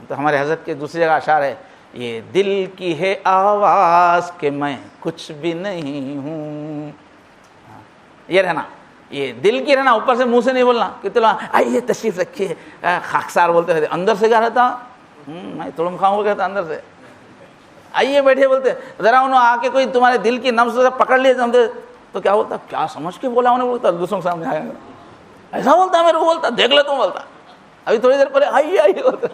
تو ہمارے حضرت کے دوسری جگہ اشعار ہے، یہ دل کی ہے آواز کہ میں کچھ بھی نہیں ہوں، یہ رہنا، یہ دل کی رہنا، اوپر سے منہ سے نہیں بولنا کہ تو آئیے تشریف رکھیے، خاکسار بولتے رہتے، اندر سے کیا رہتا، میں تڑم کھاؤں کہتا، اندر سے آئیے بیٹھے بولتے، ذرا انہوں آ کے کوئی تمہارے دل کی نبض سے پکڑ لیے تو کیا بولتا، کیا سمجھ کے بولا انہیں، بولتا دوسروں کے سامنے آیا ایسا بولتا، میرے کو بولتا دیکھ لیتا ہوں، بولتا ابھی تھوڑی دیر پہلے آئیے بولتا،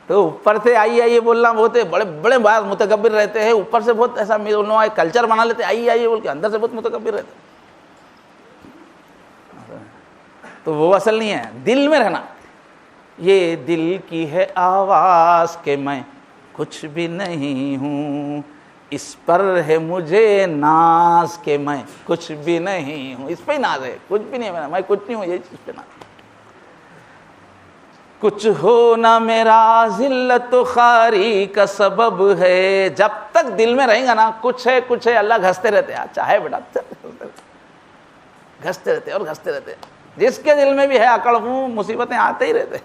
تو اوپر سے آئیے بولنا بہت بڑے بڑے بات متکبر رہتے ہیں، اوپر سے بہت ایسا کلچر بنا لیتے آئیے بول کے، اندر سے بہت متکبر رہتے، تو وہ اصل نہیں ہے، دل میں رہنا۔ یہ دل کی ہے آواز کہ میں کچھ بھی نہیں ہوں، اس پر ہے مجھے ناز کہ میں کچھ بھی نہیں ہوں، اس پہ ہی ناز ہے، کچھ بھی نہیں ہے، میں کچھ نہیں ہوں، یہ چیز پہ ناز۔ کچھ ہو نہ میرا ذلت و خواری کا سبب ہے، جب تک دل میں رہیں گا نا کچھ ہے، اللہ گھستے رہتے ہیں، اچھا ہے بیٹا، گھستے رہتے اور گھستے رہتے، جس کے دل میں بھی ہے اکڑ ہوں، مصیبتیں آتے ہی رہتے،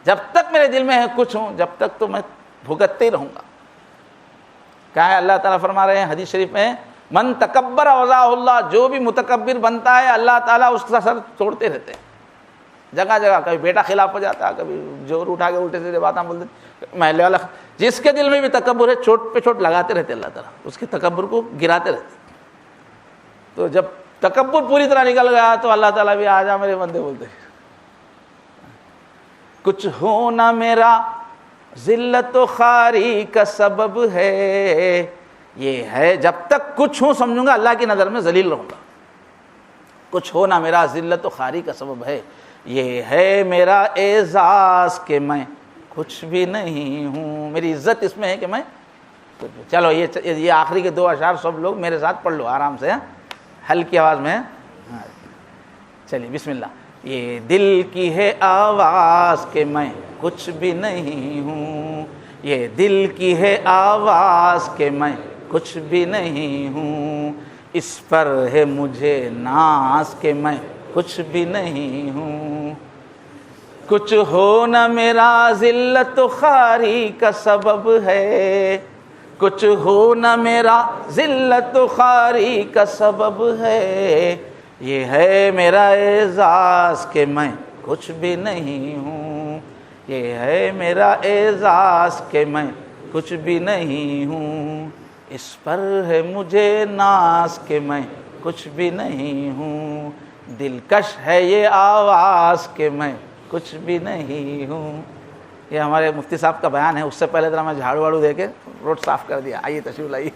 جب تک میرے دل میں ہے کچھ ہوں، جب تک تو میں بھگتتے ہی رہوں گا۔ کیا ہے اللہ تعالیٰ فرما رہے ہیں حدیث شریف میں، من تکبر اوضاع اللہ، جو بھی متکبر بنتا ہے اللہ تعالیٰ اس کا سر توڑتے رہتے ہیں، جگہ جگہ، کبھی بیٹا خلاف ہو جاتا ہے، کبھی جور اٹھا کے الٹے سیدھے باتیں بولتے، محلے والا، جس کے دل میں بھی تکبر ہے چوٹ پہ چوٹ لگاتے رہتے اللہ تعالیٰ، اس کے تکبر کو گراتے رہتے۔ تو جب تکبر پوری طرح نکل گیا تو اللہ تعالیٰ بھی آ جا میرے بندے بولتے، کچھ ہونا میرا ذلت و خواری کا سبب ہے، یہ ہے جب تک کچھ ہوں سمجھوں گا اللہ کی نظر میں ذلیل رہوں گا، کچھ ہونا میرا ذلت و خواری کا سبب ہے، یہ ہے میرا اعزاز کہ میں کچھ بھی نہیں ہوں، میری عزت اس میں ہے کہ میں کچھ بھی۔ چلو یہ آخری کے 2 اشعار سب لوگ میرے ساتھ پڑھ لو آرام سے، ہلکی آواز میں، چلیے بسم اللہ۔ یہ دل کی ہے آواز کہ میں کچھ بھی نہیں ہوں، یہ دل کی ہے آواز کہ میں کچھ بھی نہیں ہوں، اس پر ہے مجھے ناز کہ میں کچھ بھی نہیں ہوں، کچھ ہو نہ میرا ذلت و خواری کا سبب ہے، کچھ ہو نہ میرا ذلت و خواری کا سبب ہے، یہ ہے میرا اعزاز کہ میں کچھ بھی نہیں ہوں، یہ ہے میرا اعزاز کہ میں کچھ بھی نہیں ہوں، اس پر ہے مجھے ناز کہ میں کچھ بھی نہیں ہوں، دلکش ہے یہ آواز کہ میں کچھ بھی نہیں ہوں. یہ ہمارے مفتی صاحب کا بیان ہے. اس سے پہلے ذرا میں جھاڑو واڑو دے کے روڈ صاف کر دیا. آئیے تشریف لائیے.